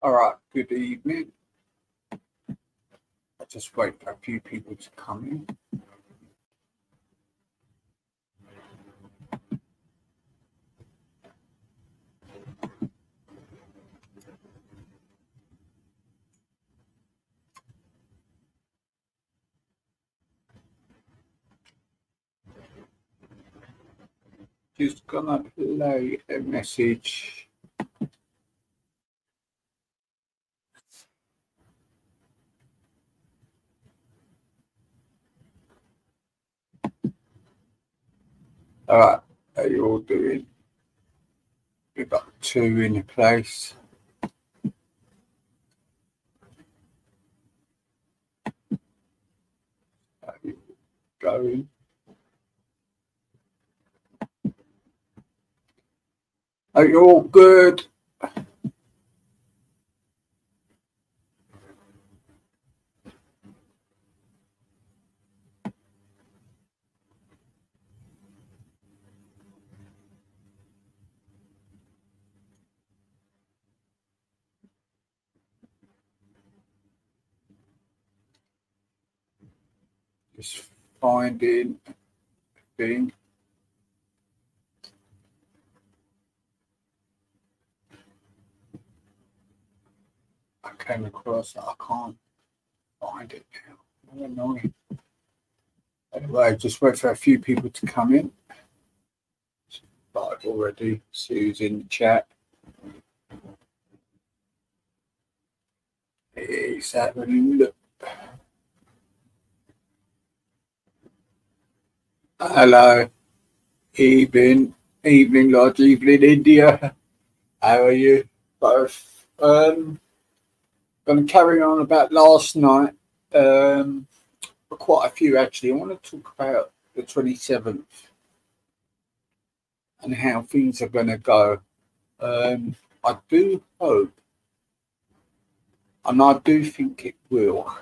All right, good evening. I'll just wait for a few people to come in. Just gonna play a message. All right, how you all doing? We've got 2 in place. How you going? Are you all good? Just finding a thing. I came across it. I can't find it now. How annoying. Anyway, just wait for a few people to come in. But I've already. Sue's in the chat. He's having a look. Hello. Evening, Lodge, evening, India. How are you both? Going to carry on about last night. Quite a few actually. I want to talk about the 27th and how things are going to go. I do hope, and I do think it will.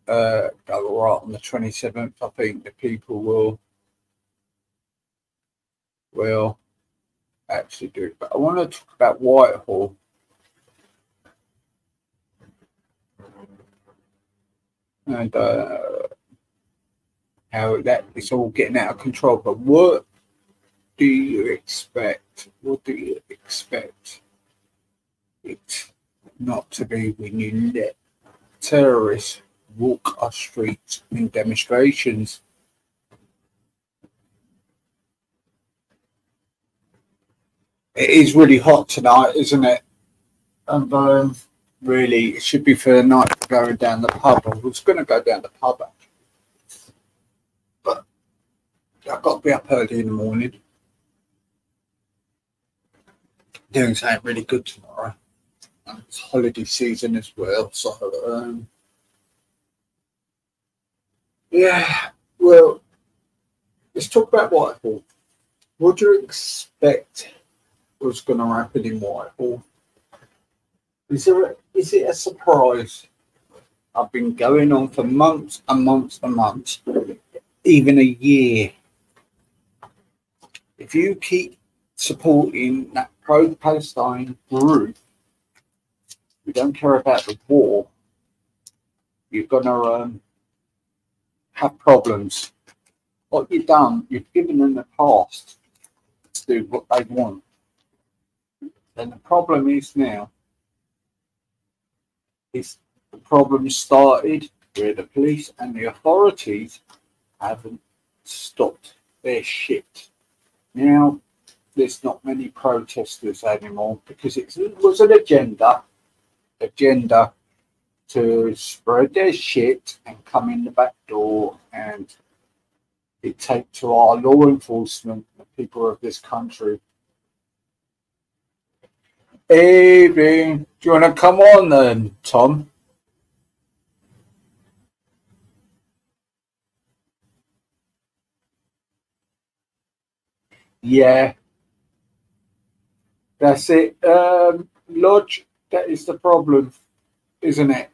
Go right on the 27th. I think the people will actually do it. But I want to talk about Whitehall. And how that is all getting out of control. But what do you expect? What do you expect it not to be when you let terrorists walk our streets in demonstrations? It is really hot tonight, isn't it? And really, it should be for the night for going down the pub. I was going to go down the pub, actually. But I've got to be up early in the morning. Doing something really good tomorrow. And it's holiday season as well, so yeah. Well, let's talk about Whitehall. What do you expect was going to happen in Whitehall? Is it a surprise? I've been going on for months and months and months, even a year. If you keep supporting that pro-Palestine group, you don't care about the war, you're going to have problems. What you've done, you've given them the past to do what they want. And the problem is now, the problem started where the police and the authorities haven't stopped their shit. Now, there's not many protesters anymore because it was an agenda to spread their shit and come in the back door and dictate to our law enforcement, the people of this country. Evening. Do you want to come on then, Tom? Yeah. That's it. Lodge, that is the problem, isn't it?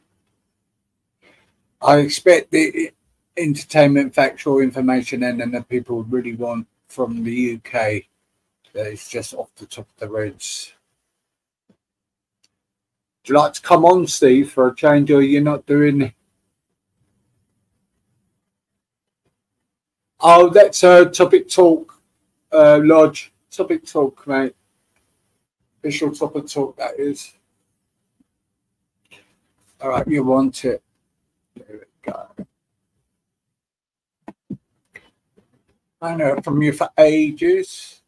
I expect entertainment, factual information, and then the people really want from the UK. That is just off the top of their heads. Would you like to come on, Steve, for a change, or you're not doing? Oh, that's a topic talk, Lodge. Topic talk, mate. Official topic talk, that is. All right, you want it. There we go. I know from you for ages.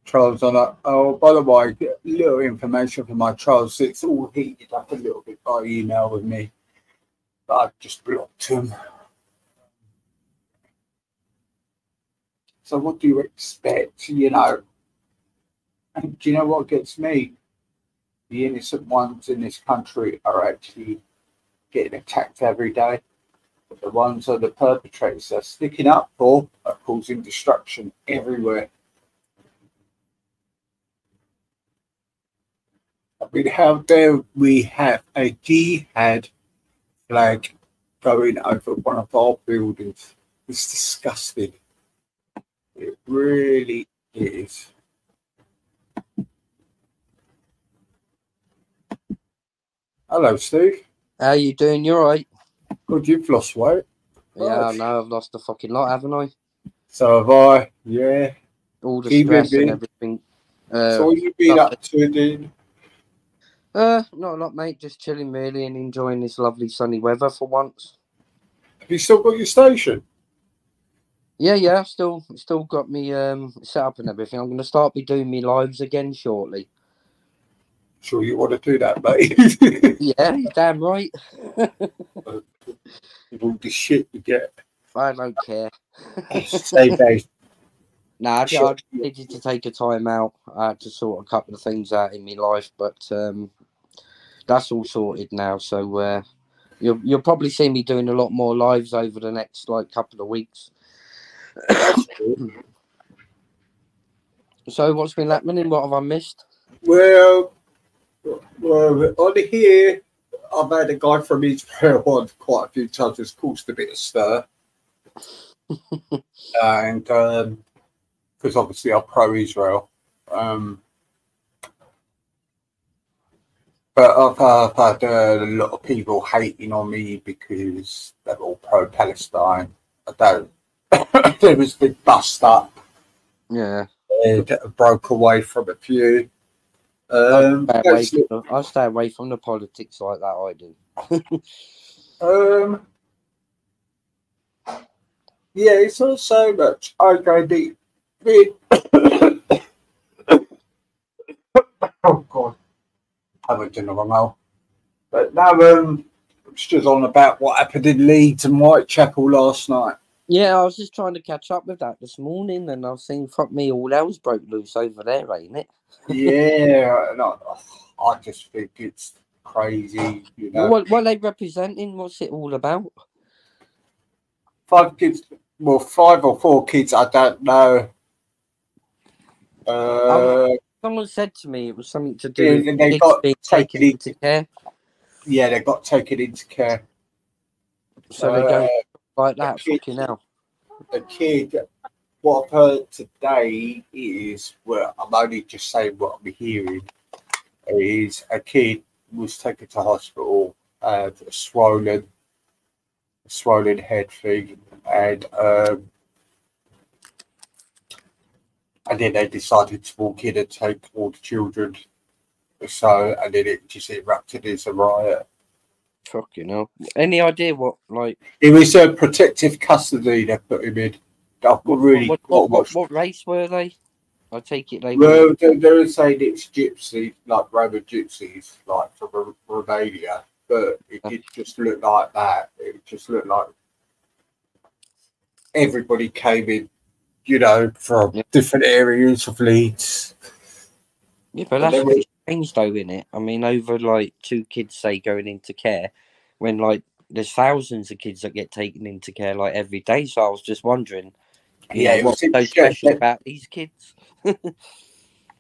Trials on that. Oh, by the way, little information for my trials. It's all heated up a little bit by email with me, but I've just blocked them. So what do you expect? You know, and do you know what gets me? The innocent ones in this country are actually getting attacked every day. But the ones that the perpetrators are sticking up for are causing destruction everywhere. I mean, how dare we have a jihad flag going over one of our buildings? It's disgusting. It really is. Hello, Steve. How you doing? You alright? Good, you've lost weight. Yeah, I know. I've lost a fucking lot, haven't I? So have I. Yeah. All the stress and everything. So what you been up to, dude? Not a lot, mate. Just chilling, really, and enjoying this lovely sunny weather for once. Have you still got your station? Yeah. Still got me set up and everything. I'm gonna start doing me lives again shortly. Sure, you want to do that, mate? Yeah, you're damn right. All the shit you get. I don't care. Save days. Nah, I just needed to take a time out to sort a couple of things out in my life, but that's all sorted now. So you'll probably see me doing a lot more lives over the next couple of weeks. So what's been happening? What have I missed? Well, on here, I've had a guy from Israel on quite a few times. It's caused a bit of stir. And because obviously I'm pro-Israel. But I've had a lot of people hating on me because they're all pro-Palestine. I don't. There was a big bust up. Yeah. It broke away from a few. I stay away from the politics like that. I do. Yeah, it's not so much. Okay, oh God, I haven't done the wrong hole. But now, it's just on about what happened in Leeds and Whitechapel last night. Yeah, I was just trying to catch up with that this morning, and I've seen fuck me all hell's broke loose over there, ain't it? Yeah, I just think it's crazy. You know, what are they representing? What's it all about? 5 kids. Well, 5 or 4 kids. I don't know. Someone said to me it was something to do with they got being taken into care. Yeah, they got taken into care. So they go like that. Fucking hell. The kid. What I've heard today is, well, I'm only just saying what I'm hearing, is a kid was taken to hospital, a swollen head thing, and then they decided to walk in and take all the children. So, and then it just erupted as a riot. Fucking hell. Any idea what, It was a protective custody they put him in. What race were they? I take it they were. Well, they're saying it's gypsy, like Roman gypsies, like from Romania, but it did just look like that. It just looked like everybody came in, you know, from different areas of Leeds. Yeah, but that's really strange though, isn't it? I mean, over 2 kids, say, going into care, when there's thousands of kids that get taken into care every day. So I was just wondering, what's so special about these kids?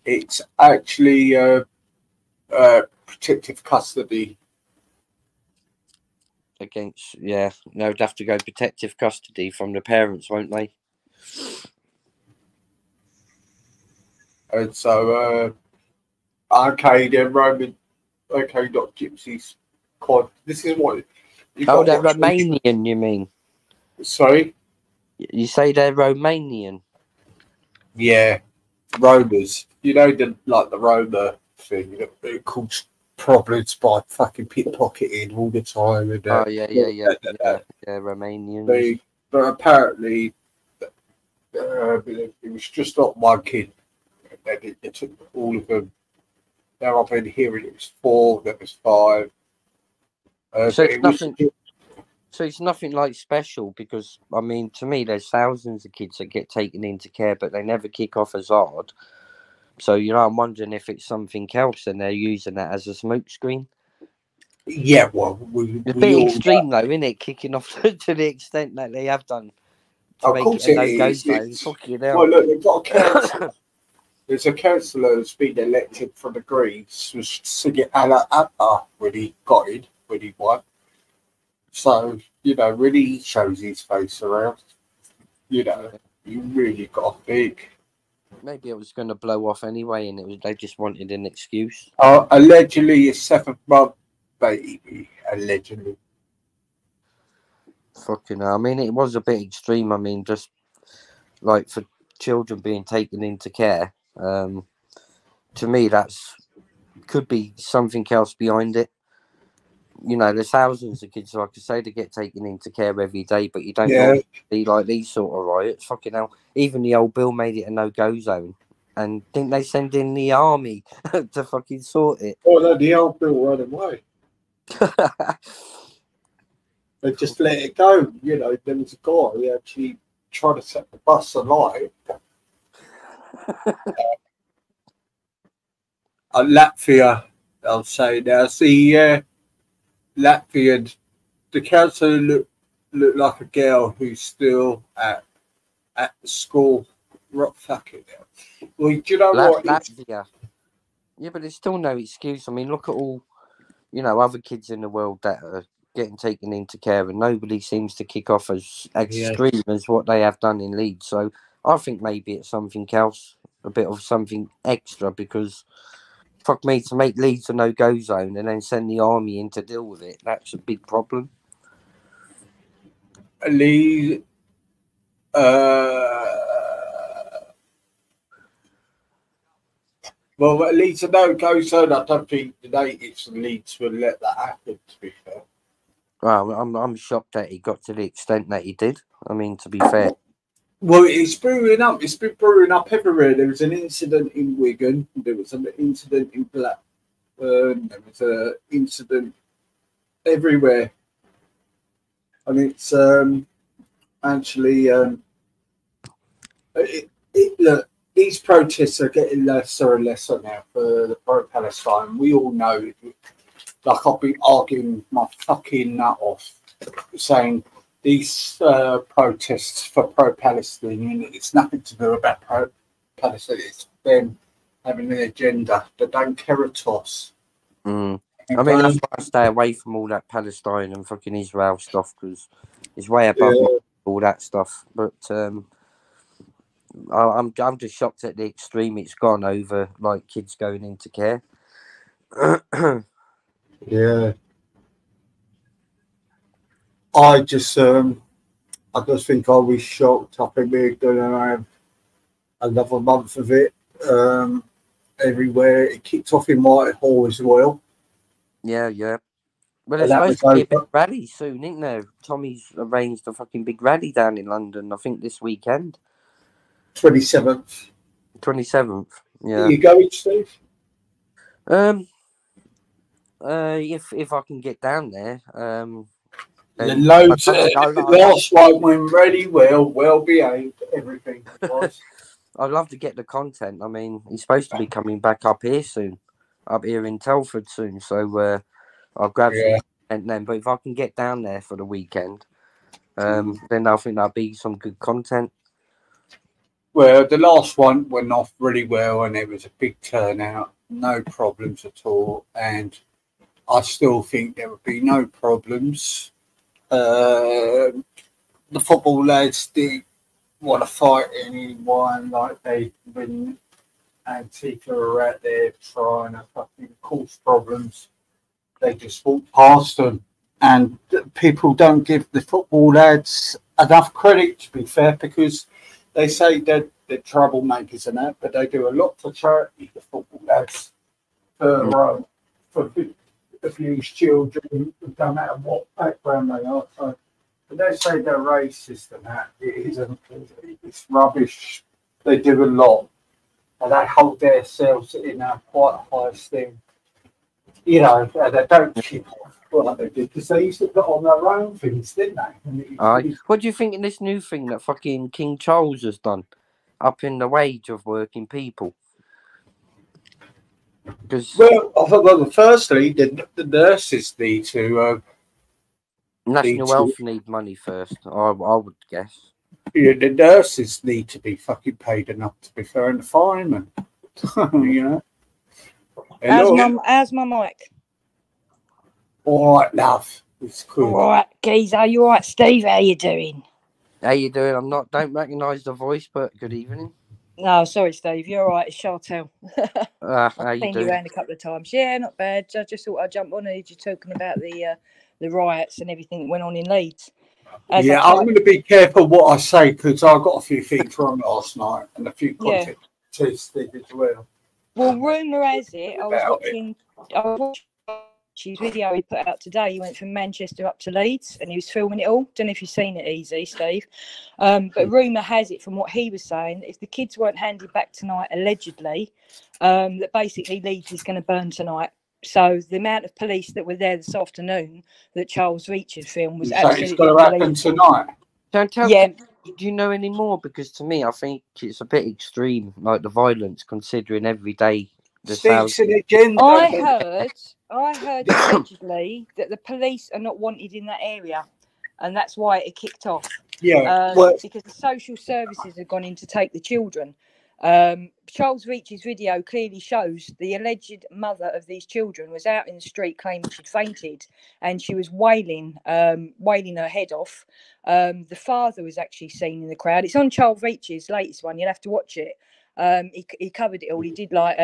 It's actually protective custody. Against, yeah, they'd have to go protective custody from the parents, won't they? And so, okay, then Roman, okay, not gypsies. God, this is what. Oh, they're Romanian, you mean? Sorry? You say they're Romanian? Yeah, Romas. You know, the Roma thing, it causes problems by fucking pickpocketing all the time. And, oh, yeah, Romanians. But apparently, it was just not one kid. And it took all of them. Now I've been hearing it was 4, there was 5. So it's nothing like special, because I mean, to me, there's thousands of kids that get taken into care, but they never kick off as hard. So I'm wondering if it's something else and they're using that as a smokescreen. Yeah, well, it's a bit extreme though, isn't it? Kicking off to the extent that they have done. Of course it is. Well, look, they've got a councillor. There's a councillor who's been elected from the Greens, was singing Allah Akbar when he got in, when he won. So, really shows his face around. He really got big. Maybe it was going to blow off anyway, and they just wanted an excuse. Allegedly, his 7th month baby. Allegedly. Fucking hell. I mean, it was a bit extreme. I mean, just like for children being taken into care. To me, could be something else behind it. There's thousands of kids, like I say, that get taken into care every day, but you don't see like these sort of riots. Fucking hell. Even the old bill made it a no-go zone. And didn't they send in the army to fucking sort it? Oh, no, the old bill ran away. They just let it go. There was a guy who actually tried to set the bus alight. Latvia, I'll say now. See, Latvian, the council looked like a girl who's still at school. Fucking hell. Well, do you know what? Latvia. Yeah, but there's still no excuse. I mean, look at all, other kids in the world that are getting taken into care, and nobody seems to kick off as extreme as what they have done in Leeds. So I think maybe it's something else, a bit of something extra, because fuck me, to make Leeds a no-go zone and then send the army in to deal with it, that's a big problem. Leeds, well, at Leeds a no-go zone. I don't think the natives and Leeds would let that happen, to be fair. Well, I'm shocked that he got to the extent that he did. I mean, to be fair. Well, it's brewing up. It's been brewing up everywhere. There was an incident in Wigan. There was an incident in Blackburn. There was an incident everywhere. And it's actually look, these protests are getting lesser and lesser now for the pro-Palestine. We all know, like I've been arguing my fucking nut off, saying these protests for pro-Palestinian, it's nothing to do about pro-Palestine. It's them having an agenda. They don't care a toss. I mean, that's why I stay away from all that Palestine and fucking Israel stuff, because it's way above all that stuff. But I'm just shocked at the extreme it's gone over, like kids going into care. Yeah. I just think I was shocked. I think we're going to have another month of it everywhere. It kicked off in Whitehall as well. Yeah. Well, there's supposed to be a big rally soon, isn't there? Tommy's arranged a fucking big rally down in London, I think this weekend. 27th. 27th, yeah. Are you going, Steve? If I can get down there. The loads. Last one went really well behaved. Everything was. I'd love to get the content. I mean, he's supposed to be coming back up here soon, up here in Telford soon. So I'll grab some content then. But if I can get down there for the weekend, then I think that'll be some good content. Well, the last one went off really well, and it was a big turnout, no problems at all, and I still think there would be no problems. The football lads didn't want to fight anyone, like when Antifa were out there trying to fucking cause problems. They just walked past them, and people don't give the football lads enough credit, to be fair, because they say that they're troublemakers and that, but they do a lot for charity, the football lads, for abused children, no matter what background they are. So, but they say they're racist and that. It isn't. It's rubbish. They do a lot, and they hold themselves in a quite high esteem. You know, they don't keep on like they did, because they used to put on their own things, didn't they? What do you think of this new thing that fucking King Charles has done, upping the wage of working people? Well, firstly, the nurses need to. National Health need money first, I would guess. Yeah, the nurses need to be fucking paid enough, to be fair, and the firemen. You know. How's my mic? All right, love. It's cool. All right, geezer. You all right, Steve? How you doing? How you doing? Don't recognise the voice, but good evening. No, sorry, Steve. You're all right. It's Chantel. How I've you seen doing? you around a couple of times. Yeah, not bad. I just thought I'd jump on and you're talking about the riots and everything that went on in Leeds. I'm going to be careful what I say, because I got a few things wrong last night and a few content to Steve as well. Well, rumour has it, I was watching his video he put out today. He went from Manchester up to Leeds and he was filming it all. Don't know if you've seen it, Easy, Steve. But rumour has it, from what he was saying, if the kids weren't handed back tonight, allegedly, that basically Leeds is going to burn tonight. So the amount of police that were there this afternoon that Charles Reach's film was absolutely it's going to happen tonight. Chantel, do you know any more? Because to me, I think it's a bit extreme, like the violence, considering every day the sounds. I heard allegedly that the police are not wanted in that area, and that's why it kicked off. Yeah, because the social services have gone in to take the children. Charles Reach's video clearly shows the alleged mother of these children was out in the street claiming she'd fainted, and she was wailing her head off. The father was actually seen in the crowd. It's on Charles Reach's latest one. You'll have to watch it. He covered it all. He did like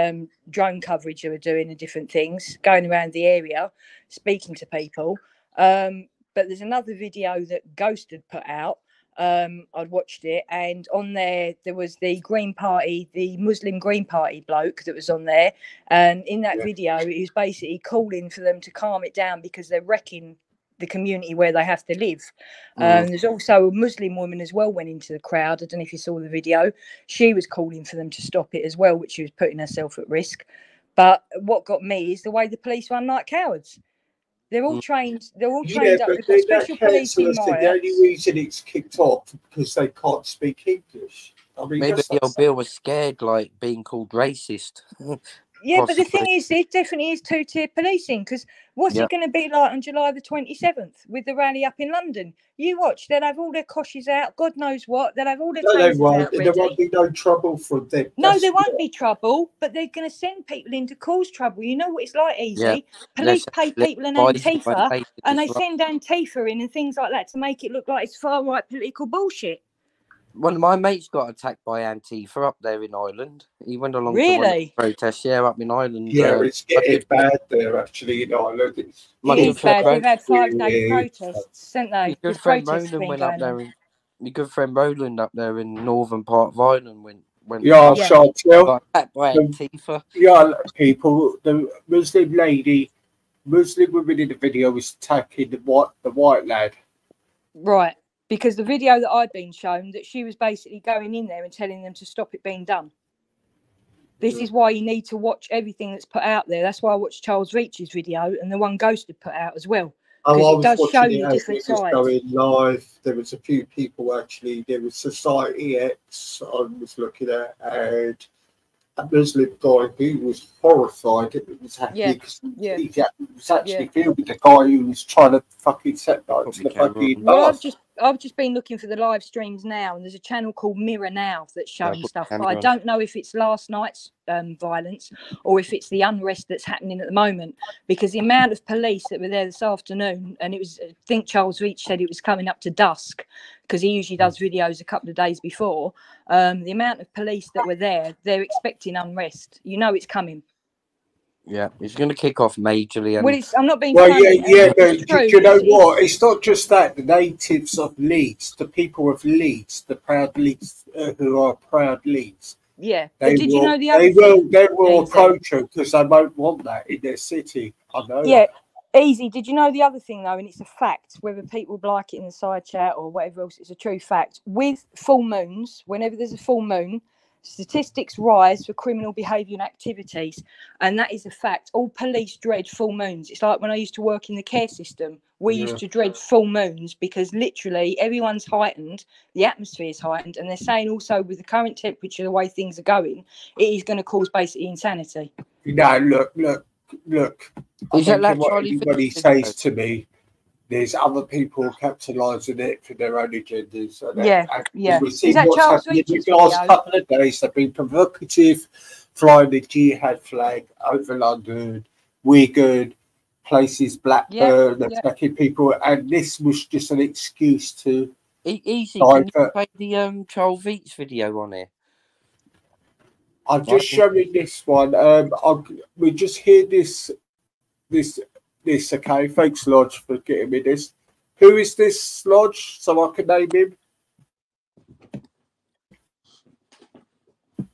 drone coverage they were doing and different things, going around the area, speaking to people. But there's another video that Ghost had put out. I'd watched it, and on there was the Green Party, the Muslim Green Party bloke that was on there, and in that video he was basically calling for them to calm it down because they're wrecking the community where they have to live. There's also a Muslim woman as well went into the crowd. I don't know if you saw the video. She was calling for them to stop it as well, which she was putting herself at risk. But what got me is the way the police run like cowards. They're all trained. They're all trained up. They've got special police in riots. The only reason it's kicked off because they can't speak English. I mean, maybe the old Bill was scared, like being called racist. Yeah, but the thing is, it definitely is two-tier policing, because what's it going to be like on July the 27th with the rally up in London? You watch, they'll have all their coshes out, God knows what, they'll have all their tasers out ready. There won't be no trouble for them. No, there won't be trouble, but they're going to send people in to cause trouble. You know what it's like, Easy? Yeah. Police pay people in Antifa, and they send Antifa in and things like that to make it look like it's far-right political bullshit. One of my mates got attacked by Antifa up there in Ireland. He went along to one of the protests, up in Ireland. Yeah, it's getting bad there, actually, in Ireland. It's bad. They've had 5-day protests, haven't they? Your good friend Roland went up there. Your good friend Roland up there in northern part of Ireland went Chantel. Got attacked by Antifa. Yeah, people, the Muslim woman in the video was attacking the white lad. Right. Because the video that I'd been shown, that she was basically going in there and telling them to stop it being done. This is why you need to watch everything that's put out there. That's why I watched Charles Reach's video and the one Ghost had put out as well. Because it does show you different sides. Going live. There was a few people actually. There was Society X I was looking at, and a Muslim guy who was horrified. It was happy because he was actually filming the guy who was trying to fucking set like to the fucking Well, bus. I've just been looking for the live streams now, and there's a channel called Mirror Now that's showing stuff. But I don't know if it's last night's violence or if it's the unrest that's happening at the moment, because the amount of police that were there this afternoon, and it was, I think Charles Reach said it was coming up to dusk, because he usually does videos a couple of days before. The amount of police that were there, they're expecting unrest. You know it's coming. Yeah, it's going to kick off majorly. And... Well, I'm not being well, funny. yeah, but do you know what? It's not just that. The natives of Leeds, the people of Leeds, the proud Leeds, who are proud Leeds. Yeah, but did you know the other they will approach her because they won't want that in their city. I know. Yeah, easy. Did you know the other thing though? And it's a fact. Whether people like it in the side chat or whatever else, it's a true fact. With full moons, whenever there's a full moon, statistics rise for criminal behaviour and activities, and that is a fact. All police dread full moons. It's like when I used to work in the care system, we used to dread full moons because literally everyone's heightened, the atmosphere is heightened, and they're saying also with the current temperature, the way things are going, it is going to cause basically insanity. No, look. Is that like what Charlie everybody says to me, there's other people capitalising it for their own agendas. Yeah. We've seen what's happened in the last couple of days. They've been provocative, flying the jihad flag over London, Wigan, places, Blackburn, attacking people, and this was just an excuse to. Easy. Can you play the Charles Veach video on here? I'm just showing this one. We just hear this. Okay, thanks Lodge for getting me this. Who is this Lodge, so I can name him?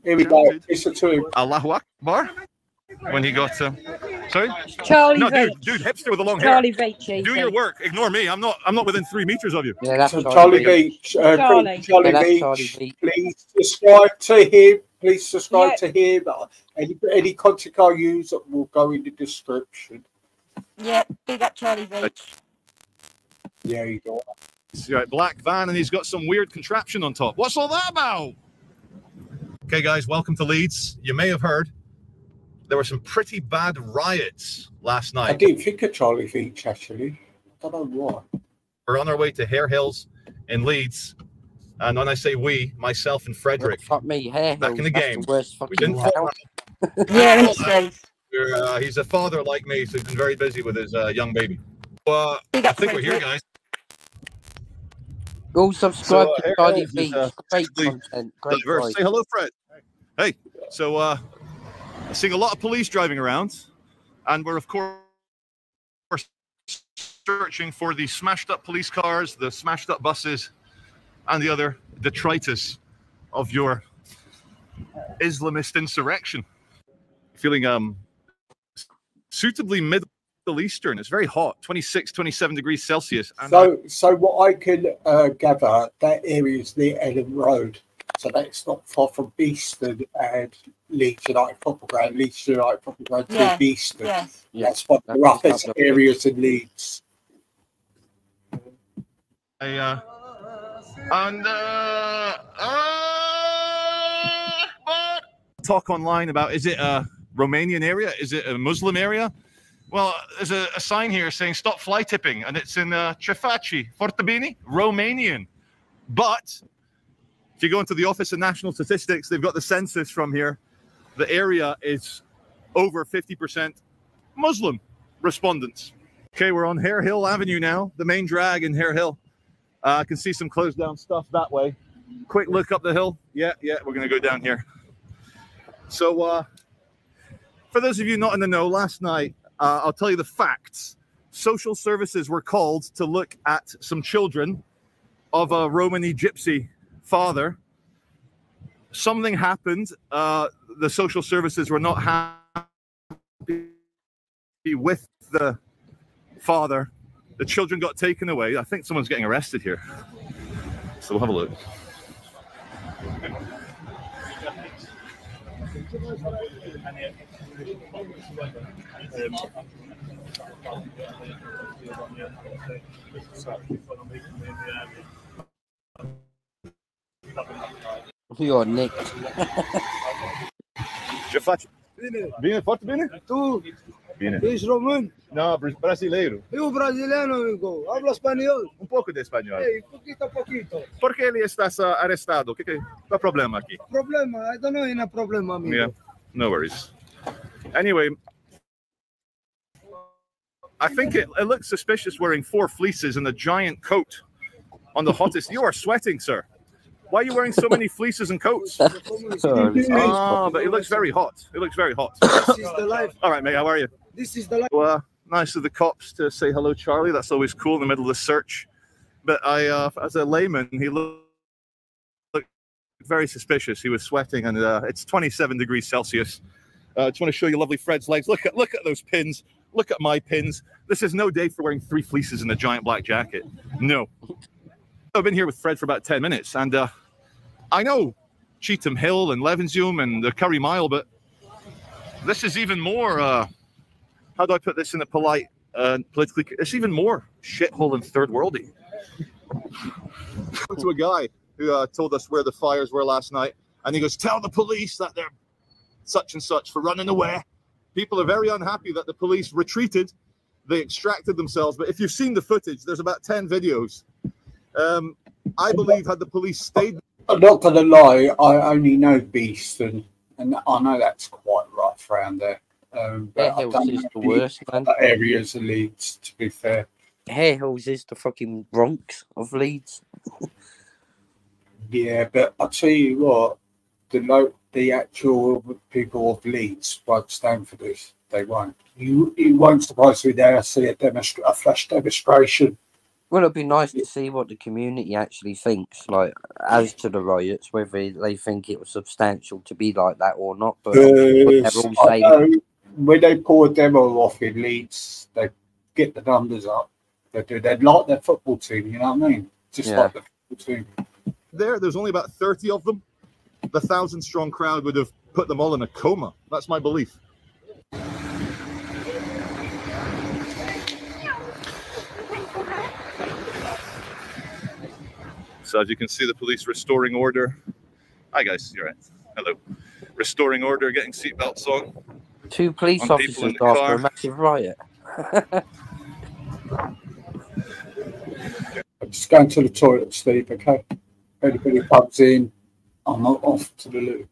Here we go. Listen to him. Allahu Akbar. When he got sorry, Charlie dude, hipster with the long Charlie hair. Veach, do your work. Ignore me. I'm not within 3 meters of you. Yeah, that's Charlie Veach. Charlie Veach. Please subscribe to him. Please subscribe to him. Any contact I use will go in the description. Yeah, big up Charlie Veach. Yeah, you go. He's got a black van and he's got some weird contraption on top. What's all that about? Okay, guys, welcome to Leeds. You may have heard there were some pretty bad riots last night. I didn't think of Charlie Veach, actually. I don't know why. We're on our way to Hare Hills in Leeds. And when I say we, myself and Frederick, fuck me, Hare back Hills, in the game. We didn't he's a father like me, so he's been very busy with his young baby. I think we're here, guys. Go subscribe to Charlie Veach. Great content. Great. Say hello, Fred. Hey. So I'm seeing a lot of police driving around, and we're of course searching for the smashed up police cars, the smashed up buses, and the other detritus of your Islamist insurrection. Feeling suitably Middle Eastern. It's very hot, 26, 27 degrees Celsius. And so what I can gather, that area is near Ellen Road. So that's not far from Beeston and Leeds United Football Ground. Leeds United Football Ground to Beeston. Yeah. That's one of the roughest areas in Leeds. Talk online about, is it a Romanian area? Is it a Muslim area? Well, there's a sign here saying stop fly tipping, and it's in Cefaci, Fortebini, Romanian. But if you go into the Office of National Statistics, they've got the census from here. The area is over 50% Muslim respondents. Okay, we're on Hare Hill Avenue now, the main drag in Hare Hill. I can see some closed down stuff that way. Quick look up the hill. Yeah, we're going to go down here. So for those of you not in the know, last night, I'll tell you the facts. Social services were called to look at some children of a Romani gypsy father. Something happened. The social services were not happy with the father. The children got taken away. I think someone's getting arrested here. So we'll have a look. You're nicked. Bine, foarte bine. Tu Viene. ¿Es romano? No, brasileiro. Eu brasileiro, amigo. Habla español. Um pouco de espanhol. Hey, poquito. Por que ele está arrestado? Qual é o problema aqui? Problema? I don't know any problem, amigo. Yeah, no worries. Anyway, I think it looks suspicious wearing 4 fleeces and a giant coat on the hottest. You are sweating, sir. Why are you wearing so many fleeces and coats? Oh, but it looks very hot. It looks very hot. This is the life. All right, mate, how are you? This is the life. Well, nice of the cops to say hello, Charlie. That's always cool in the middle of the search. But as a layman, he looked very suspicious. He was sweating, and it's 27 degrees Celsius. I just want to show you lovely Fred's legs. Look at those pins. Look at my pins. This is no day for wearing 3 fleeces and a giant black jacket. No. I've been here with Fred for about 10 minutes, and I know Cheetham Hill and Levenshulme and the Curry Mile, but this is even more, how do I put this in a polite, politically, it's even more shithole and third worldy. To a guy who told us where the fires were last night, and he goes, tell the police that they're such and such for running away. People are very unhappy that the police retreated. They extracted themselves. But if you've seen the footage, there's about 10 videos. I believe had the police stayed... I'm not going to lie, I only know Beeston, and I know that's quite rough around there. But Hare Hills is the worst, man. Areas of Leeds, to be fair. Hare Hills is the fucking Bronx of Leeds. Yeah, but I'll tell you what, the actual people of Leeds won't stand for this. They won't. You won't surprise me there. I see a flash demonstration. Well, it'd be nice to see what the community actually thinks, like, as to the riots, whether they think it was substantial to be like that or not. But they're all saying... when they pull a demo off in Leeds, they get the numbers up. They're like their football team, you know what I mean? Just like the football team. There's only about 30 of them. The 1,000-strong crowd would have put them all in a coma. That's my belief. So as you can see, the police restoring order. Hi guys, you're right. Hello. Restoring order, getting seatbelts on. 2 police officers after a massive riot. I'm just going to the toilet, Steve, okay? Anybody comes in, I'm not off to the loo.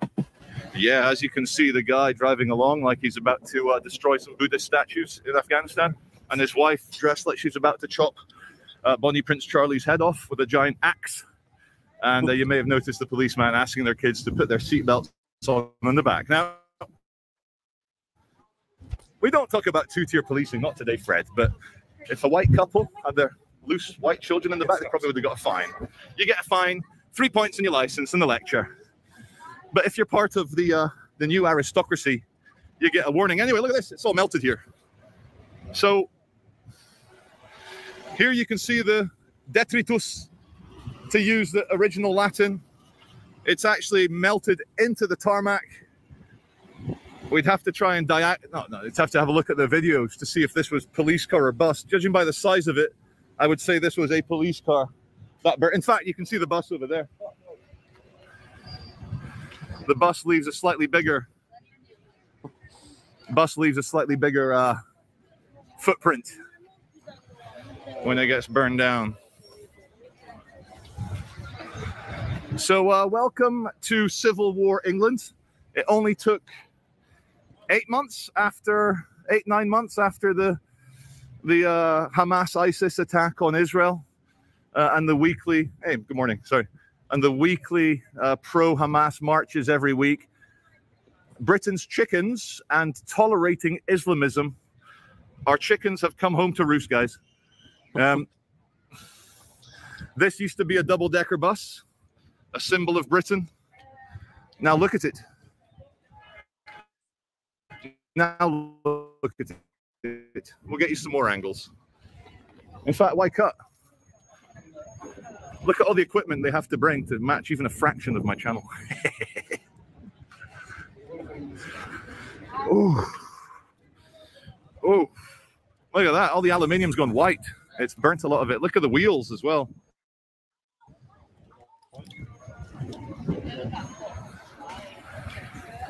Yeah, as you can see, the guy driving along like he's about to destroy some Buddhist statues in Afghanistan, and his wife dressed like she's about to chop Bonnie Prince Charlie's head off with a giant axe. And you may have noticed the policeman asking their kids to put their seatbelts on in the back. Now, we don't talk about 2-tier policing, not today, Fred, but if a white couple had their loose white children in the back, they probably would have got a fine. You get a fine, 3 points in your license and the lecture. But if you're part of the new aristocracy, you get a warning. Anyway, look at this. It's all melted here. So here you can see the detritus, to use the original Latin. It's actually melted into the tarmac. We'd have to try and we'd have to have a look at the videos to see if this was police car or bus. Judging by the size of it, I would say this was a police car. In fact, you can see the bus over there. The bus leaves a slightly bigger footprint when it gets burned down. So welcome to Civil War England. It only took 9 months after the Hamas-ISIS attack on Israel and the weekly pro-Hamas marches every week. Britain's chickens and tolerating Islamism. Our chickens have come home to roost, guys. This used to be a double-decker bus, a symbol of Britain. Now look at it. Now look at it. We'll get you some more angles. In fact, why cut? Look at all the equipment they have to bring to match even a fraction of my channel. Oh, oh! Look at that. All the aluminium's gone white. It's burnt a lot of it. Look at the wheels as well.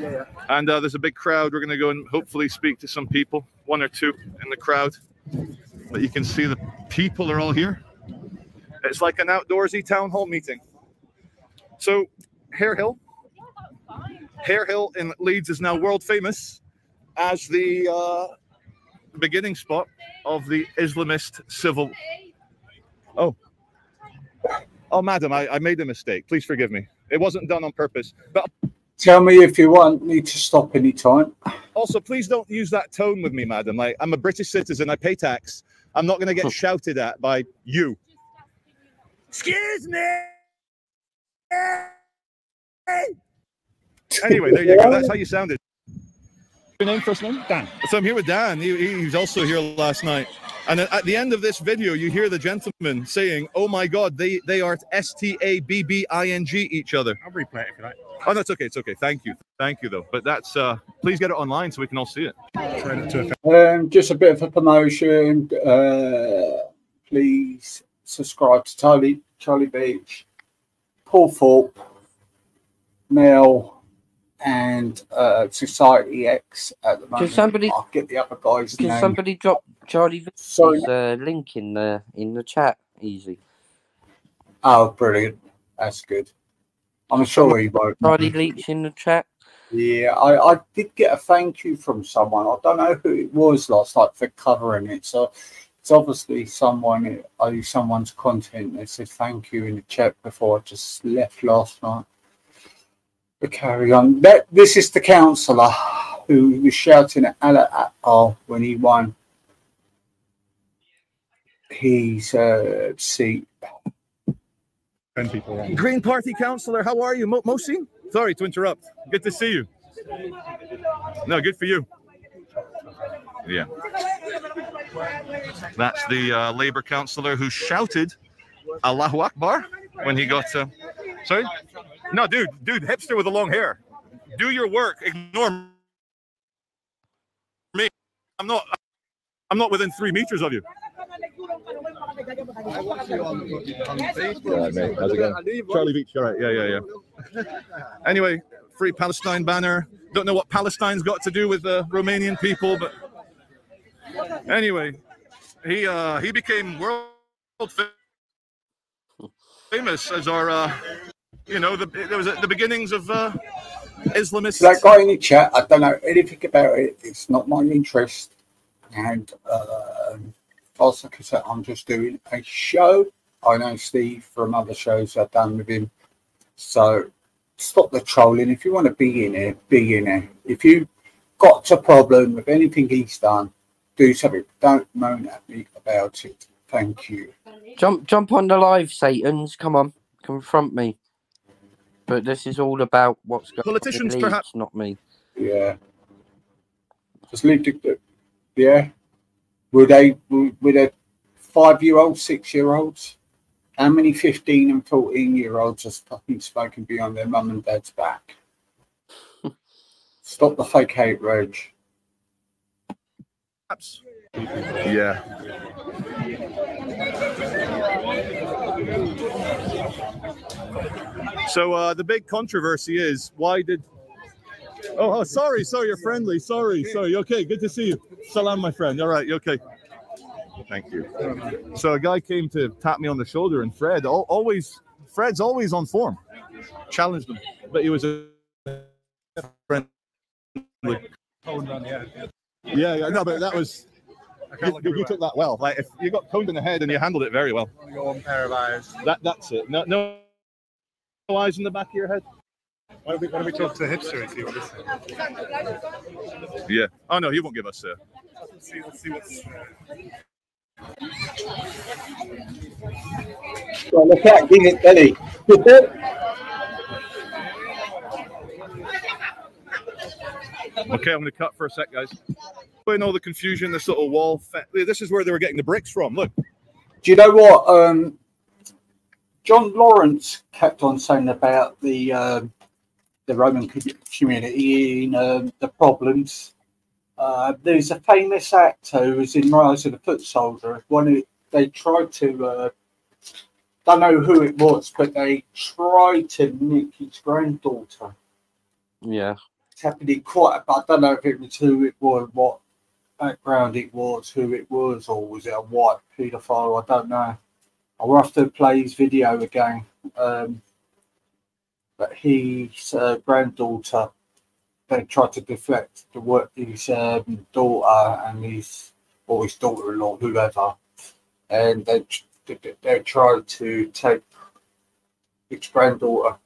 Yeah. And there's a big crowd. We're going to go and hopefully speak to some people, one or two in the crowd. But you can see the people are all here. It's like an outdoorsy town hall meeting. So, Hare Hill in Leeds is now world famous as the beginning spot of the Islamist civil. Oh, madam, I made a mistake. Please forgive me. It wasn't done on purpose. But tell me if you want me to stop any time. Also, please don't use that tone with me, madam. Like, I'm a British citizen. I pay tax. I'm not going to get shouted at by you. Excuse me. Anyway, there you go. That's how you sounded. Your name, first name? Dan. So I'm here with Dan. He was also here last night. And at the end of this video, you hear the gentleman saying, "Oh my God, they are STABBING each other." I'll replay it if you like. Oh, that's okay. It's okay. Thank you, though. But that's please get it online so we can all see it. Just a bit of a promotion. Please subscribe to Charlie Beach, Paul Thorpe, Mel, and Society X at the moment. I'll get the other guys' name. Can somebody drop Charlie Beach's link in the chat? Easy. Oh, brilliant! That's good. I'm sure he won't. Charlie Leach in the chat. Yeah, I did get a thank you from someone. I don't know who it was last night for covering it. So it's obviously someone's content. They said thank you in the chat before I just left last night. But carry on. This is the councillor who was shouting at Allah Akbar when he won his seat. Green Party councillor, how are you, Mosi? Sorry to interrupt. Good to see you. No, good for you. Yeah. That's the Labour councillor who shouted Allahu Akbar when he got. Sorry? No, dude, hipster with the long hair. Do your work. Ignore me. I'm not within 3 meters of you. Right, mate. How's it going? Charlie Beach. All right. Yeah. Anyway, Free Palestine banner. Don't know what Palestine's got to do with the Romanian people, but anyway, he became world famous as our, there was the beginnings of Islamists. That guy in the chat, I don't know anything about it. It's not my interest, and also because I'm just doing a show. I know Steve from other shows I've done with him. So stop the trolling. If you want to be in it, be in it. If you got a problem with anything he's done, do something. Don't moan at me about it. Thank you. Jump on the live, Satans. Come on, confront me. But this is all about what's going on. Politicians, perhaps, not me. Yeah. Just leave the. Yeah. Were they 5-year-olds, 6-year-olds? How many 15 and 14-year-olds are fucking smoking behind their mum and dad's back? Stop the fake hate, Reg. Yeah. So the big controversy is, why did... Oh, sorry, you're friendly. Sorry. Okay, good to see you. Salam, my friend. All right, you okay? Thank you. So a guy came to tap me on the shoulder, and Fred's always on form. Challenged him, but he was a friend. Yeah, no, but that was... You took that well. Like, if you got coned in the head and you handled it very well. You got one pair of eyes. That's it. No eyes in the back of your head. Why don't we talk to the hipster and see what this is? Yeah. Oh no, he won't give us. Let's see what's. Well, look at it, Ellie. Okay, I'm going to cut for a sec, guys. In all the confusion, this little wall. This is where they were getting the bricks from. Look. Do you know what? John Lawrence kept on saying about the Roman community in the problems. There's a famous actor who was in Rise of the Foot Soldier. They tried to, don't know who it was, but they tried to nick his granddaughter. Yeah. happening quite, but I don't know if it was who it was, what background it was, who it was, or was it a white paedophile? I don't know. I'll have to play his video again. But his granddaughter, they tried to deflect the work his daughter and his daughter-in-law, whoever, and they tried to take Nick's granddaughter.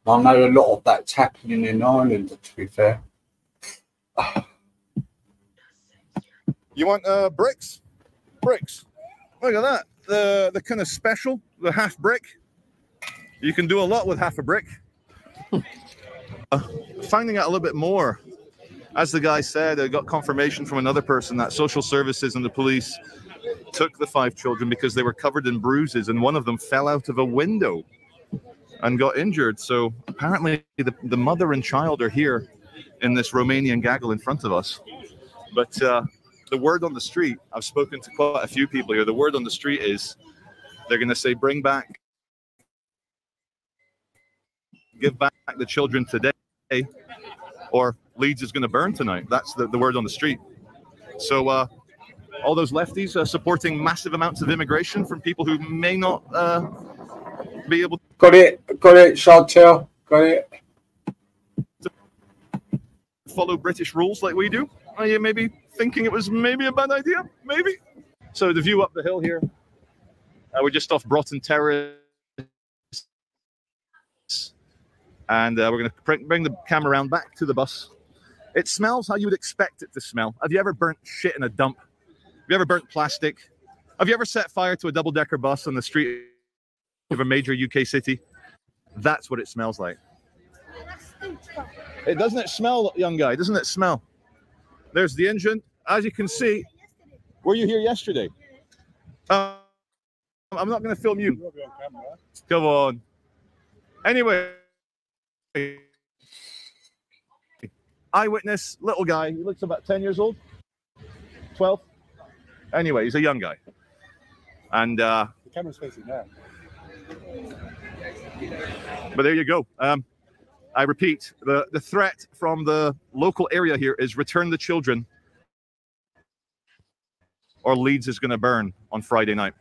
I know a lot of that's happening in Ireland, to be fair. You want bricks? Bricks. Look at that. The kind of special, the half brick. You can do a lot with half a brick. Finding out a little bit more. As the guy said, I got confirmation from another person that social services and the police took the 5 children because they were covered in bruises, and one of them fell out of a window and got injured. So apparently the mother and child are here in this Romanian gaggle in front of us. But the word on the street, I've spoken to quite a few people here, the word on the street is they're going to say, give back the children today, or Leeds is going to burn tonight. That's the word on the street. So all those lefties are supporting massive amounts of immigration from people who may not be able to... Got it, Chantel, got it. Follow British rules like we do. Are you maybe thinking it was maybe a bad idea? Maybe. So the view up the hill here, we're just off Broughton Terrace. And we're going to bring the camera around back to the bus. It smells how you would expect it to smell. Have you ever burnt shit in a dump? Have you ever burnt plastic? Have you ever set fire to a double-decker bus on the street of a major UK city? That's what it smells like. Doesn't it smell, young guy? Doesn't it smell? There's the engine. As you can see, were you here yesterday? I'm not going to film you. Come on. Anyway. Eyewitness, little guy. He looks about 10 years old. 12. Anyway, he's a young guy. And the camera's facing now. But there you go. I repeat, the threat from the local area here is return the children or Leeds is going to burn on Friday night.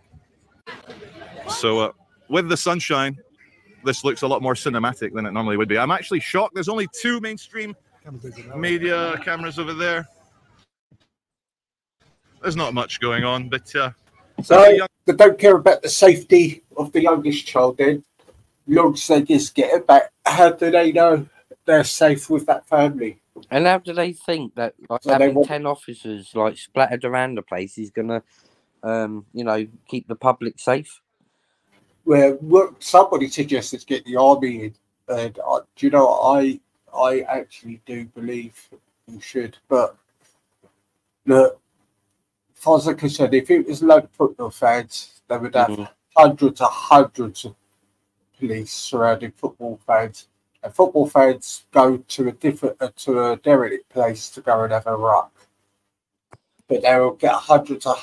So with the sunshine, this looks a lot more cinematic than it normally would be. I'm actually shocked. There's only 2 mainstream media cameras over there. There's not much going on, but... so they don't care about the safety of the youngest child then? Long as they just get it back, how do they know they're safe with that family? And how do they think that having 10 officers splattered around the place is going to, keep the public safe? Well, somebody suggested get the army in, and do you know, I actually do believe you should, but look, as far as I'm concerned, if it was a load of football fans, they would have hundreds of police surrounding football fans, and football fans go to a derelict place to go and have a ruck, but they will get hundreds of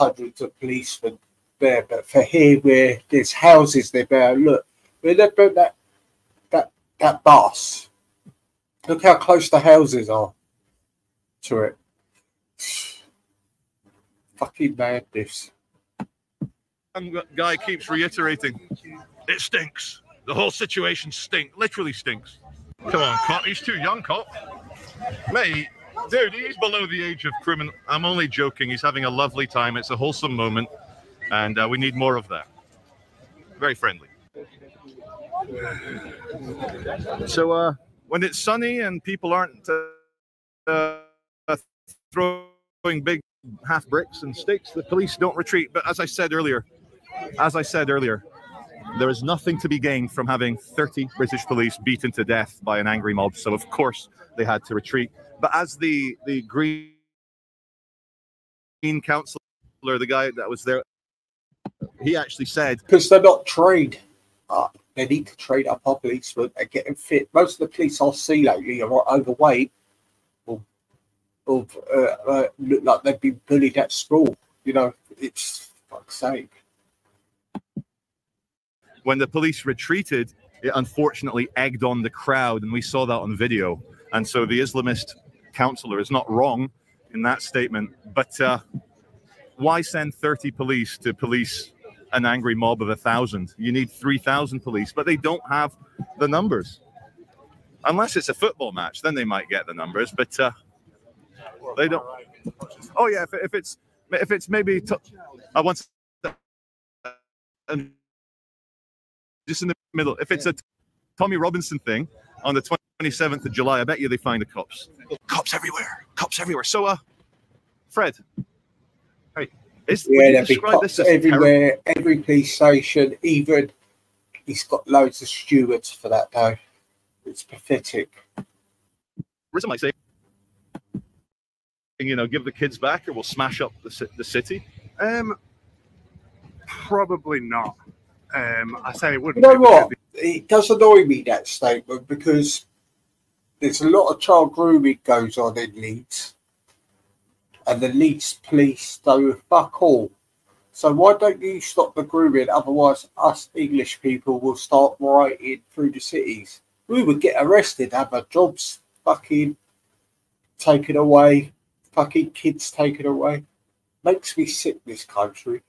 policemen there. But for here, where there's houses there, look, when they built that bus, look how close the houses are to it. Fucking madness. Some guy keeps reiterating, it stinks. The whole situation stinks. Literally stinks. Come on, cop. He's too young, cop. Mate, dude, he's below the age of criminal. I'm only joking. He's having a lovely time. It's a wholesome moment. And we need more of that. Very friendly. So when it's sunny and people aren't throwing big half bricks and sticks, the police don't retreat. But as I said earlier, there is nothing to be gained from having 30 British police beaten to death by an angry mob. So of course they had to retreat. But as the Green councillor, the guy that was there, he actually said, because they're not trained. They need to train up our policemen and get them fit. Most of the police I see lately are overweight or look like they've been bullied at school. You know, it's fuck's sake. When the police retreated, it unfortunately egged on the crowd, and we saw that on video. And so the Islamist councillor is not wrong in that statement. But why send 30 police to police an angry mob of 1,000? You need 3,000 police, but they don't have the numbers. Unless it's a football match, then they might get the numbers, but they don't. Oh yeah, if it's maybe I want and just in the middle. If it's a Tommy Robinson thing on the 27th of July, I bet you they find the cops. Cops everywhere. Cops everywhere. So, Fred, hey, would you describe this as everywhere, every police station, even he's got loads of stewards for that though. It's pathetic. Rizzo might say, you know, give the kids back or we'll smash up the city. Probably not. I say it wouldn't. You know what? It does annoy me, that statement, because there's a lot of child grooming goes on in Leeds, and the Leeds police do fuck all. So why don't you stop the grooming? Otherwise, us English people will start rioting through the cities. We would get arrested, have our jobs fucking taken away, fucking kids taken away. Makes me sick, this country.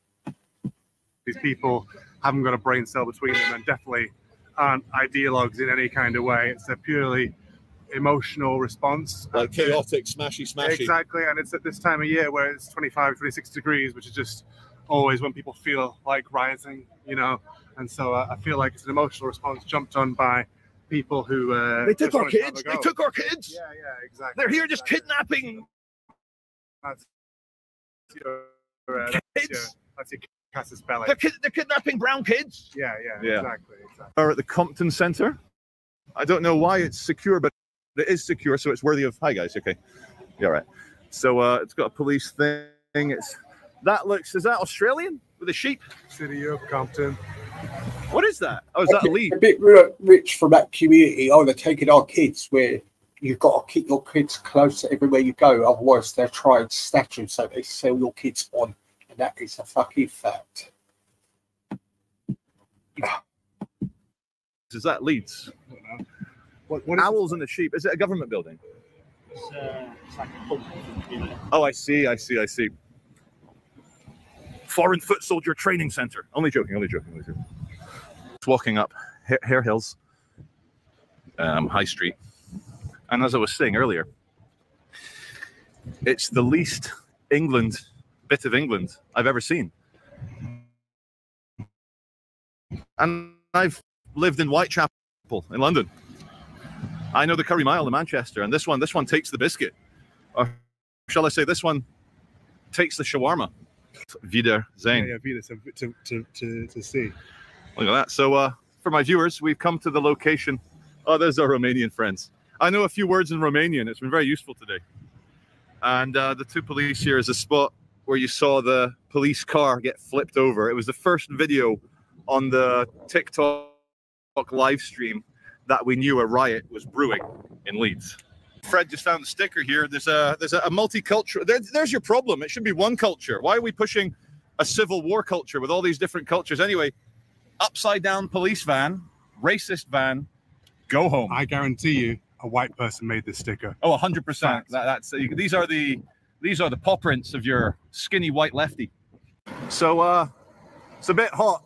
These people haven't got a brain cell between them and definitely aren't ideologues in any kind of way. It's a purely emotional response. Like chaotic, smashy. Exactly, and it's at this time of year where it's 25, 26 degrees, which is just always when people feel like rioting, you know. And so I feel like it's an emotional response jumped on by people who they took our kids. They took our kids. Yeah, exactly. They're here just kidnapping that's kids. That's your Casus Belli. They're kidnapping brown kids. Yeah, exactly. Are at the Compton Center. I don't know why it's secure, but it is secure, so it's worthy of. Hi guys, okay, yeah, right. So it's got a police thing. Is that Australian with a sheep? City of Compton. What is that? Oh, is that a lead? A bit rich from that community. Oh, they're taking our kids where you've got to keep your kids close to everywhere you go. Otherwise, they're trying to snatch them, so they sell your kids on. And that is a fucking fact. Is that Leeds? What Owls and the sheep. Is it a government building? It's like a pub. Oh, I see. Foreign Foot Soldier Training Center. Only joking. Just walking up Hare Hills, High Street. And as I was saying earlier, it's the least bit of England I've ever seen. And I've lived in Whitechapel in London. I know the Curry Mile in Manchester, and this one takes the biscuit. Or shall I say this one takes the shawarma. Wieder Zane. Yeah, Vida to see. Look at that. So for my viewers, we've come to the location. Oh, there's our Romanian friends. I know a few words in Romanian. It's been very useful today. And the two police here is a spot where you saw the police car get flipped over. It was the first video on the TikTok live stream that we knew a riot was brewing in Leeds. Fred just found the sticker here. There's a multicultural. There's your problem. It should be one culture. Why are we pushing a civil war culture with all these different cultures? Anyway, upside down police van, racist van, go home. I guarantee you, a white person made this sticker. Oh, 100%. These are the paw prints of your skinny white lefty. So it's a bit hot.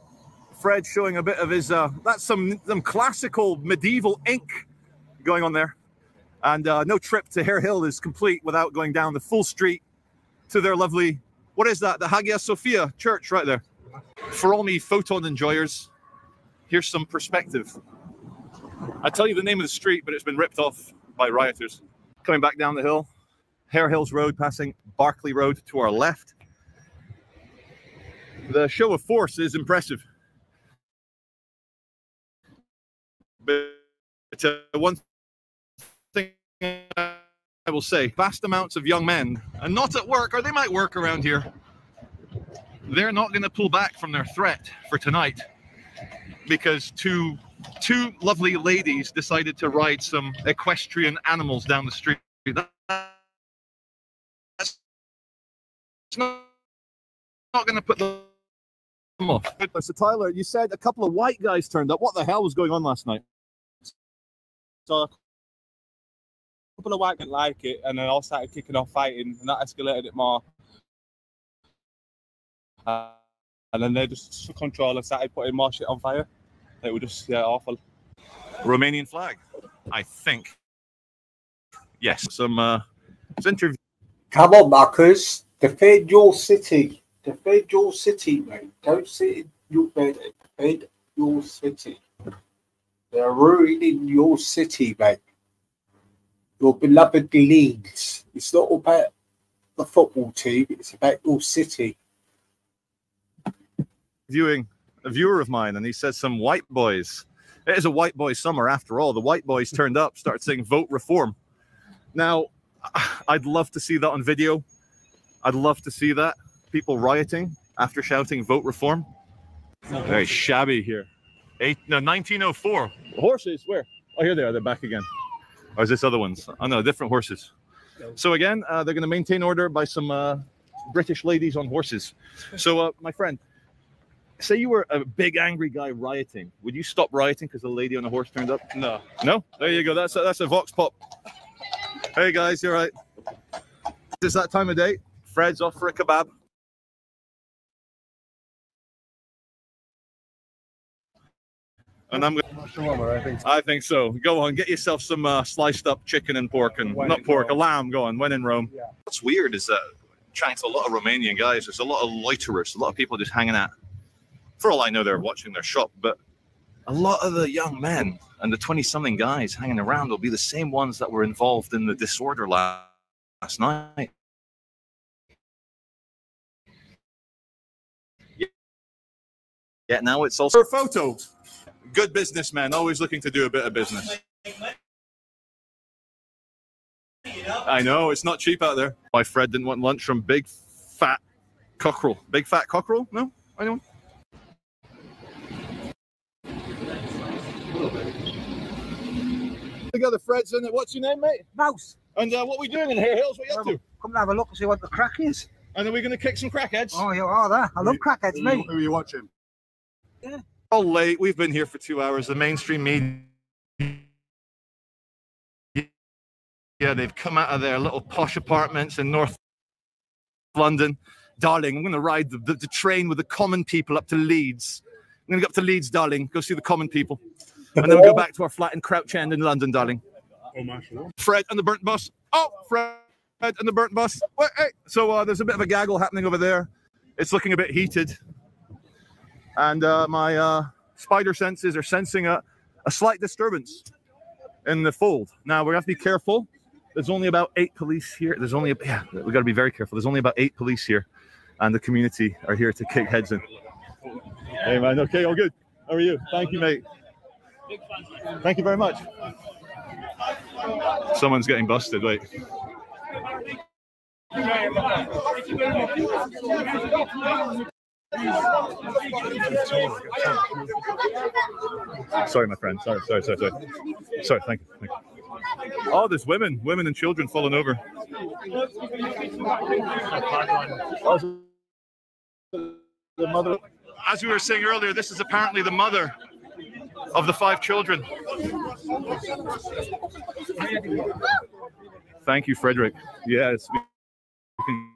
Fred showing a bit of his. That's some classical medieval ink going on there. And no trip to Hare Hill is complete without going down the full street to their lovely, what is that? The Hagia Sophia Church right there. For all me photon enjoyers, here's some perspective. I tell you the name of the street, but it's been ripped off by rioters. Coming back down the hill, Hare Hills Road, passing Barclay Road to our left. The show of force is impressive. But one thing I will say, vast amounts of young men, and not at work, or they might work around here, they're not going to pull back from their threat for tonight because two lovely ladies decided to ride some equestrian animals down the street. That's not going to put them off. So Tyler, you said a couple of white guys turned up. What the hell was going on last night? So a couple of white didn't like it, and then all started kicking off fighting, and that escalated it more. And then they just took control and started putting more shit on fire. It was just awful. Romanian flag, I think. Yes, some interview. Come on, Marcus. Defend your city. Defend your city, mate. Don't sit in your bed and defend your city. They're ruining your city, mate. Your beloved Leeds. It's not about the football team. It's about your city. Viewing a viewer of mine, and he says some white boys. It is a white boy summer after all. The white boys turned up, started saying vote reform. Now, I'd love to see that on video. I'd love to see that. People rioting after shouting vote reform. Very shabby here. 1904. Horses, where? Oh, here they are. They're back again. Or is this other ones? Oh, no, different horses. So again, they're going to maintain order by some British ladies on horses. So, my friend, say you were a big angry guy rioting. Would you stop rioting because the lady on the horse turned up? No. No? There you go. That's a vox pop. Hey guys, you're right. It's that time of day. Fred's off for a kebab. And I'm going. I think so. Go on, get yourself some sliced up chicken and pork, and not pork, a lamb. Go on. When in Rome. Yeah. What's weird is that chatting to a lot of Romanian guys, there's a lot of loiterers, a lot of people just hanging out. For all I know, they're watching their shop, but a lot of the young men and the 20-something guys hanging around will be the same ones that were involved in the disorder last night. Yeah, now it's also a photo. Good businessman, always looking to do a bit of business. I know, it's not cheap out there. My Fred didn't want lunch from Big Fat Cockerel. Big Fat Cockerel? No? Anyone? Together, Fred's in it. What's your name, mate? Mouse. And what are we doing in Hare Hills? What are you up to? Come and have a look and see what the crack is. And are we going to kick some crackheads? Oh, you are there. I love crackheads, mate. Who are you watching? Yeah. All late. We've been here for 2 hours. The mainstream media. Yeah, they've come out of their little posh apartments in North London. Darling, I'm going to ride the train with the common people up to Leeds. I'm going to go up to Leeds, darling. Go see the common people. And then we'll go back to our flat in Crouch End in London, darling. Oh, Fred and the burnt bus. Oh, Fred and the burnt bus. Wait, hey. So there's a bit of a gaggle happening over there. It's looking a bit heated. And my spider senses are sensing a slight disturbance in the fold. Now, we have to be careful. There's only about 8 police here. We've got to be very careful. There's only about 8 police here. And the community are here to kick heads in. Hey, man. Okay, all good. How are you? Thank you, mate. Thank you very much. Someone's getting busted. Wait. Sorry, my friend. Sorry. Sorry, thank you. Oh, there's women and children falling over. The mother. As we were saying earlier, this is apparently the mother of the 5 children. Thank you, Frederick. Yes, we can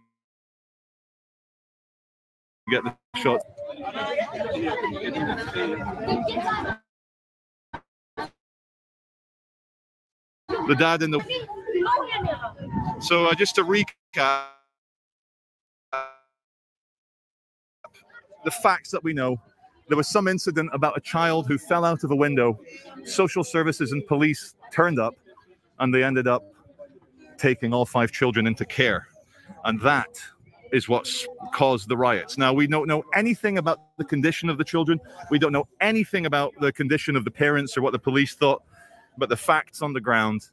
get the shot. The dad in the... So just to recap the facts that we know. There was some incident about a child who fell out of a window. Social services and police turned up, and they ended up taking all 5 children into care. And that is what's caused the riots. Now, we don't know anything about the condition of the children. We don't know anything about the condition of the parents or what the police thought. But the facts on the ground,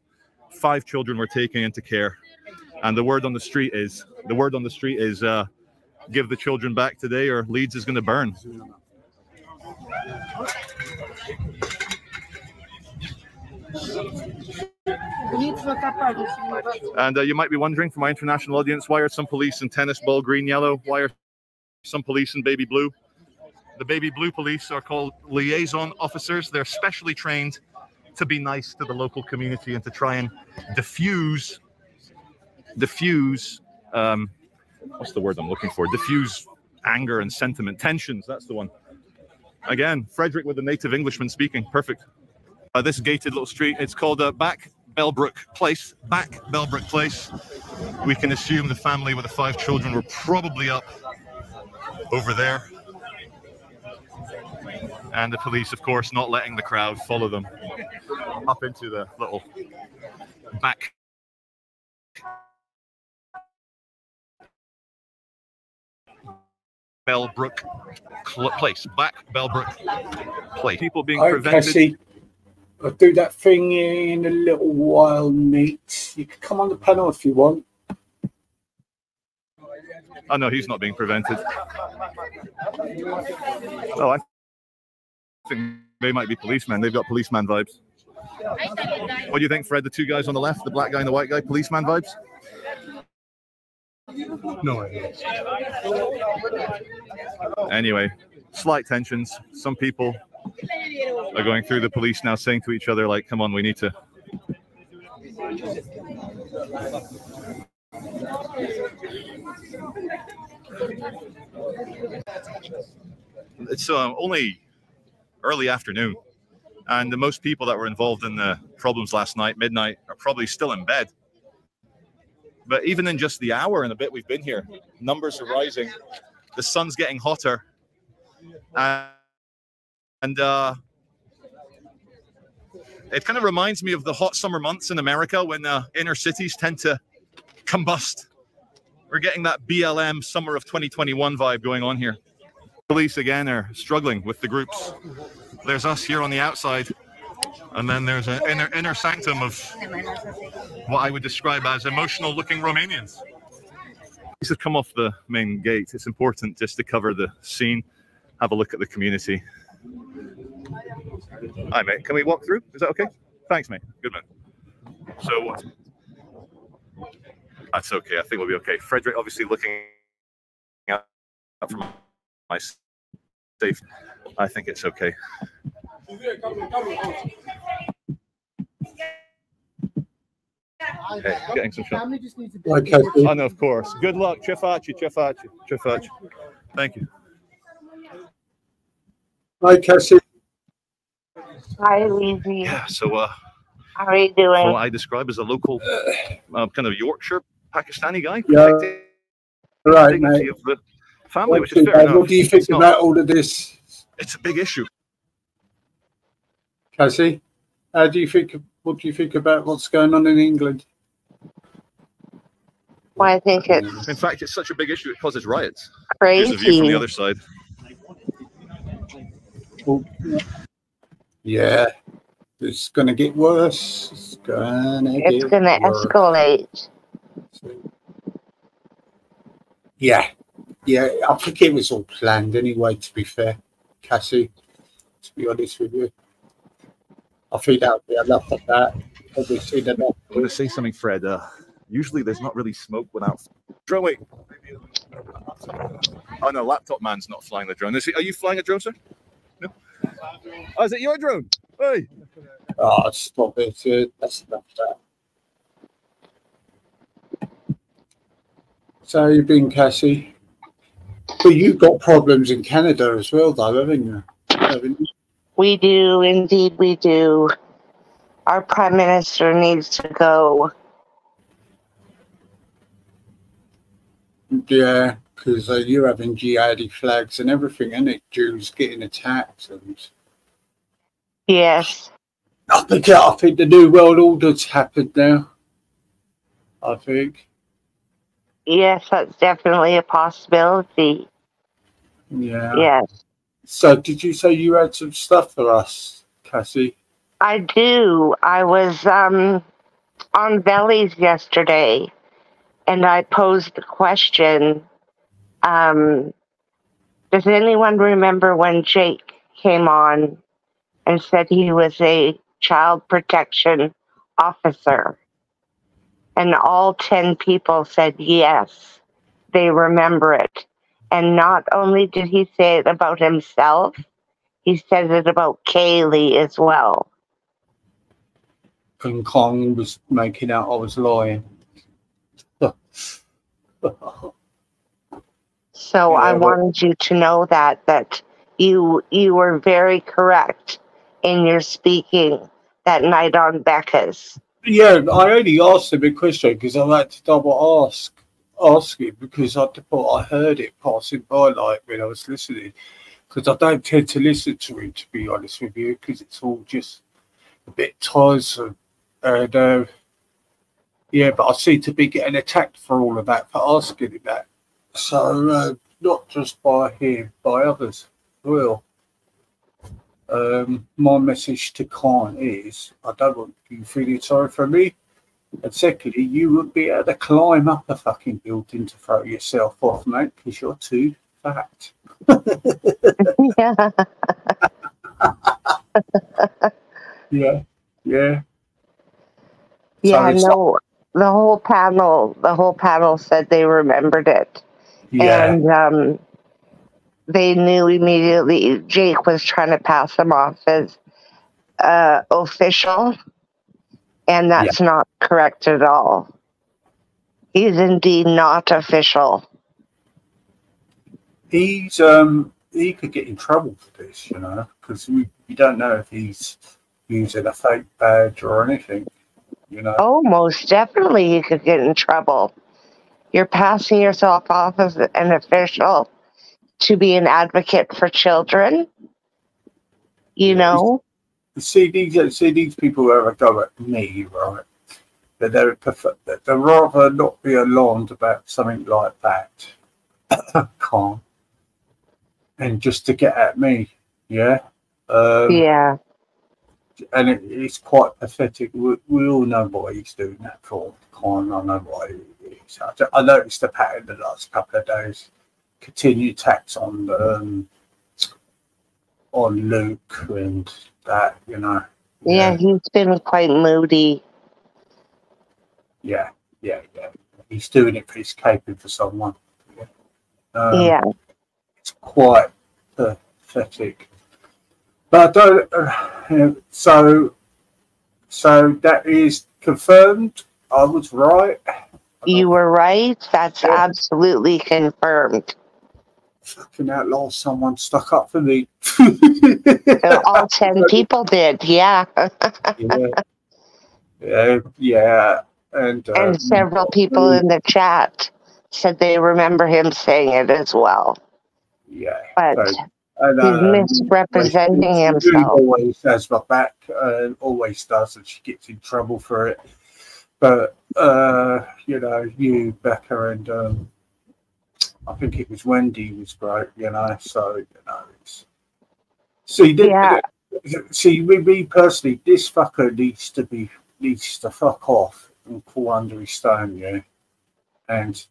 5 children were taken into care. And the word on the street is, give the children back today or Leeds is going to burn. And you might be wondering, for my international audience, why are some police in tennis ball green, yellow? Why are some police in baby blue? The baby blue police are called liaison officers. They're specially trained to be nice to the local community and to try and diffuse what's the word I'm looking for? Diffuse anger and sentiment, tensions. That's the one. Again, Frederick with the native Englishman speaking. Perfect. This gated little street, it's called Back Bellbrook Place. Back Bellbrook Place. We can assume the family with the 5 children were probably up over there. And the police, of course, not letting the crowd follow them up into the little back Bellbrook Place. Back Bellbrook Place. People being prevented. Cassie, I'll do that thing in a little while, mate. You can come on the panel if you want. Oh, no, he's not being prevented. Oh, I think they might be policemen. They've got policeman vibes. What do you think, Fred? The 2 guys on the left, the black guy and the white guy, policeman vibes? No idea. Anyway, slight tensions. Some people are going through the police now, saying to each other, like, come on, we need to. It's only early afternoon, and the most people that were involved in the problems last night, midnight, are probably still in bed. But even in just the hour and a bit we've been here, numbers are rising. The sun's getting hotter. And it kind of reminds me of the hot summer months in America when inner cities tend to combust. We're getting that BLM summer of 2021 vibe going on here. Police, again, are struggling with the groups. There's us here on the outside. And then there's an inner sanctum of what I would describe as emotional-looking Romanians. These have come off the main gate. It's important just to cover the scene, have a look at the community. Hi, mate. Can we walk through? Is that okay? Thanks, mate. Good man. So what? That's okay. I think we'll be okay. Frederick, obviously looking out for my safety. I think it's okay. Okay, getting some shots. Oh, no, of course. Good luck. Cefaci. Thank you. Hi, Cassie. Hi, Lizzie. Yeah, so how are you doing? what I describe as a local kind of Yorkshire Pakistani guy. Yeah, right, mate. Of the family, which is fair enough. What do you think about all of this? It's a big issue. Cassie, what do you think about what's going on in England? Well, I think it's In fact, it's such a big issue it causes riots. crazy. Here's a view from the other side. Well, yeah, it's going to get worse. It's going to escalate. Yeah, I think it was all planned anyway, to be fair, Cassie, to be honest with you. I think that would be enough of that. Probably seen enough. I'm going to say something, Fred. Usually there's not really smoke without... Drone, wait. Oh, no, Laptop Man's not flying the drone. Are you flying a drone, sir? No? Oh, is it your drone? Hey. Oh, stop it. That's enough of that. So how you been, Cassie? But you've got problems in Canada as well, though, haven't you? We do, indeed we do. Our Prime Minister needs to go. Yeah, because you're having jihadi flags and everything, isn't it? Jews getting attacked. And yes. I think the New World Order's happened now. I think. Yes, that's definitely a possibility. Yeah. Yes. So did you say you had some stuff for us, Cassie? I do. I was on Bellies yesterday, and I posed the question, does anyone remember when Jake came on and said he was a child protection officer? And all 10 people said yes, they remember it. And not only did he say it about himself, he said it about Kaylee as well. And Kong was making out I was lying. So I Yeah, but wanted you to know that you were very correct in your speaking that night on Becca's. yeah, I only asked him a question because I had to double ask it because I thought I heard it passing by like when I was listening. Because I don't tend to listen to him, to be honest with you, because it's all just a bit tiresome. And yeah, but I seem to be getting attacked for all of that, for asking him that. So not just by him, by others as well. My message to Khan is, I don't want you feeling sorry for me. And secondly, you wouldn't be able to climb up a fucking building to throw yourself off, mate, because you're too fat. Yeah. Yeah, yeah. Yeah, it's no, the whole panel said they remembered it. yeah, And they knew immediately Jake was trying to pass him off as official, and yeah. that's not correct at all. He's indeed not official. He's he could get in trouble for this, you know, because we don't know if he's using a fake badge or anything, you know. Oh, most definitely he could get in trouble. You're passing yourself off as an official to be an advocate for children, you know? See these people who ever go at me, right? That they'd rather not be alarmed about something like that, calm, and just to get at me, yeah. Yeah. And it's quite pathetic. We all know what he's doing that for. Con, I know what it is. I noticed the pattern the last couple of days. Continued attacks on Luke and that, you know. Yeah, he's been quite moody. Yeah. He's doing it for he's caping for someone. Yeah. It's quite pathetic. But I don't. So that is confirmed. I was right. You were right. That's absolutely confirmed. Fucking outlaw! Someone stuck up for me. All 10 people did. Yeah. yeah. And several people in the chat said they remember him saying it as well. Yeah. But he's misrepresenting himself. Always has my back, always does, and she gets in trouble for it. But you know, you, Becca, and I think it was Wendy was great, you know. So you know, see, me personally, this fucker needs to fuck off and fall under his stone, yeah. And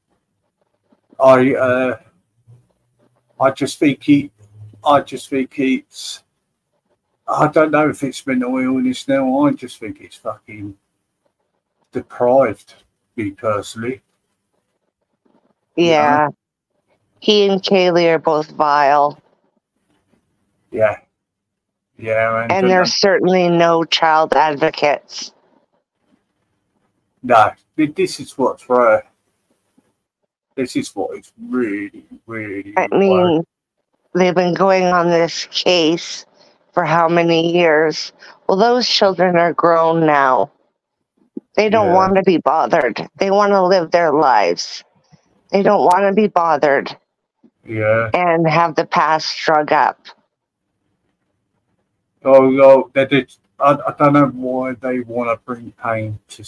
I just think it's. I don't know if it's mental illness now. I just think it's fucking deprived, me personally. Yeah. You know? He and Kaylee are both vile. Yeah. And there's certainly no child advocates. No, this is what's right. This is what is really, really. I mean, they've been going on this case for how many years? Well, those children are grown now. They don't want to be bothered. They want to live their lives. They don't want to be bothered. Yeah. And have the past drug up. Oh, no, I don't know why they want to bring pain to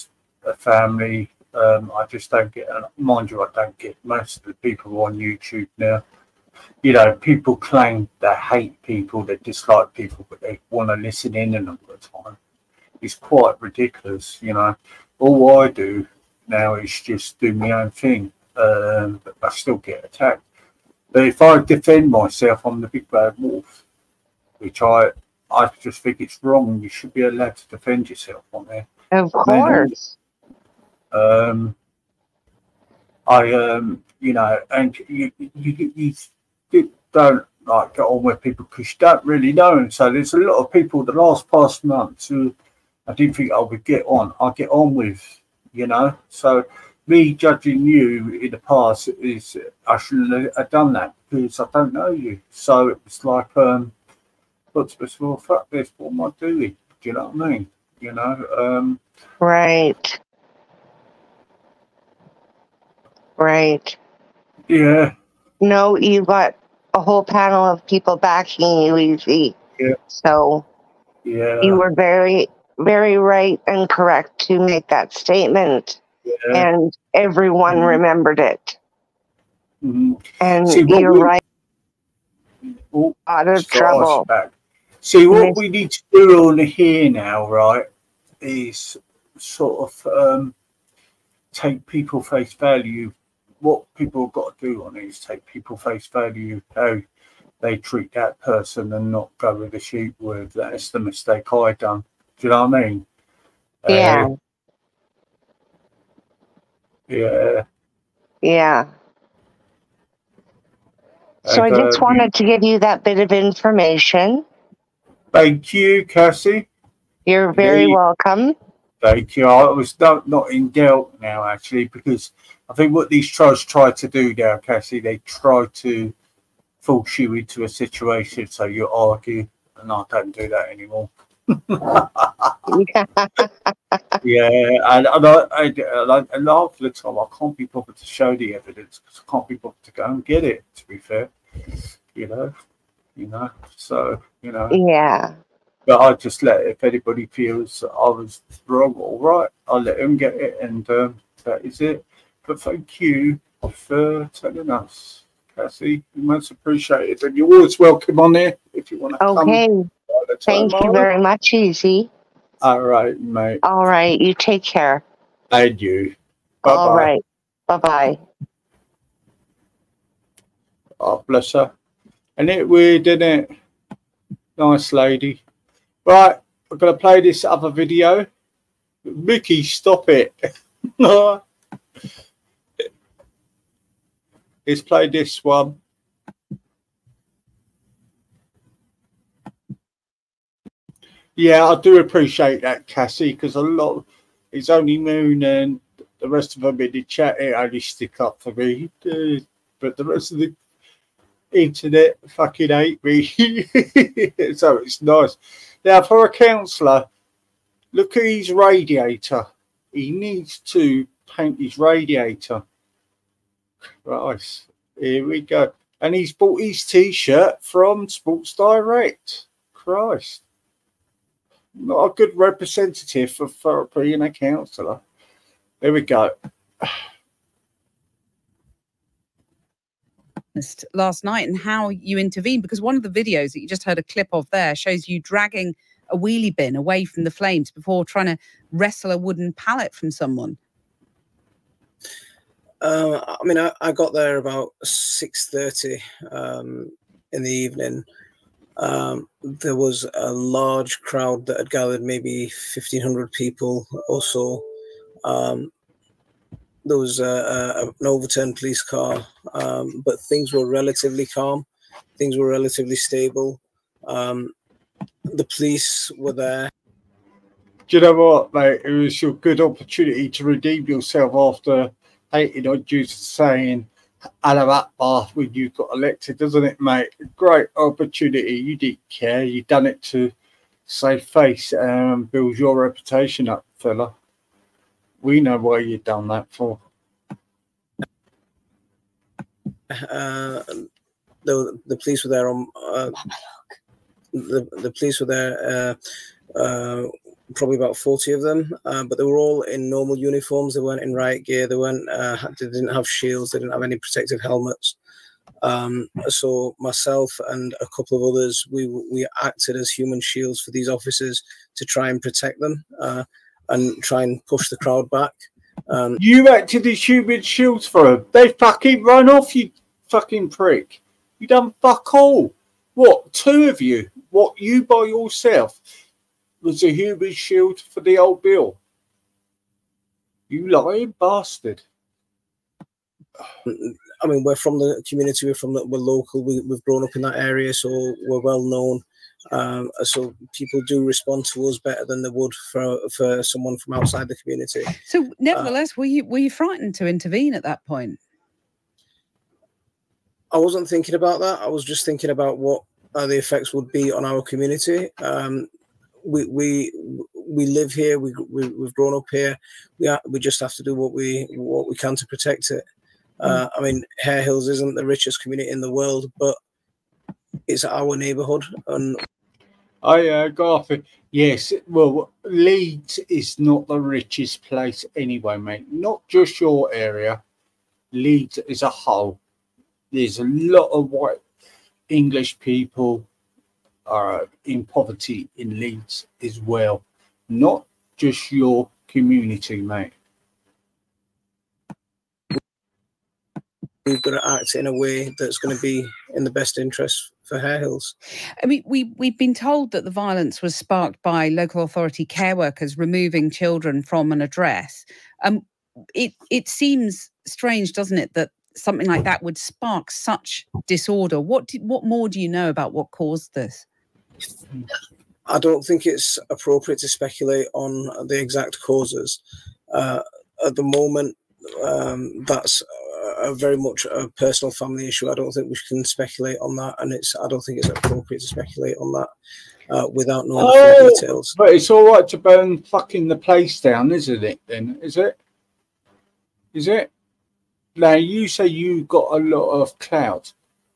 a family. I just don't get, mind you, I don't get most of the people on YouTube now. You know, people claim they hate people, they dislike people, but they want to listen in all the time. It's quite ridiculous, you know. All I do now is just do my own thing, but I still get attacked. But if I defend myself, I'm the big bad wolf, which I just think it's wrong. You should be allowed to defend yourself on there. Of course. you know, and you don't like get on with people because you don't really know them. So there's a lot of people the past months who I didn't think I would get on. I get on with, you know. So me judging you in the past is I shouldn't have done that because I don't know you. So it was like, what's this for? Fuck this. What am I doing? Do you know what I mean? You know. Right. Right. Yeah. No, you got a whole panel of people backing you, Easy. Yeah. So yeah, you were very, very right and correct to make that statement. yeah. And everyone remembered it. Mm-hmm. And See, you're right. Out of trouble. See, what we need to do on here now, right, is sort of take people face value. What people have got to do on it is take people face value, how they treat that person and not go with the sheep with. That's the mistake I done. Do you know what I mean? Yeah. Yeah. Yeah. So I just wanted to give you that bit of information. Thank you, Cassie. You're very welcome. Thank you. I was not in doubt now, actually, because I think what these trolls try to do now, Cassie, they try to force you into a situation so you argue, and I don't do that anymore. Yeah, and half the time I can't be bothered to show the evidence because I can't be bothered to go and get it. To be fair, you know, so you know. Yeah. But I just let, if anybody feels I was wrong or right, I'll let them get it, and that is it. But thank you for telling us, Cassie. We most appreciated, and you're always welcome on there if you want to come. Okay. Thank you very much, Easy. All right, mate. All right. You take care. And you. Bye-bye. All right. Bye-bye. Oh, bless her. Isn't it weird, isn't it? Nice lady. Right, I'm going to play this other video. Mickey, stop it. Let's play this one. Yeah, I do appreciate that, Cassie, because a lot, it's only Moon and the rest of them in the chat, it only stick up for me. But the rest of the internet fucking hate me. So it's nice. Now, for a counsellor, look at his radiator. He needs to paint his radiator. Right, here we go. And he's bought his T-shirt from Sports Direct. Christ. Not a good representative for therapy and a counsellor. There we go. Last night and how you intervened, because one of the videos that you just heard a clip of there shows you dragging a wheelie bin away from the flames before trying to wrestle a wooden pallet from someone. I mean, I got there about 6:30 in the evening. There was a large crowd that had gathered, maybe 1,500 people or so. There was an overturned police car, but things were relatively calm. Things were relatively stable. The police were there. Do you know what, mate? It was your good opportunity to redeem yourself after hating on you saying Allah Akbar when you got elected, doesn't it, mate? Great opportunity. You didn't care. You done it to save face and build your reputation up, fella. We know why you done that for. The police were there on. The police were there. Probably about 40 of them, but they were all in normal uniforms. They weren't in riot gear. They weren't. They didn't have shields. They didn't have any protective helmets. So myself and a couple of others, we acted as human shields for these officers to try and protect them and try and push the crowd back. You acted as human shields for them. They fucking run off, you fucking prick. You done fuck all. What, two of you? What, you by yourself was a human shield for the old Bill? You lying bastard. I mean, we're from the community, we're local, we've grown up in that area, so we're well known. So people do respond to us better than they would for someone from outside the community. So, nevertheless, were you frightened to intervene at that point? I wasn't thinking about that. I was just thinking about what the effects would be on our community. We live here. We've grown up here. We just have to do what we can to protect it. I mean, Hare Hills isn't the richest community in the world, but it's our neighbourhood. And Garfield, yes. Well, Leeds is not the richest place anyway, mate. Not just your area. Leeds as a whole. There's a lot of white English people are in poverty in Leeds as well. Not just your community, mate. We've got to act in a way that's going to be in the best interest for Hare Hills. I mean, we've been told that the violence was sparked by local authority care workers removing children from an address. It seems strange, doesn't it, that something like that would spark such disorder. What more do you know about what caused this? I don't think it's appropriate to speculate on the exact causes. At the moment, that's very much a personal family issue. I don't think we can speculate on that, and I don't think it's appropriate to speculate on that without knowing the full details. But it's all right to burn fucking the place down, isn't it? Then is it? Is it? Now you say you got a lot of clout.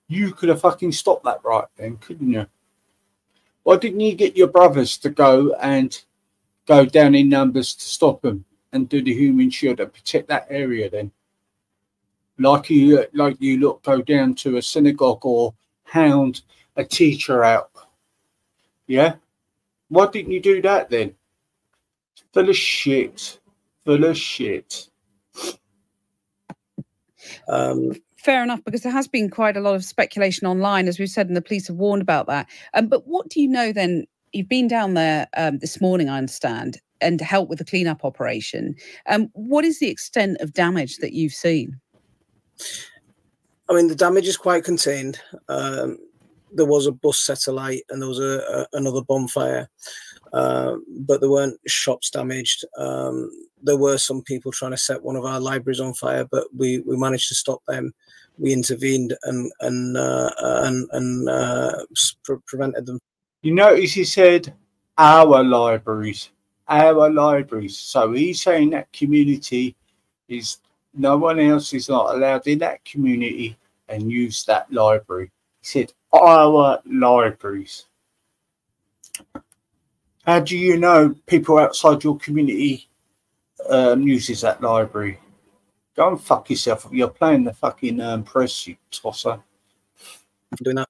You could have fucking stopped that right then, couldn't you? Why didn't you get your brothers to go down in numbers to stop them and do the human shield and protect that area then? Like you go down to a synagogue or hound a teacher out. Yeah? Why didn't you do that then? Full of shit. Full of shit. Fair enough, because there has been quite a lot of speculation online, as we've said, and the police have warned about that. But what do you know then? You've been down there this morning, I understand, and helped with the cleanup operation. What is the extent of damage that you've seen? I mean, the damage is quite contained. There was a bus set alight and there was another bonfire, but there weren't shops damaged. There were some people trying to set one of our libraries on fire, but we managed to stop them. We intervened and prevented them. You notice he said our libraries. So he's saying that community is no one else is not allowed in that community and use that library. He said our libraries. How do you know people outside your community uses that library? Go and fuck yourself. You're playing the fucking press, you tosser. Doing that.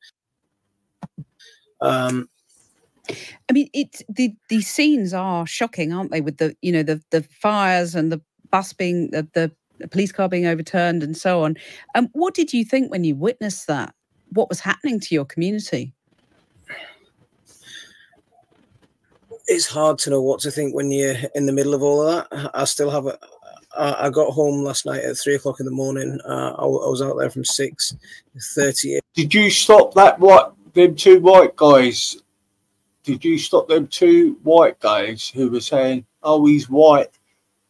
I mean, the scenes are shocking, aren't they? With the fires and the bus being the police car being overturned and so on. What did you think when you witnessed that? What was happening to your community? It's hard to know what to think when you're in the middle of all of that. I still have I got home last night at 3 o'clock in the morning. I was out there from 6:30. Did you stop them two white guys? Did you stop them two white guys who were saying, "Oh, he's white,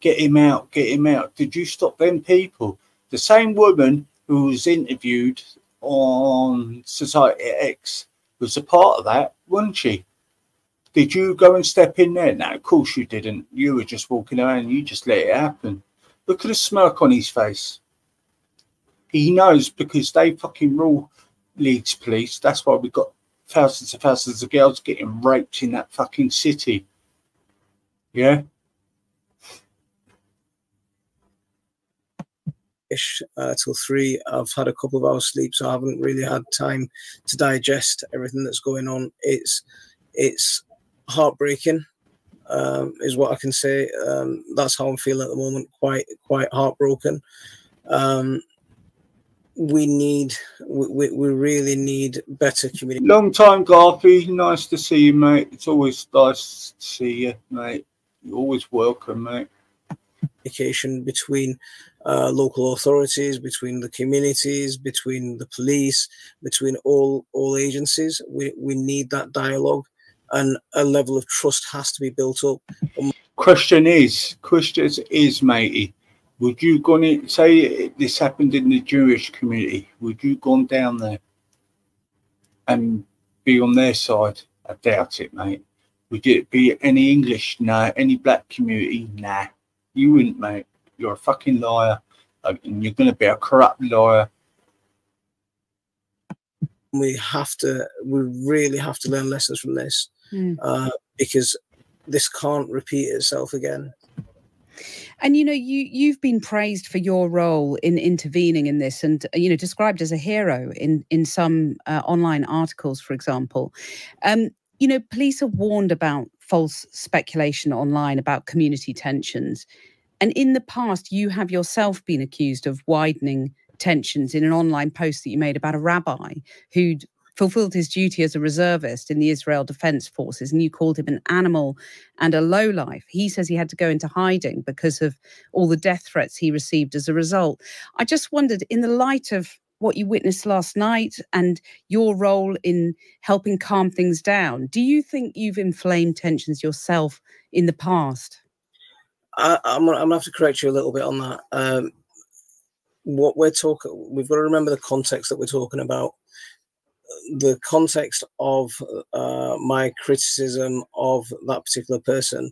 get him out, get him out"? Did you stop them people? The same woman who was interviewed on Society X was a part of that, wasn't she? Did you go and step in there? No, of course you didn't. You were just walking around and you just let it happen. Look at the smirk on his face. He knows because they fucking rule Leeds police. That's why we've got thousands of girls getting raped in that fucking city. Yeah? Till 3. I've had a couple of hours sleep, so I haven't really had time to digest everything that's going on. It's heartbreaking, is what I can say. That's how I'm feeling at the moment. Quite heartbroken. We really need better communication. Long time, Garfy. Nice to see you, mate. It's always nice to see you, mate. You're always welcome, mate. Communication between local authorities, between the communities, between the police, between all agencies. We need that dialogue, and a level of trust has to be built up. Question is, matey, would you gone say this happened in the Jewish community? Would you gone down there and be on their side? I doubt it, mate. Would it be any English? No. Any black community? Nah. You wouldn't, mate. You're a fucking liar, and you're going to be a corrupt liar. We really have to learn lessons from this, because this can't repeat itself again. And you've been praised for your role in intervening in this, and described as a hero in some online articles, for example. Police are warned about false speculation online about community tensions, and in the past you have yourself been accused of widening tensions in an online post that you made about a rabbi who'd fulfilled his duty as a reservist in the Israel Defense Forces, and you called him an animal and a lowlife. He says he had to go into hiding because of all the death threats he received as a result. I just wondered, in the light of what you witnessed last night and your role in helping calm things down, do you think you've inflamed tensions yourself in the past? I'm going to have to correct you a little bit on that. What we're talking, we've got to remember the context that we're talking about. The context of my criticism of that particular person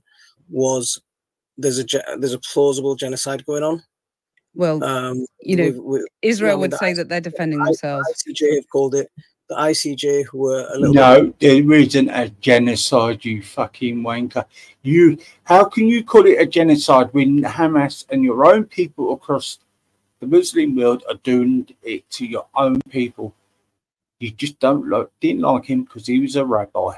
was there's a plausible genocide going on. Well, Israel would say that they're defending themselves. ICJ have called it. The ICJ were a little No, there isn't a genocide, you fucking wanker. How can you call it a genocide when Hamas and your own people across the Muslim world are doing it to your own people? You just didn't like him because he was a rabbi.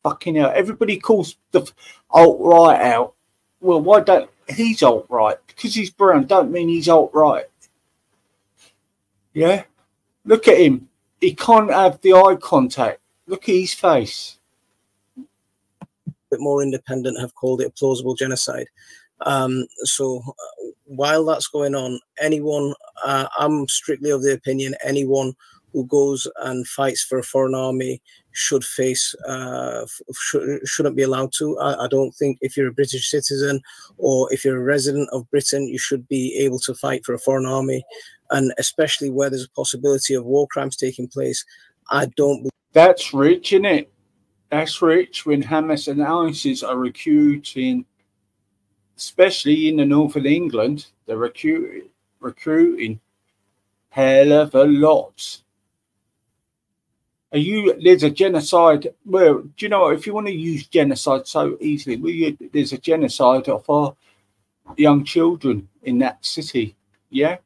Fucking hell. Everybody calls the alt-right out. Well, why don't he's alt-right? Because he's brown don't mean he's alt-right. Yeah? Look at him. He can't have the eye contact. Look at his face. Bit more independent have called it a plausible genocide. So while that's going on, I'm strictly of the opinion anyone who goes and fights for a foreign army should face, shouldn't be allowed to. I don't think if you're a British citizen or if you're a resident of Britain, you should be able to fight for a foreign army. And especially where there's a possibility of war crimes taking place, I don't. That's rich, isn't it? That's rich when Hamas and ISIS are recruiting, especially in the north of England, they're recruiting hell of a lot. There's a genocide. Well, do you know what? If you want to use genocide so easily, there's a genocide of our young children in that city. Yeah?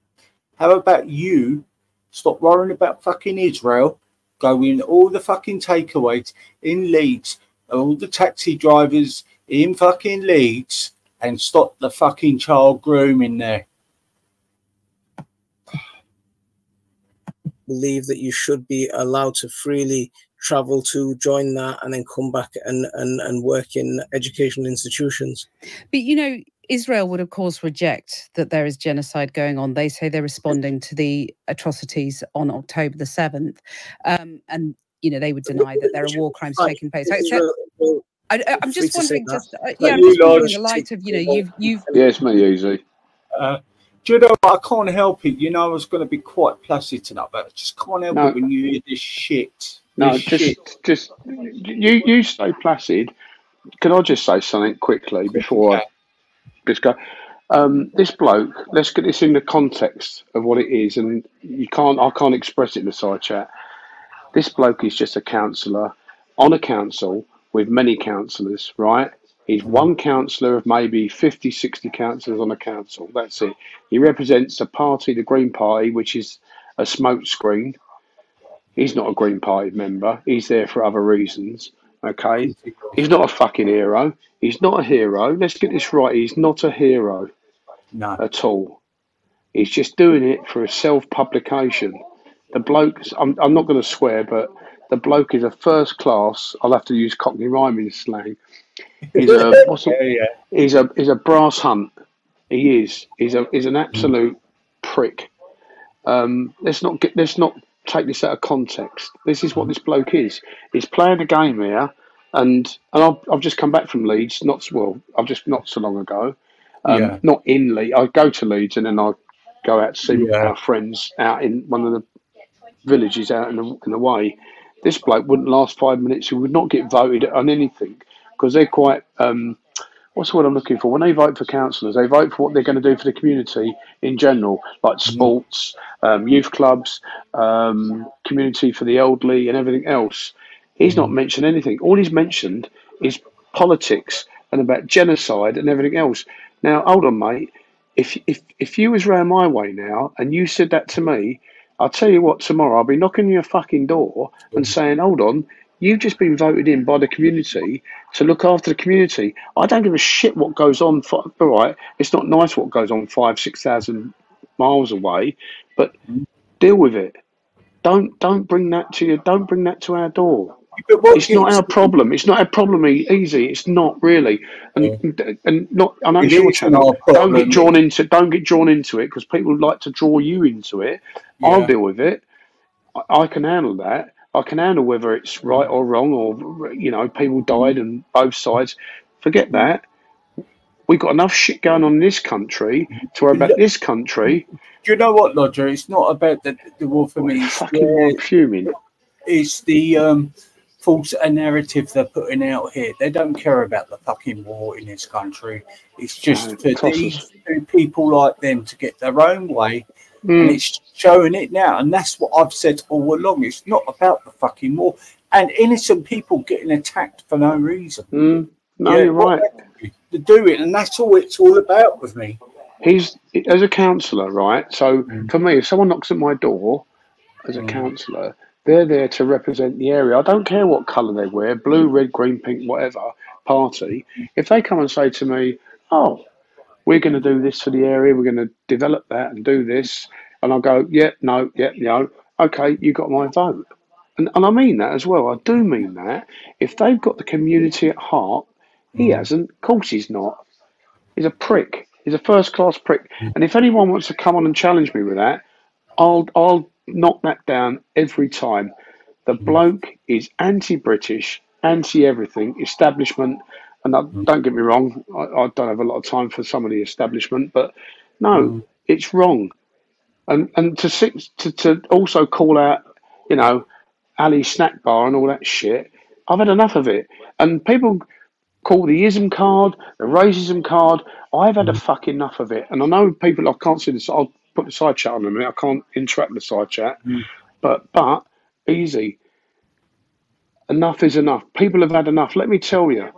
How about you stop worrying about fucking Israel, go in all the fucking takeaways in Leeds, all the taxi drivers in fucking Leeds, and stop the fucking child grooming there. Believe that you should be allowed to freely travel to join that and then come back and work in educational institutions. But Israel would of course reject that there is genocide going on. They say they're responding to the atrocities on October the 7th, and they would deny that there are war crimes taking place. I'm just wondering, I'm just wondering in the light of you've yes, me easy. Do you know, I can't help it. I was going to be quite placid tonight, but I just can't help it when you hear this shit. Just you stay placid. Can I just say something quickly before I just go? This bloke, let's get this in the context of what it is, and I can't express it in the side chat. This bloke is just a councillor on a council with many councillors, right? He's one councillor of maybe 50, 60 councillors on a council. That's it. He represents a party, the Green Party, which is a smokescreen. He's not a Green Party member. He's there for other reasons, okay? He's not a fucking hero. He's not a hero. Let's get this right. He's not a hero at all. He's just doing it for a self-publication. The bloke, I'm not going to swear, but the bloke is a first class, I'll have to use Cockney rhyming slang. He's a brass hunt. He is. He's an absolute prick. Let's not take this out of context. This is what this bloke is. He's playing a game here, and I've just come back from Leeds. I've just not so long ago. Yeah. Not in Leeds. I go to Leeds and then I go out to see Yeah. our friends out in one of the villages out in the way. This bloke wouldn't last 5 minutes. He would not get voted on anything because they're quite. What's what I'm looking for? When they vote for councillors, they vote for what they're going to do for the community in general, like sports, youth clubs, community for the elderly, and everything else. He's not mentioned anything. All he's mentioned is politics and about genocide and everything else. Now, hold on, mate. If you was round my way now and you said that to me, I'll tell you what, tomorrow I'll be knocking on your fucking door and saying, hold on, you've just been voted in by the community to look after the community. I don't give a shit what goes on. All right, it's not nice what goes on 5,000-6,000 miles away, but deal with it. Don't bring that to you. Don't bring that to our door. It's not our problem. It's not our problem. Easy. It's not really. And not. I know it's your channel. Don't get drawn into it because people like to draw you into it. Yeah. I'll deal with it. I can handle that. I can handle whether it's right or wrong, or people died on both sides. Forget that. We've got enough shit going on in this country to worry about this country. Do you know what, Lodger? It's not about the war for me. I'm fuming. It's the false narrative they're putting out here. They don't care about the fucking war in this country. It's just for these people like them to get their own way. And it's showing it now. And that's what I've said all along. It's not about the fucking war. And innocent people getting attacked for no reason. No, you're right. To do it. And that's all it's all about with me. He's, as a counsellor, right? So for me, if someone knocks at my door as a counsellor, they're there to represent the area. I don't care what colour they wear, blue, red, green, pink, whatever, party. If they come and say to me, oh, we're going to do this for the area, we're going to develop that and do this, and I'll go, no, okay, you got my vote. And I mean that as well. I do mean that. If they've got the community at heart, he hasn't. Of course he's not. He's a prick. He's a first-class prick. And if anyone wants to come on and challenge me with that, I'll knock that down every time. The bloke is anti-British, anti-everything, establishment. And don't get me wrong, I don't have a lot of time for some of the establishment, but no, it's wrong. And to also call out, Ali Snack Bar and all that shit, I've had enough of it. And people call the ism card, the racism card. I've had a fucking enough of it. And I know people, I can't see this, I'll put the side chat on in a minute, I can't interact with the side chat, but easy. Enough is enough. People have had enough. Let me tell you,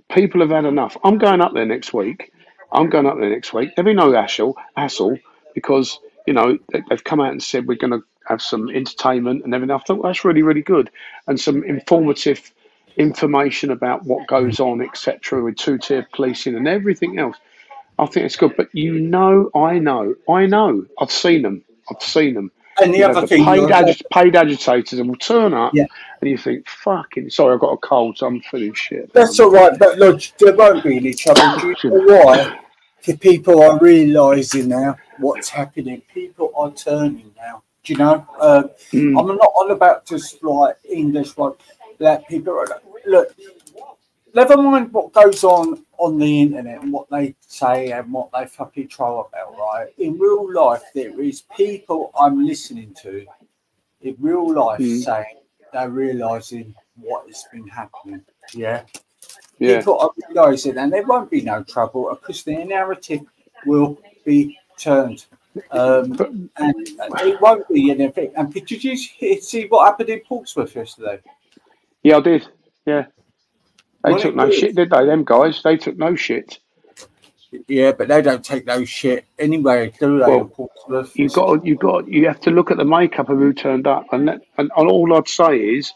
people have had enough. I'm going up there next week. There'll be no hassle because, they've come out and said we're going to have some entertainment and everything. I thought that's really, really good. And some informative information about what goes on, etc., with two-tier policing and everything else. I think it's good. But I know. I've seen them. And the other thing, paid agitators, and will turn up, and you think, "Fucking sorry, I've got a cold, so I'm feeling shit." That's all right, but look, there won't be any trouble. Do you know why? The people are realising now what's happening. People are turning now. Do you know? I'm not on about just like English, like black people. Look, never mind what goes on the internet and what they say and what they fucking troll about, right? In real life, there is people I'm listening to in real life saying they're realising what has been happening. Yeah. People are realising, and there won't be no trouble because their narrative will be turned. And it won't be anything. And did you see what happened in Portsmouth yesterday? Yeah, I did. Yeah. They took no shit, did they? Them guys, they took no shit. Yeah, but they don't take no shit anyway, do they? Well, you have to look at the makeup of who turned up, and all I'd say is,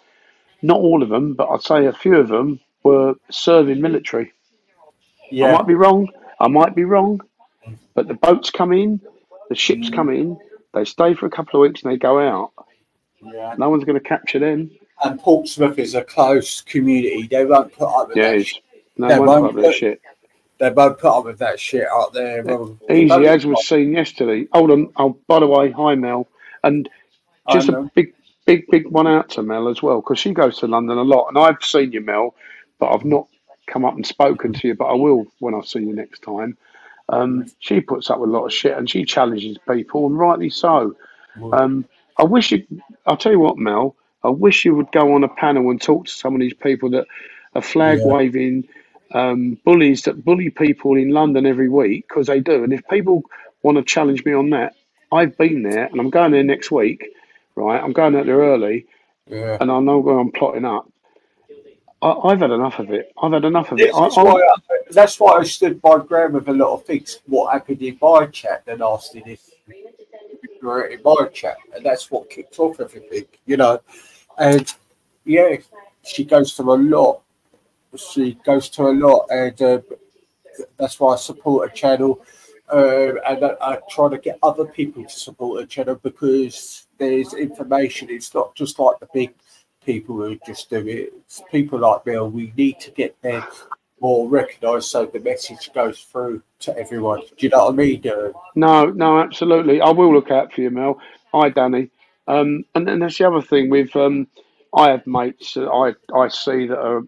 not all of them, but I'd say a few of them were serving military. Yeah. I might be wrong, but the boats come in, the ships come in, they stay for a couple of weeks and they go out. Yeah. No one's going to capture them. And Portsmouth is a close community. They won't put up with that shit. No, they won't put up with that shit. They won't put up with that shit out there. Easy as was seen yesterday. Hold on. Oh, by the way, hi Mel, and just a big one out to Mel as well, because she goes to London a lot, and I've seen you, Mel, but I've not come up and spoken to you, but I will when I see you next time. She puts up with a lot of shit, and she challenges people, and rightly so. I wish you. I'll tell you what, Mel. I wish you would go on a panel and talk to some of these people that are flag waving bullies that bully people in London every week, because they do. And if people want to challenge me on that, I've been there, and I'm going there next week. Right, I'm going out there early, and I know where I'm plotting up. I've had enough of it. I've had enough of it. That's why I stood by ground with a lot of things. What happened in my chat, and asked it if you were in my chat, and that's what kicked off everything, you know. And yeah, she goes to a lot. She goes to a lot, and that's why I support her channel. And I try to get other people to support her channel, because there's information. It's not just like the big people who just do it. It's people like Mel. We need to get them more recognised so the message goes through to everyone. Do you know what I mean, Darren? No, absolutely. I will look out for you, Mel. Hi, Danny. And then that's the other thing with I have mates that I see that are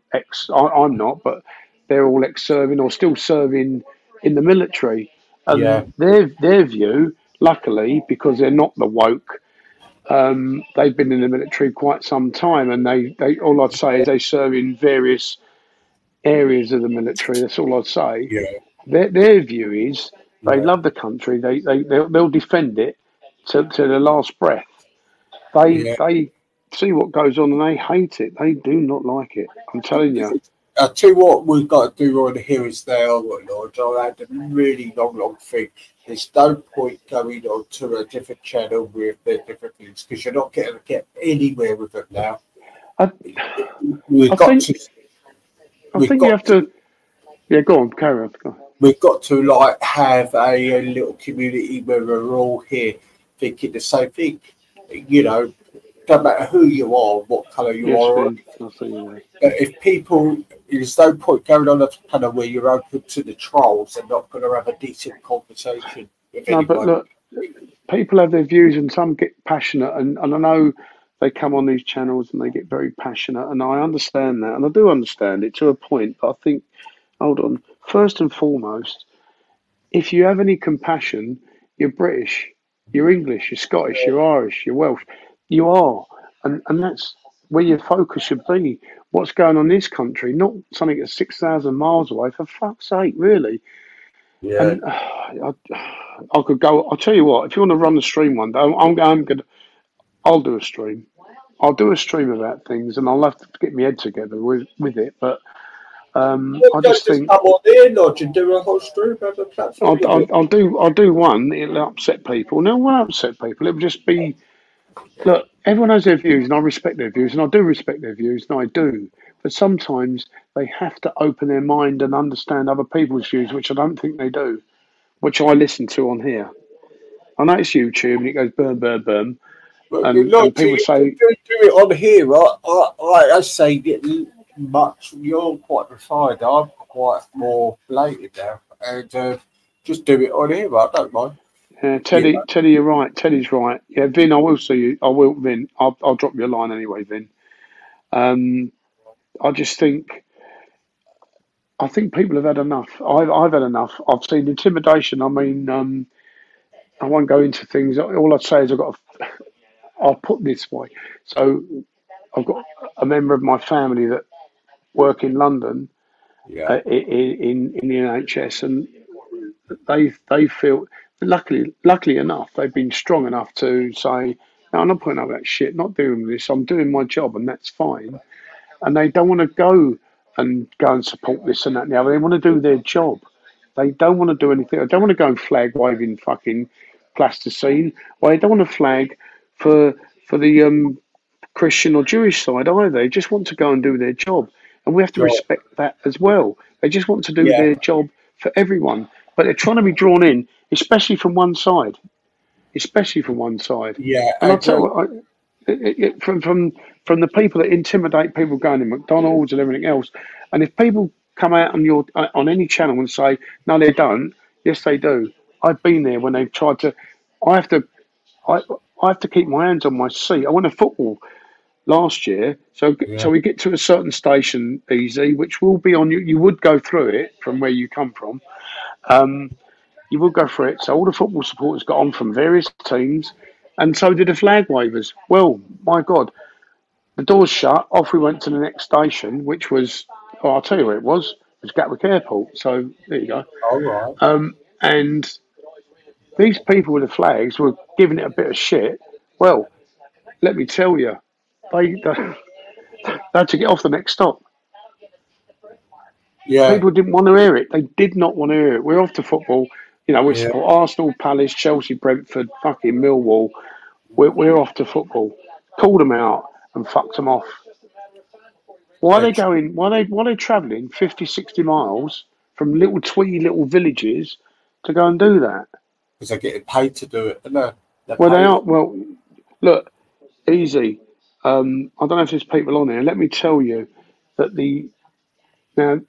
I'm not, but they're all ex-serving or still serving in the military. And their view, luckily, because they're not the woke, they've been in the military quite some time, and they all I'd say is they serve in various areas of the military. That's all I'd say. Their view is they love the country. They'll defend it to the last breath. They see what goes on and they hate it. They do not like it. I'm telling you. I'll tell you what we've got to do on here is now, Lord, I had a really long thing. There's no point going on to a different channel with the different things, because you're not going to get anywhere with them now. I think you have to. Yeah, go on, carry on. Go on. We've got to like have a little community where we're all here thinking the same thing. You know, don't matter who you are, what colour you are. But if people, there's no point going on a panel where you're open to the trolls and not going to have a decent conversation with anyone. But look, people have their views, and some get passionate, and I know they come on these channels and they get very passionate, and I understand that, and I do understand it to a point. But I think, hold on, first and foremost, if you have any compassion, you're British, you're English, you're Scottish, you're Irish, you're Welsh. You are, and that's where your focus should be. What's going on in this country, not something that's 6,000 miles away, for fuck's sake, really. Yeah. And I could go. I'll tell you what. If you want to run the stream one day, I'll do a stream. I'll do a stream about things, and I'll have to get my head together with it. But I just think come on there, Lodge, and do a whole stream of a platform. I'll do one. It'll upset people. No, it won't upset people. It'll just be. Look, everyone has their views, and I respect their views, and I do respect their views, and I do. But sometimes they have to open their mind and understand other people's views, which I don't think they do, which I listen to on here. I know it's YouTube, and it goes boom, boom, boom. And people say... do it on here, right? I say it much. You're quite refined. I'm quite more blatant now. And just do it on here, I don't mind. Teddy, you're right. Teddy's right. Yeah, Vin, I will see you. I will, Vin. I'll drop you a line anyway, Vin. I just think, people have had enough. I've had enough. I've seen intimidation. I mean, I won't go into things. All I'd say is I'll put it this way. So I've got a member of my family that work in London, in the NHS, and they feel. Luckily enough, they've been strong enough to say, no, I'm not putting up that shit, not doing this, I'm doing my job, and that's fine. And they don't want to go and support this and that and the other. They want to do their job. They don't want to do anything. They don't want to go and flag waving fucking plasticine, or they don't want to flag for the Christian or Jewish side either. They just want to go and do their job. And we have to respect that as well. They just want to do their job for everyone. But they're trying to be drawn in, especially from one side. Yeah, and I'll tell you, from the people that intimidate people going to McDonald's and everything else. And if people come out on your on any channel and say no, they don't. Yes, they do. I've been there when they've tried to. I have to. I have to keep my hands on my seat. I went to football last year, so we get to a certain station, easy, which will be on you. You would go through it from where you come from. You would go through it. So all the football supporters got on from various teams, and so did the flag wavers. Well, my God, the doors shut. Off we went to the next station, which was, oh, I'll tell you where it was. It was Gatwick Airport. So there you go. All right. And these people with the flags were giving it a bit of shit. Well, let me tell you, they had to get off the next stop. Yeah. People didn't want to hear it. They did not want to hear it. We're off to football. You know, we support Arsenal, Palace, Chelsea, Brentford, fucking Millwall. We're off to football. Called them out and fucked them off. Why are they going? Why are they travelling 50, 60 miles from little tweedy little villages to go and do that? Because they're getting paid to do it, aren't they? Well, they are. Well, look, easy. I don't know if there's people on here. Let me tell you that I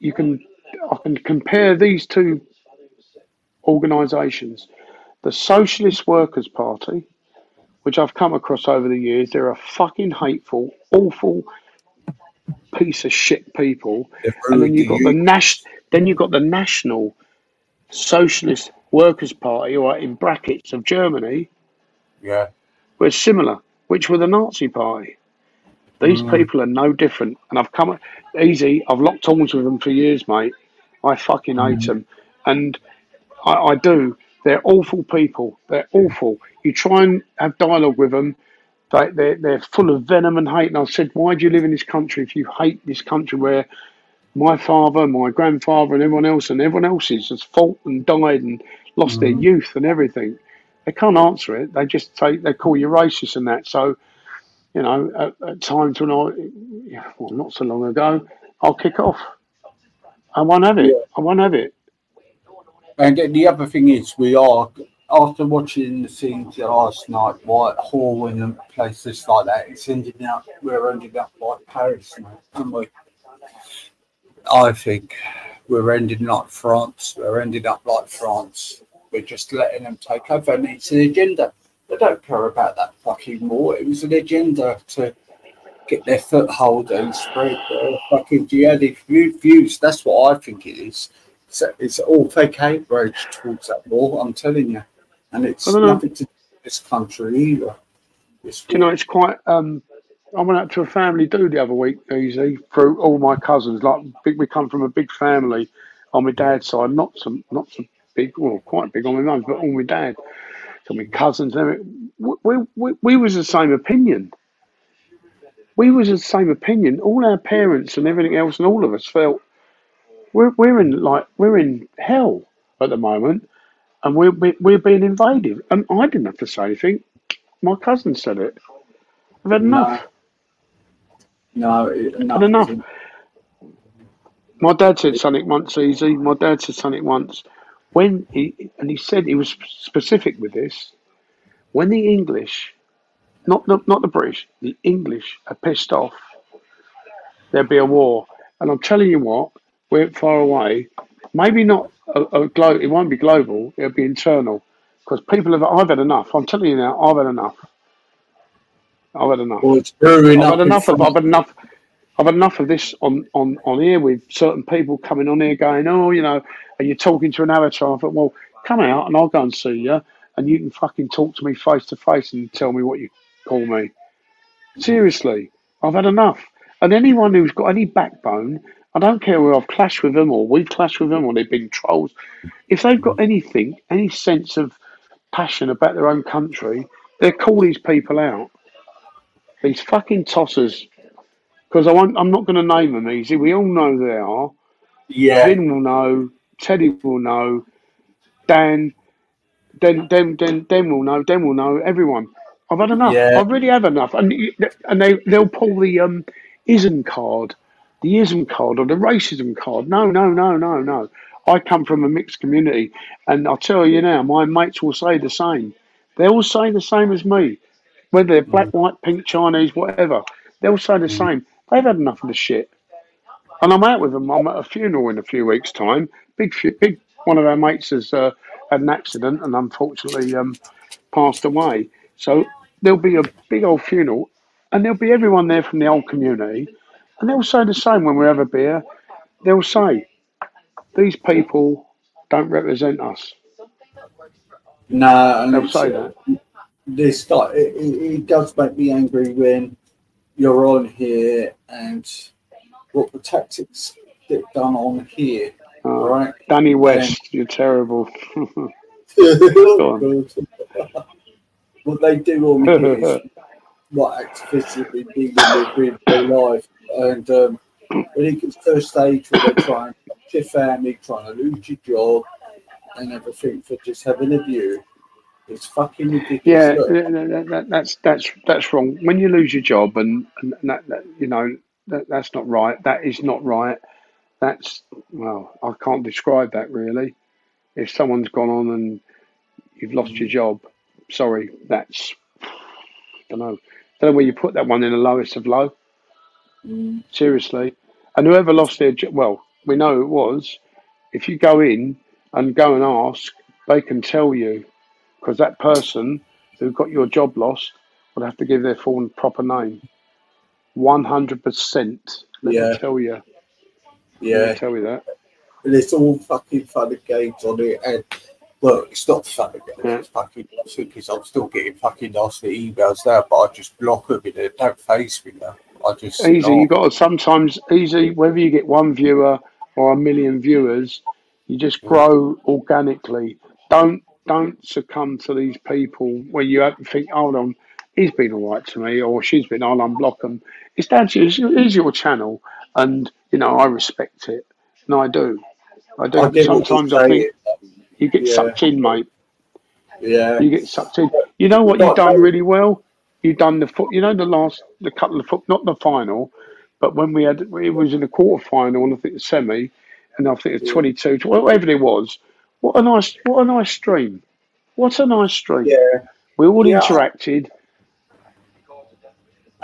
can compare these two organisations. The Socialist Workers' Party, which I've come across over the years, they're a fucking hateful, awful piece of shit people. And then you've got the National Socialist Workers' Party, or in brackets of Germany. Yeah. We're similar, which were the Nazi Party. These people are no different, and I've locked arms with them for years, mate. I fucking hate them, and I do. They're awful people. They're awful. You try and have dialogue with them, they're full of venom and hate. And I said, why do you live in this country if you hate this country where my father, my grandfather, and everyone else has fought and died and lost their youth and everything? They can't answer it. They just they call you racist and that. So, you know, at times when not so long ago, I'll kick off. I won't have it. Yeah. I won't have it. And the other thing is, we are, after watching the scenes last night, Whitehall and places like that, we're ending up like Paris now, aren't we? I think we're ending like France. We're ending up like France. We're just letting them take over, and it's an agenda. They don't care about that fucking war. It was an agenda to get their foothold and spread their fucking jihadi views. That's what I think it is. So it's all fake outrage towards that war, I'm telling you. And it's nothing to do with this country either. You know, it's quite... I went out to a family do the other week, easy, through all my cousins. Like, we come from a big family on my dad's side. Not so big, well, quite big on my mum's, but on my dad. So my cousins, we was the same opinion. We was the same opinion. All our parents and everything else, and all of us felt we're in hell at the moment, and we're being invaded. And I didn't have to say anything. My cousin said it. I've had enough. Enough. Enough. My dad said something once, easy. My dad said something once. He said he was specific with this. When the English, not the British, the English are pissed off, there'll be a war. And I'm telling you what, we're far away. Maybe not it won't be global. It'll be internal, because I've had enough. I'm telling you now, I've had enough. I've had enough. Well, I've had enough of this on here, with certain people coming on here going, oh, you know, are you talking to an avatar? I thought, well, come out and I'll go and see you, and you can fucking talk to me face to face and tell me what you call me. Seriously, I've had enough. And anyone who's got any backbone, I don't care whether I've clashed with them or we've clashed with them or they've been trolls, if they've got anything, any sense of passion about their own country, they'll call these people out. These fucking tossers. Because I'm not going to name them, easy. We all know who they are. Yeah. Vin will know. Teddy will know. Dan. Den will know. Den will know. Everyone. I've had enough. Yeah. I really have enough. And they'll pull the ism card. The ism card or the racism card. No. I come from a mixed community. And I'll tell you now, my mates will say the same. They all say the same as me. Whether they're black, white, pink, Chinese, whatever. They'll say the same. They've had enough of the shit. And I'm out with them. I'm at a funeral in a few weeks' time. Big one of our mates has had an accident and unfortunately passed away. So there'll be a big old funeral, and there'll be everyone there from the old community, and they'll say the same when we have a beer. They'll say, "These people don't represent us." No, and they'll say that. This guy, it does make me angry when you're on here and what the tactics get done on here, right? Danny West, you're terrible. What they do on here is what activists have been dealing with in their life, and when it gets to a stage where they're trying to lose your family, trying to lose your job, and everything for just having a view, it's fucking ridiculous. Yeah, that's wrong. When you lose your job and that you know that's not right. That is not right. That's, well, I can't describe that really. If someone's gone on and you've lost your job, sorry, that's, I don't know where you put that one in the lowest of low. Seriously. And whoever lost their job, well, we know it was. If you go in and go and ask, they can tell you, because that person who got your job lost would have to give their full and proper name. 100%. Let me tell you. Let me tell you that. And it's all fucking fun and games on it, and well, it's not fun and games. It's fucking nasty because I'm still getting fucking nasty emails now, but I just block them and it don't face me now. I just you got to sometimes whether you get one viewer or a million viewers, you just grow organically. Don't succumb to these people where you have to think, hold on, he's been all right to me, or she's been, I'll unblock them. It's down to you. It's your channel, and you know I respect it, and I do. Sometimes I think you get sucked in, mate. Yeah, you get sucked in. You know what you've done really well? You've done the couple of not the final, but when it was in the quarter final and I think the semi, and I think it's 22, whatever it was. What a nice stream. What a nice stream. Yeah. We all interacted.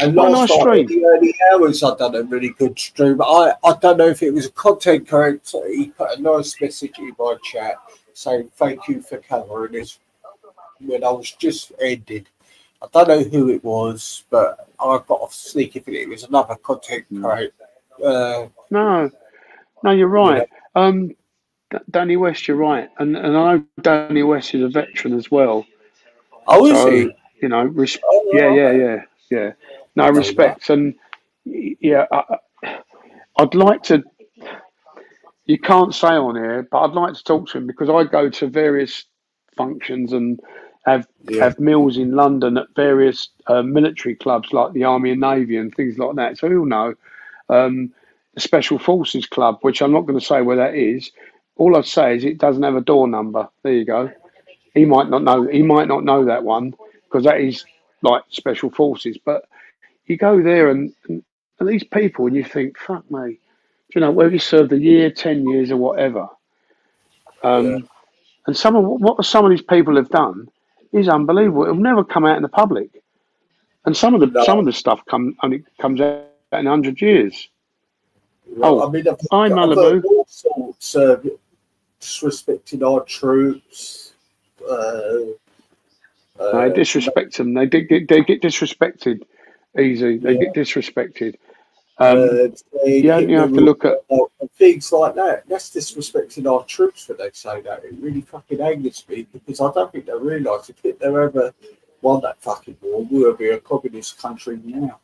And last night in the early hours, I done a really good stream. I don't know if it was a content creator. He put a nice message in my chat saying thank you for covering this when I was just ended. I don't know who it was, but I got a sneaky feeling it was another content creator. No, you're right. Danny West, you're right, and I know Danny West is a veteran as well. Oh, is he? You know, yeah. No, respect, and yeah, I'd like to. You can't say on here, but I'd like to talk to him because I go to various functions and have meals in London at various military clubs like the Army and Navy and things like that. So you'll know the Special Forces Club, which I'm not going to say where that is. All I'd say is it doesn't have a door number. There you go. He might not know that one because that is like Special Forces. But you go there and these people and you think, fuck me, you know, whether you served a year, 10 years or whatever. And what some of these people have done is unbelievable. It'll never come out in the public. And some of the stuff only comes out in 100 years. Well, I mean, I've Malibu. heard all sorts of disrespecting our troops. They disrespect them. They get disrespected easy. They get disrespected. You have to look at things like that. That's disrespecting our troops when they say that. It really fucking angers me because I don't think they realise if Hitler ever won that fucking war, we would be a communist country now.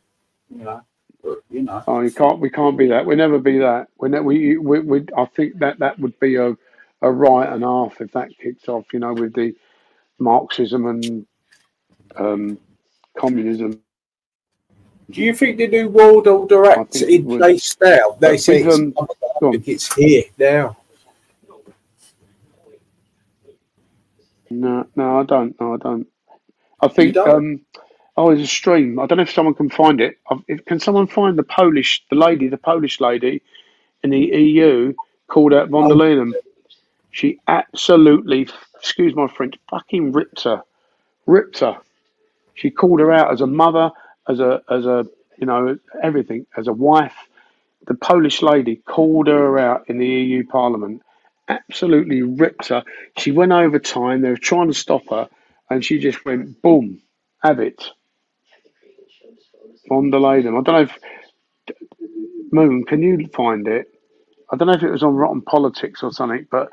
You know. But, you know. Oh, we can't be that. We'll never be that. I think that would be a right and a half if that kicks off. You know, with the Marxism and communism. Do you think the New World Order Act's in place now? They say it's here now. No, I don't. I think there's a stream. I don't know if someone can find it. Can someone find the Polish lady in the EU called out von der Leyen? She absolutely, excuse my French, fucking ripped her. She called her out as a mother, as a you know, everything, as a wife. the Polish lady called her out in the EU Parliament, absolutely ripped her. She went over time. They were trying to stop her, and she just went boom, have it. Von der Leyen. I don't know if Moon, can you find it? I don't know if it was on Rotten Politics or something, but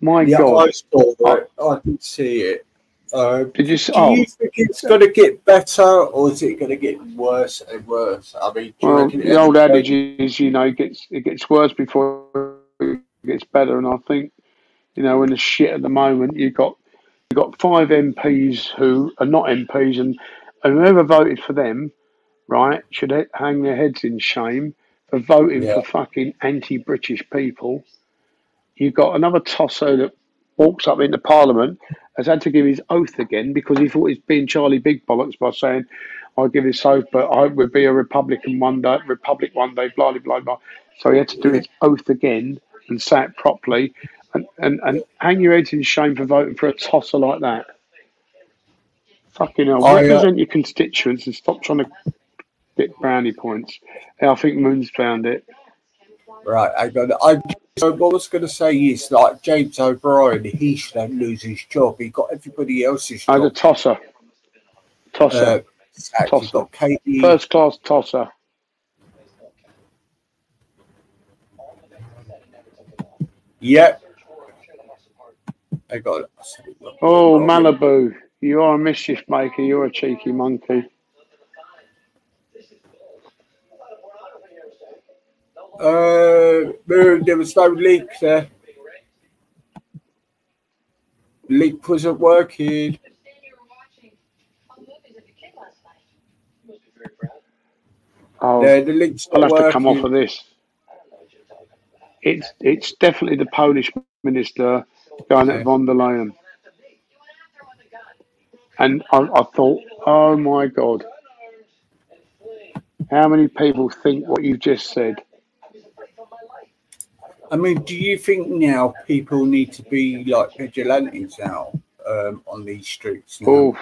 my Yeah, God, I saw it. I did see it. did you? Do you think it's going to get better, or is it going to get worse and worse? I mean, do you Well, reckon the old adage is, you know, it gets worse before it gets better, and I think, you know, in the shit at the moment, you've got 5 MPs who are not MPs, and whoever voted for them, right, should hang their heads in shame for voting for fucking anti-British people. You've got another tosser that walks up into Parliament, has had to give his oath again because he thought he's being Charlie Big Bollocks by saying, I'll give this oath, but I would be a Republican one day, blah, blah, blah, blah. So he had to do his oath again and say it properly and hang your heads in shame for voting for a tosser like that. Fucking hell. Represent your constituents and stop trying to get brownie points. Yeah, I think Moon's found it. Right, so what I was going to say is, like, James O'Brien, he should lose his job. He got everybody else's job. The tosser. Tosser. Got Katie. First class tosser. Yep. I got it. Oh, Malibu. You are a mischief maker. You're a cheeky monkey. There was no leak there. Leak wasn't working. Oh, the link's I'll not have to come off working. of this. It's definitely the Polish minister going at von der Leyen. And I thought, oh my God, how many people think what you've just said? I mean, do you think now people need to be like vigilantes now on these streets now? Oh,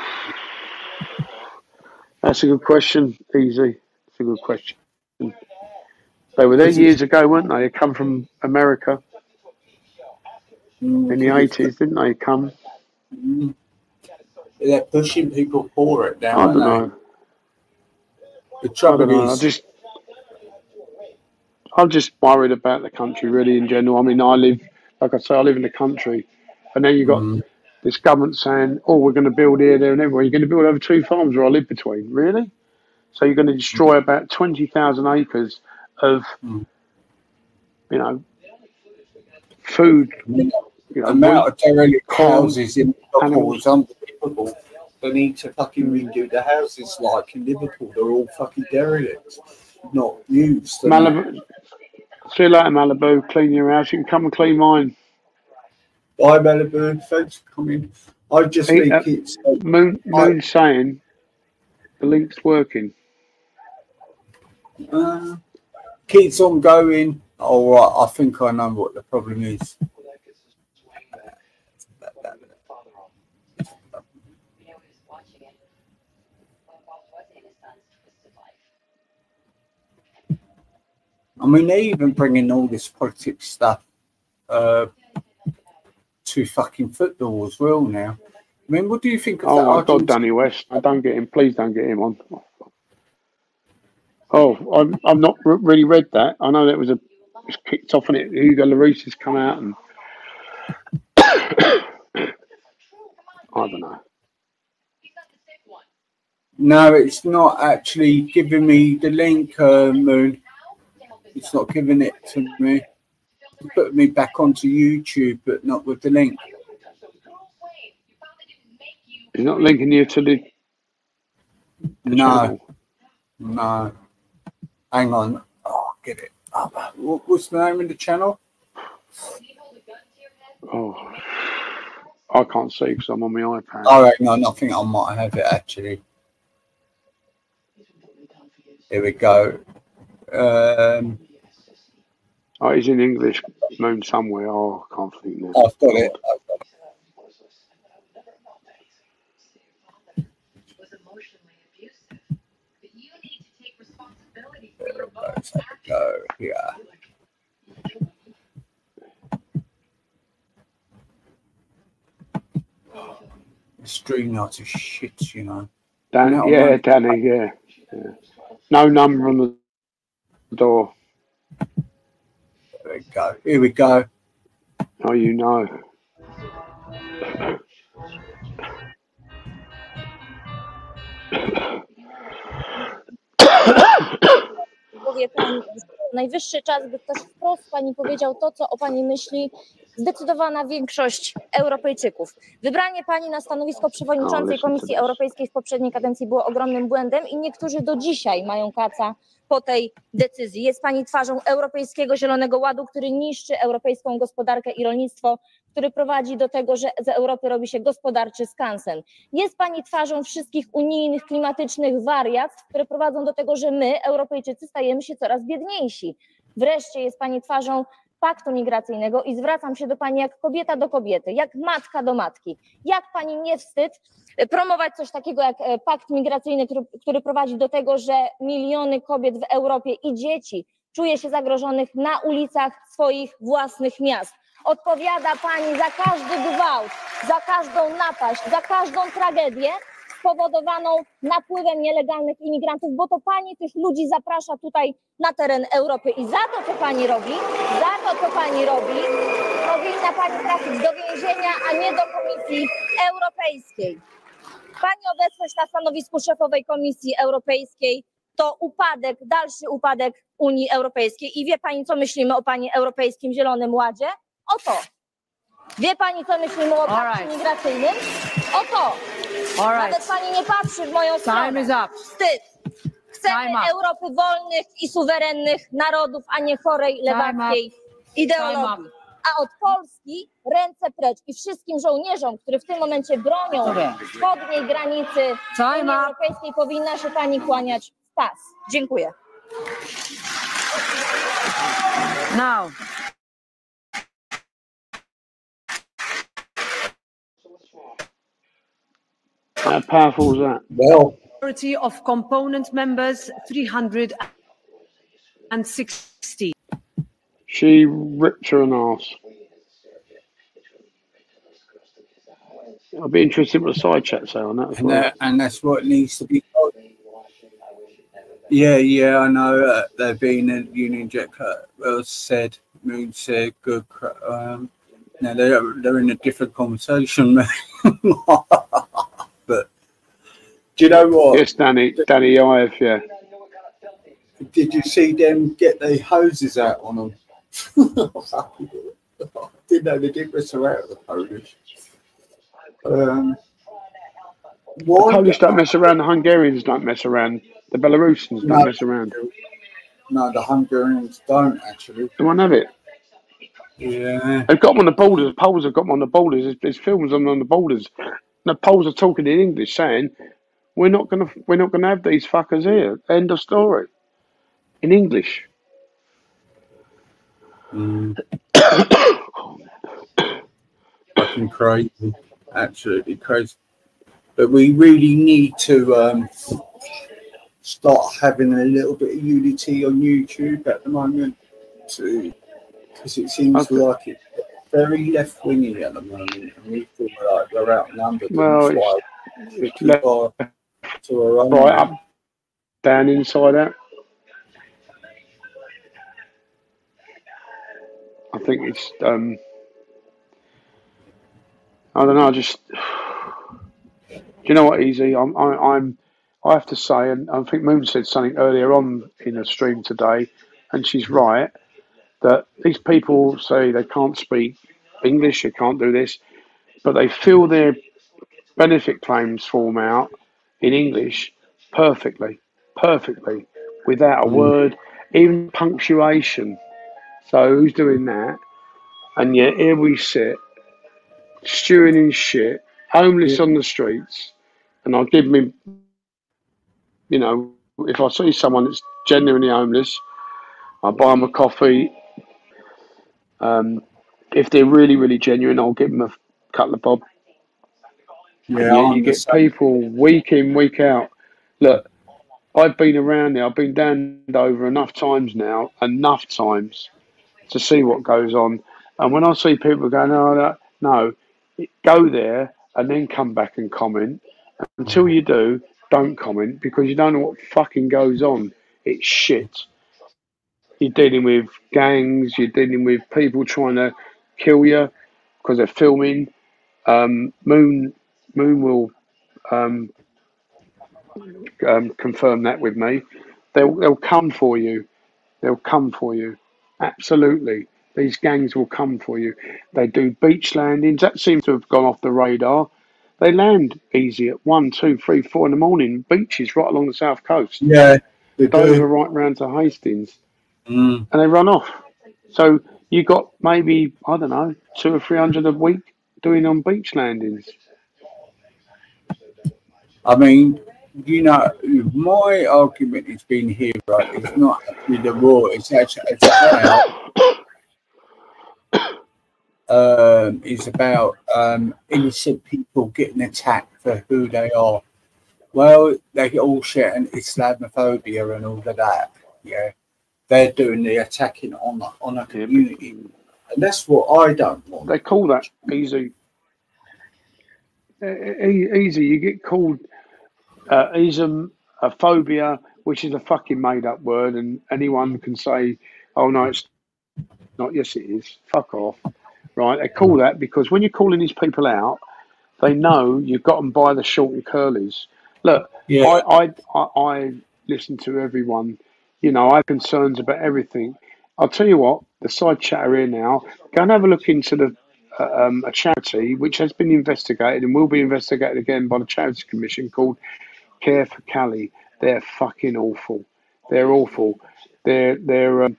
that's a good question. Easy. It's a good question. They were there years ago, weren't they? They come from America in the 80s, didn't they? Come. They're pushing people for it now. I don't know. The trouble is, I'm just worried about the country, really, in general. I mean, I live in the country, and then you've got this government saying, "Oh, we're going to build here, there, and everywhere. You're going to build over 2 farms where I live between." Really? So you're going to destroy about 20,000 acres of, you know, food. You know, amount of derelict houses in Liverpool is unbelievable. They need to fucking redo the houses like in Liverpool. They're all fucking derelict, not used. Malibu. See you later, Malibu. Clean your house. You can come and clean mine. Bye, Malibu. Thanks for coming. I just think it's Moon saying the link's working. Keeps on going. All right, I think I know what the problem is. I mean, they're even bringing all this politics stuff to fucking football as well now. I mean, what do you think of that? Oh my God, Danny West! Don't get him. Please don't get him on. Oh, I've not really read that. I know that was kicked off on it. Hugo Lloris has come out and I don't know. No, it's not actually giving me the link, Moon. It's not giving it to me. It's putting me back onto YouTube, but not with the link. He's not linking you to the channel. No. Hang on. Oh, get it. What's the name of the channel? Oh, I can't see because I'm on my iPad. Oh, hang on. I think I might have it actually. Here we go. Oh, he's in English, Moon somewhere. Oh, I can't think now. I've got it. Was emotionally abusive, but you need to take responsibility for your actions. go here. StreamYard's a shit, you know. Yeah, Danny, yeah. No number on the door. There we go. Here we go. Oh, you know. Powie pani, najwyższy czas, by ktoś wprost pani powiedział to, co o pani myśli zdecydowana większość Europejczyków. Wybranie pani na stanowisko przewodniczącej Komisji Europejskiej w poprzedniej kadencji było ogromnym błędem i niektórzy do dzisiaj mają kaca po tej decyzji. Jest pani twarzą Europejskiego Zielonego Ładu, który niszczy europejską gospodarkę i rolnictwo, który prowadzi do tego, że z Europy robi się gospodarczy skansen. Jest pani twarzą wszystkich unijnych, klimatycznych wariactw, które prowadzą do tego, że my, Europejczycy, stajemy się coraz biedniejsi. Wreszcie jest pani twarzą paktu migracyjnego i zwracam się do pani jak kobieta do kobiety, jak matka do matki. Jak pani nie wstyd promować coś takiego jak pakt migracyjny, który prowadzi do tego, że miliony kobiet w Europie i dzieci czuje się zagrożonych na ulicach swoich własnych miast. Odpowiada pani za każdy gwałt, za każdą napaść, za każdą tragedię spowodowaną napływem nielegalnych imigrantów, bo to pani tych ludzi zaprasza tutaj na teren Europy i za to, co pani robi, powinna pani trafić do więzienia, a nie do Komisji Europejskiej. Pani obecność na stanowisku szefowej Komisji Europejskiej to upadek, dalszy upadek Unii Europejskiej. I wie pani, co myślimy o pani Europejskim Zielonym Ładzie? O to. Wie pani, co myślimy o pakcie migracyjnym? O to. Nawet pani nie patrzy w moją stronę. Wstyd. Chcemy Europy wolnych i suwerennych narodów, a nie chorej lewackiej ideologii. A od Polski ręce precz i wszystkim żołnierzom, którzy w tym momencie bronią wschodniej granicy Unii Europejskiej, powinna się pani kłaniać w pas. Dziękuję. Now. How powerful is that? Well, Majority of component members 360. She ripped her an arse. I'll be interested what the side chat say on that as well. And that's what needs to be done. Yeah, I know. They've been a Union Jack. Well said. Moon said good. Now they're in a different conversation. But do you know what? Yes, Danny, I have. Yeah. Did you see them get the hoses out on them? Didn't know they did mess around with the Polish. The Polish don't mess around. The Hungarians don't mess around. The Belarusians don't mess around. No, the Hungarians don't actually. They won't have it. Yeah. They've got them on the borders. Poles have got them on the borders. There's films of them on the borders. The Poles are talking in English, saying, "We're not gonna have these fuckers here." End of story. In English. Fucking crazy, absolutely crazy. But we really need to start having a little bit of unity on YouTube at the moment, because it seems like it's very left wingy at the moment, and we feel like we're outnumbered. Well, it's left to our own. Right up, down, inside out. I think it's I don't know. Do you know what, Easy? I have to say, and I think Moon said something earlier on in a stream today, and she's right, that these people say they can't speak English, they can't do this, but they fill their benefit claims form out in English perfectly, without a word, even punctuation. So who's doing that? And yet here we sit, stewing in shit, homeless on the streets, and I'll give me, you know, if I see someone that's genuinely homeless, I'll buy them a coffee. If they're really, really genuine, I'll give them a couple of bob. Yeah, you get people week in, week out. Look, I've been around there. I've been down over enough times now, to see what goes on. And when I see people going, "Oh, no, go there and then come back and comment." Until you do, don't comment, because you don't know what fucking goes on. It's shit. You're dealing with gangs. You're dealing with people trying to kill you because they're filming. Moon will confirm that with me. They'll come for you. They'll come for you. Absolutely. These gangs will come for you. They do beach landings. That seems to have gone off the radar. They land easy at 1, 2, 3, 4 in the morning. Beaches right along the south coast. Yeah, they Dover do. right round to Hastings. Mm. And they run off. So you got maybe, I don't know, 200 or 300 a week doing on beach landings. I mean, you know, my argument has been here, right? It's not actually the war. It's actually about innocent people getting attacked for who they are. Well, they get all shit and Islamophobia and all of that. Yeah, they're doing the attacking on a community, and that's what I don't want. They call that easy. Easy. You get called Islamophobia, which is a fucking made up word, and anyone can say, "Oh no, it's not." Yes, it is. Fuck off. Right? They call that because when you're calling these people out, they know you've got them by the short and curlies. Look, Yeah. I listen to everyone. You know, I have concerns about everything. I'll tell you what, the side chatter here now, go and have a look into a charity which has been investigated and will be investigated again by the Charities Commission called Care for Cali. They're fucking awful. They're awful. They're the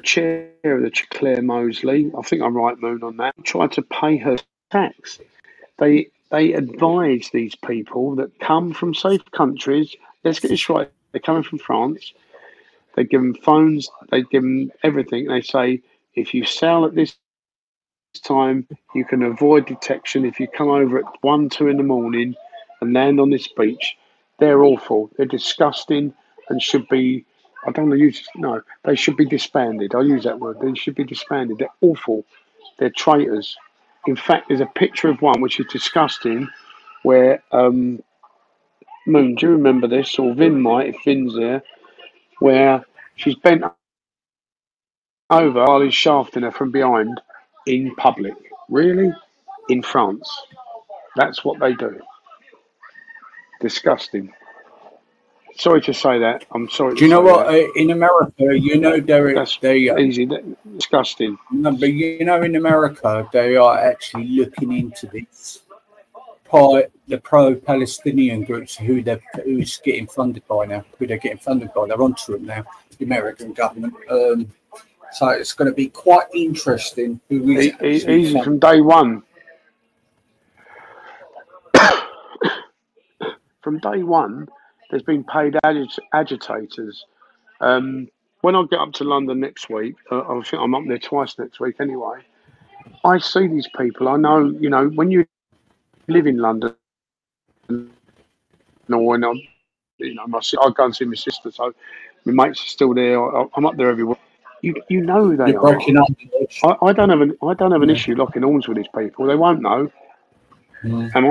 chair of the Claire Mosley, I think I'm right, Moon, on that, tried to pay her tax. They advise these people that come from safe countries. Let's get this right. They're coming from France. They give them phones. They give them everything. They say, if you sell at this time, you can avoid detection. If you come over at 1, 2 in the morning and land on this beach, they're awful. They're disgusting and should be. I don't want to use no. They should be disbanded. I'll use that word. They should be disbanded. They're awful. They're traitors. In fact, there's a picture of one which is disgusting, where Moon, do you remember this? Or Vin might, if Vin's there, where she's bent over while he's shafting her from behind in public. Really? In France. That's what they do. Disgusting. Sorry to say that. I'm sorry. Do you know what? In America, you know, easy. Disgusting. No, but you know, in America, they are actually looking into this. The pro-Palestinian groups who's getting funded by now, who they're getting funded by, they're onto it now. The American government. So it's going to be quite interesting. Who is easy from day one. From day one, there's been paid agitators. When I get up to London next week, I think I'm up there twice next week anyway. I see these people. I know, you know, when you live in London, or when I go and see my sister, so my mates are still there. I'm up there every week. You know who they are. I don't have an issue locking arms with these people. They won't know. Am I?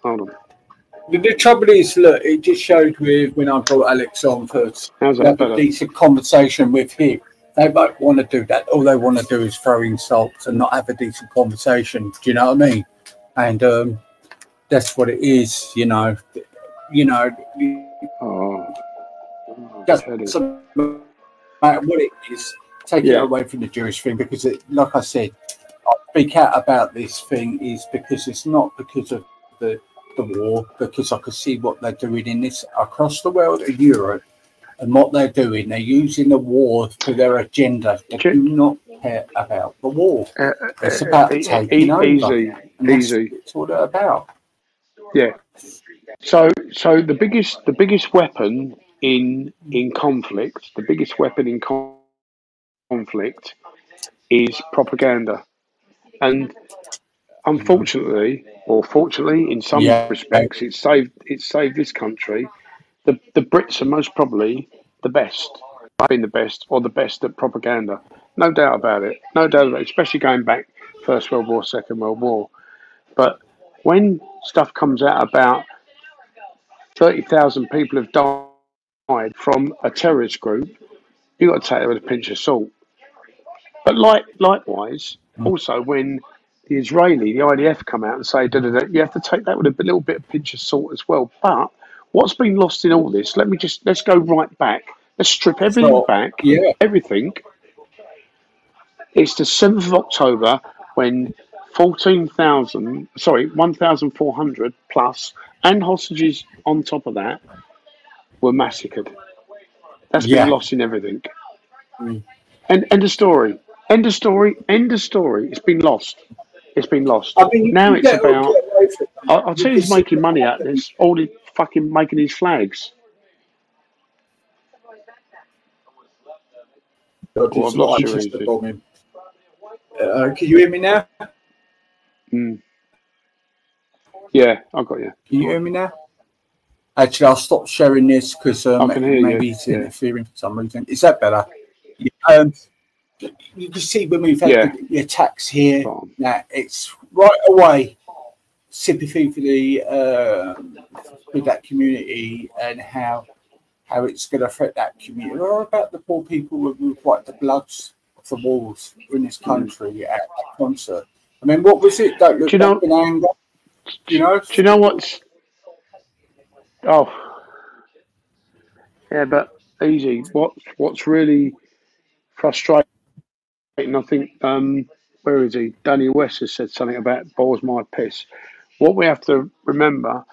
Hold on. The trouble is, look, it just showed with when I brought Alex on first. How's that have better? a decent conversation with him. They don't want to do that. All they want to do is throw insults and not have a decent conversation. Do you know what I mean? And that's what it is. You know. Doesn't matter what it is. Take it away from the Jewish thing, because like I said, I speak out about this thing is because it's not because of the war, because I could see what they're doing in this across the world in Europe, and what they're doing. They're using the war for their agenda. They do not care about the war. It's about taking over. Easy. It's all about. Yeah. So the biggest weapon in conflict, the biggest weapon in conflict is propaganda. And unfortunately, or fortunately, in some respects, it's saved this country. The Brits are most probably the best, been the best, or the best at propaganda. No doubt about it. No doubt about it, especially going back First World War, Second World War. But when stuff comes out about 30,000 people have died from a terrorist group, you've got to take it with a pinch of salt. But likewise, also when the IDF come out and say, you have to take that with a little bit of pinch of salt as well. But what's been lost in all this, let's go right back. Let's strip everything back, everything. It's the 7th of October when 1,400 plus and hostages on top of that were massacred. That's been lost in everything. And end of story. End of story. End of story. It's been lost. It's been lost. I mean, now it's about. I'll tell you who's making money out of this. All the fucking making these flags. God, Well, it's I've not lost you, interested Easy. bombing. Can you hear me now? Yeah, I got you. Can you hear me now? Actually, I'll stop sharing this because I can hear maybe you. it's interfering for some reason. Is that better? Yeah. You can see when we've had the attacks here, now it's right away sympathy for the with that community and how it's going to affect that community. Or about the poor people who wipe the bloods off the walls in this country at that concert. I mean, what was it? Don't look back in anger. You know? Do you know what's? Oh, yeah, but Easy. What's really frustrating? I think where is he? Danny West has said something about bores my piss. What we have to remember,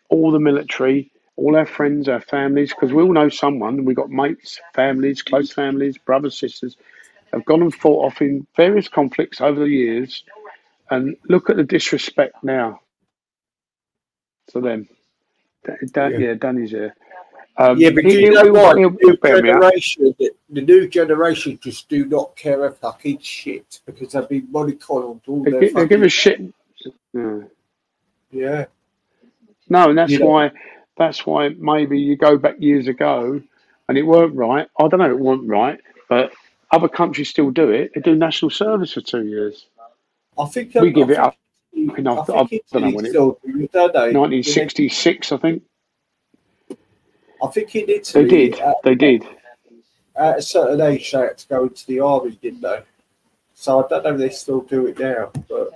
all the military, all our friends, our families, because we all know someone. We got mates, families, close families, brothers, sisters, have gone and fought off in various conflicts over the years, and look at the disrespect now to them. Danny's here. But you know what? The new generation just do not care a fucking shit because they've been mollycoddled all their They give a shit. Yeah. No, and that's why maybe you go back years ago and it weren't right. I don't know, it weren't right, but other countries still do it. They do national service for 2 years. I think we give it up. I don't know when it. 1966, I think. I think in Italy, They did. At a certain age, they had to go into the army, didn't they? So I don't know if they still do it now, but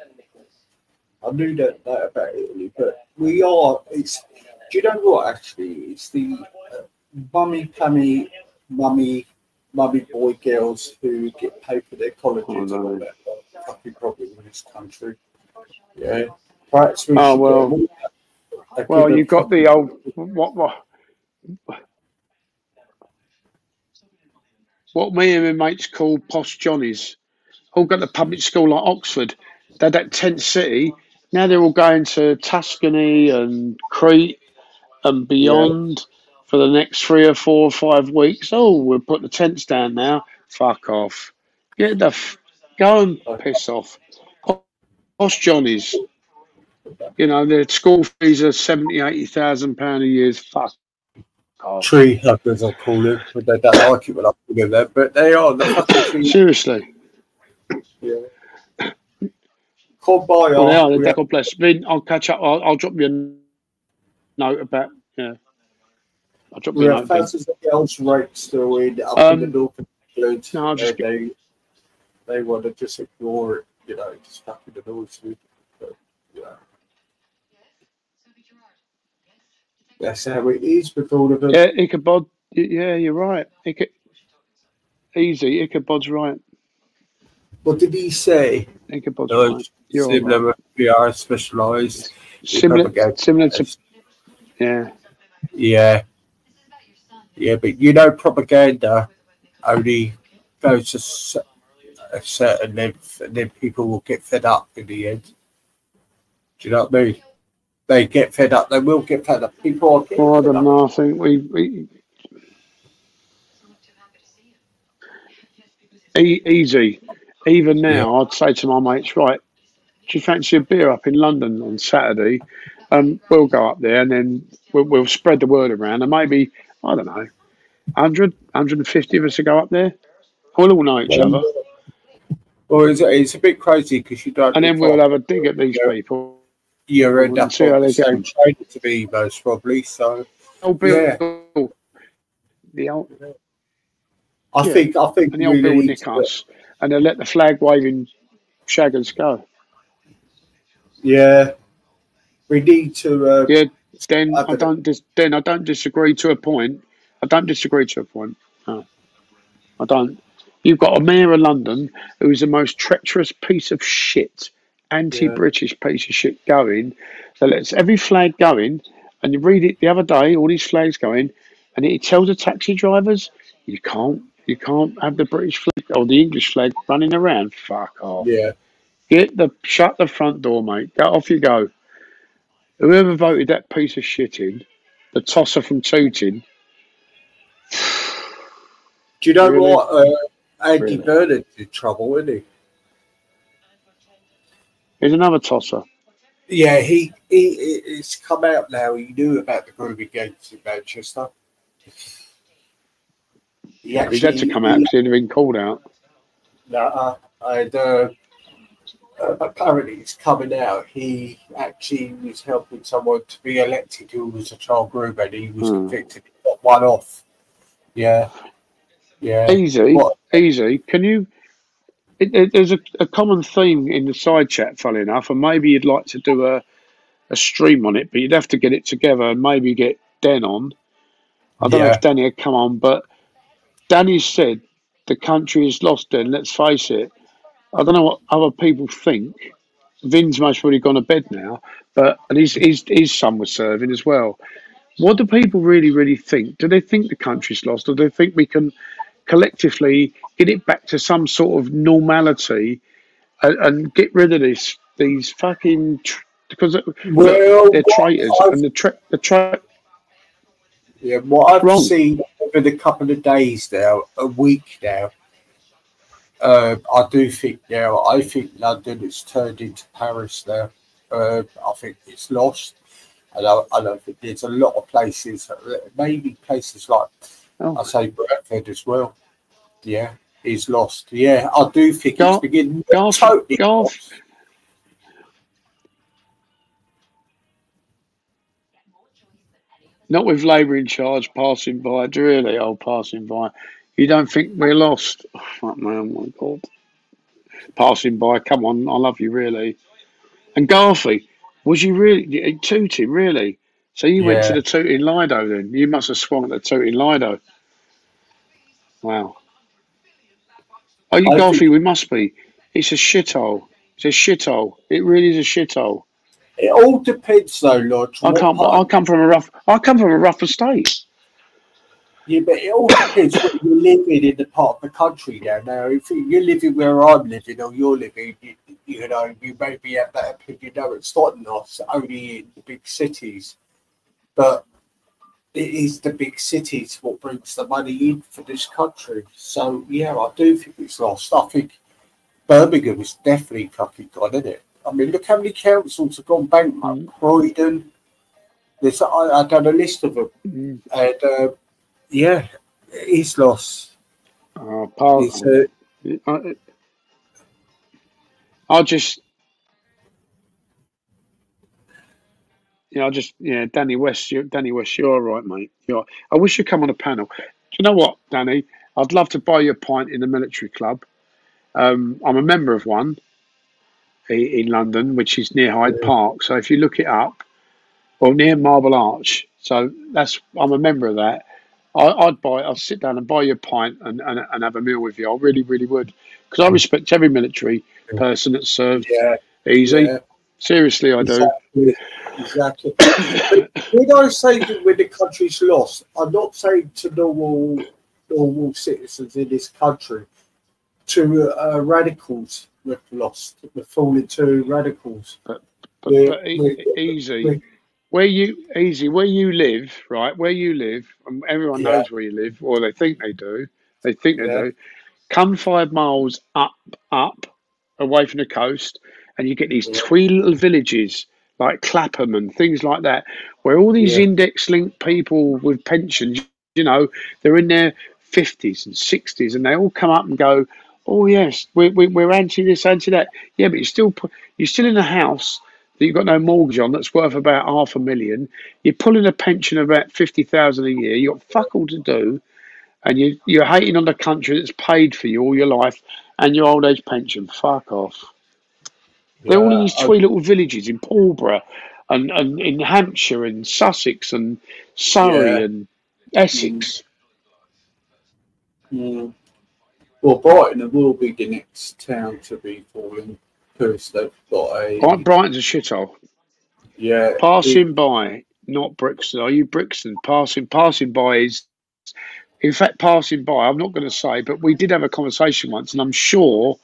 I knew that about Italy. But we are. Do you know what? Actually, it's the mummy boy girls who get paid for their colleges and all that fucking problem in this country. Yeah. Perhaps we should well, you've got the old what me and my mates call posh Johnnies, all got to public school like Oxford. They're that tent city. Now they're all going to Tuscany and Crete and beyond for the next 3 or 4 or 5 weeks. Oh, we'll put the tents down now. Fuck off. Go and piss off. Posh Johnnies. You know, their school fees are £70,000-80,000 a year. Fuck. Tree huggers, I call it, but they don't like it when I call them that. But they are the fucking tree. Seriously. Yeah. Come by. Well, they are. God bless. Vin, I'll catch up. I'll drop you a note about. Yeah. I'll drop you a note. Thousands of girls raped still in the north of England. No, they want to just ignore it. You know, just fucking annoy you. But, you know. That's how it is with all of them. Yeah, Ichabod. Yeah, you're right. Easy. Ichabod's right. What did he say? Ichabod's right. Similar PR specialised. Similar to. Yeah. Yeah, but you know, propaganda only goes to a certain length, and then people will get fed up in the end. Do you know what I mean? They get fed up. They will get fed up. People are getting I don't know. I think we easy. Even now, I'd say to my mates, right, Do you fancy a beer up in London on Saturday? We'll go up there and then we'll spread the word around, and maybe, I don't know, 100, 150 of us to go up there. We'll all know each other. Well, it's a bit crazy because you don't. And then we'll have a dig at these people. You end up see how on they the go. same train to me, most probably. So, Old Bill, the old, I think and the old we Bill need nick to- us, and they'll let the flag waving shaggers go. Yeah, we need to. Yeah, then I don't disagree to a point. I don't disagree to a point. No, I don't. You've got a mayor of London who is the most treacherous piece of shit, anti-British piece of shit going. So lets every flag going, and you read it the other day, all these flags going, and he tells the taxi drivers, you can't have the British flag or the English flag running around. Fuck off. Yeah. Shut the front door, mate. Go off you go. Whoever voted that piece of shit in, the tosser from Tooting. Do you know Really? what? Andy Really? Bernard's in trouble, isn't he? Here's another tosser. Yeah, it's come out now. He knew about the grooming gangs in Manchester. He's had to come out because he'd have been called out. And apparently it's coming out. He actually was helping someone to be elected who was a child groomer, and he was convicted. He got one off. Yeah. Yeah. Easy. Can you? There's a common theme in the side chat, funny enough, and maybe you'd like to do a stream on it, but you'd have to get it together and maybe get Den on. I don't know if Danny had come on, but Danny said the country is lost. Den, let's face it. I don't know what other people think. Vin's most probably gone to bed now, and his son was serving as well. What do people really think? Do they think the country's lost, or do they think we can collectively get it back to some sort of normality and get rid of these fucking because they're traitors and the Yeah, what I've seen over the couple of days now, a week now, I do think now, I think London has turned into Paris now. I think it's lost. I don't think there's a lot of places, maybe places like, I say Bradford as well. Yeah, is lost. Yeah, I do think it's beginning totally lost. Not with Labour in charge, passing by. Really, passing by. You don't think we're lost? Oh, fuck me, oh my God. Passing by, come on, I love you, really. And Garthy, was you really, Tooting, really? So you went to the Tooting Lido then? You must have swung at the Tooting Lido. Wow. Oh, you Garthy, we must be. It's a shithole. It's a shithole. It really is a shithole. It all depends, though, Lodge. I come from a rough estate. Yeah, but it all depends where you're living in the part of the country now. Now, if you're living where I'm living or you're living, you know, you maybe have that opinion. No, it's not lost, only in the big cities. But it is the big cities what brings the money in for this country. So, yeah, I do think it's lost. I think Birmingham is definitely fucking gone, isn't it? I mean, look how many councils have gone bankrupt. Croydon. I've done a list of them. And, yeah, it's lost. Danny West, you're all right, mate. I wish you'd come on a panel. Do you know what, Danny? I'd love to buy you a pint in the military club. I'm a member of one in London, which is near Hyde Park. So if you look it up, or near Marble Arch. So I'm a member of that. I'd sit down and buy you a pint and have a meal with you. I really, really would. Because I respect every military person that served. Easy. Yeah. Seriously, I do. Exactly. When I say that when the country's lost, I'm not saying to normal citizens in this country, to radicals we've lost. We're falling to radicals. But easy. Where you live, right? Where you live, and everyone knows where you live, or they think they do. They do. Come 5 miles up away from the coast, and you get these twee little villages like Clapham and things like that, where all these index-linked people with pensions, you know, they're in their 50s and 60s, and they all come up and go, "Oh yes, we're anti this, anti that." Yeah, but you're still in a house that you've got no mortgage on that's worth about $500,000. You're pulling a pension of about 50,000 a year. You've got fuck all to do, and you're hating on the country that's paid for you all your life and your old age pension. Fuck off. They're all in these twee little villages in Pulborough and in Hampshire and Sussex and Surrey and Essex. Mm. Well, Brighton will be the next town to be falling because they've got a. Brighton's a shithole. Yeah. Passing by, not Brixton. Are you Brixton? Passing by is. In fact, passing by, I'm not going to say, but we did have a conversation once, and I'm sure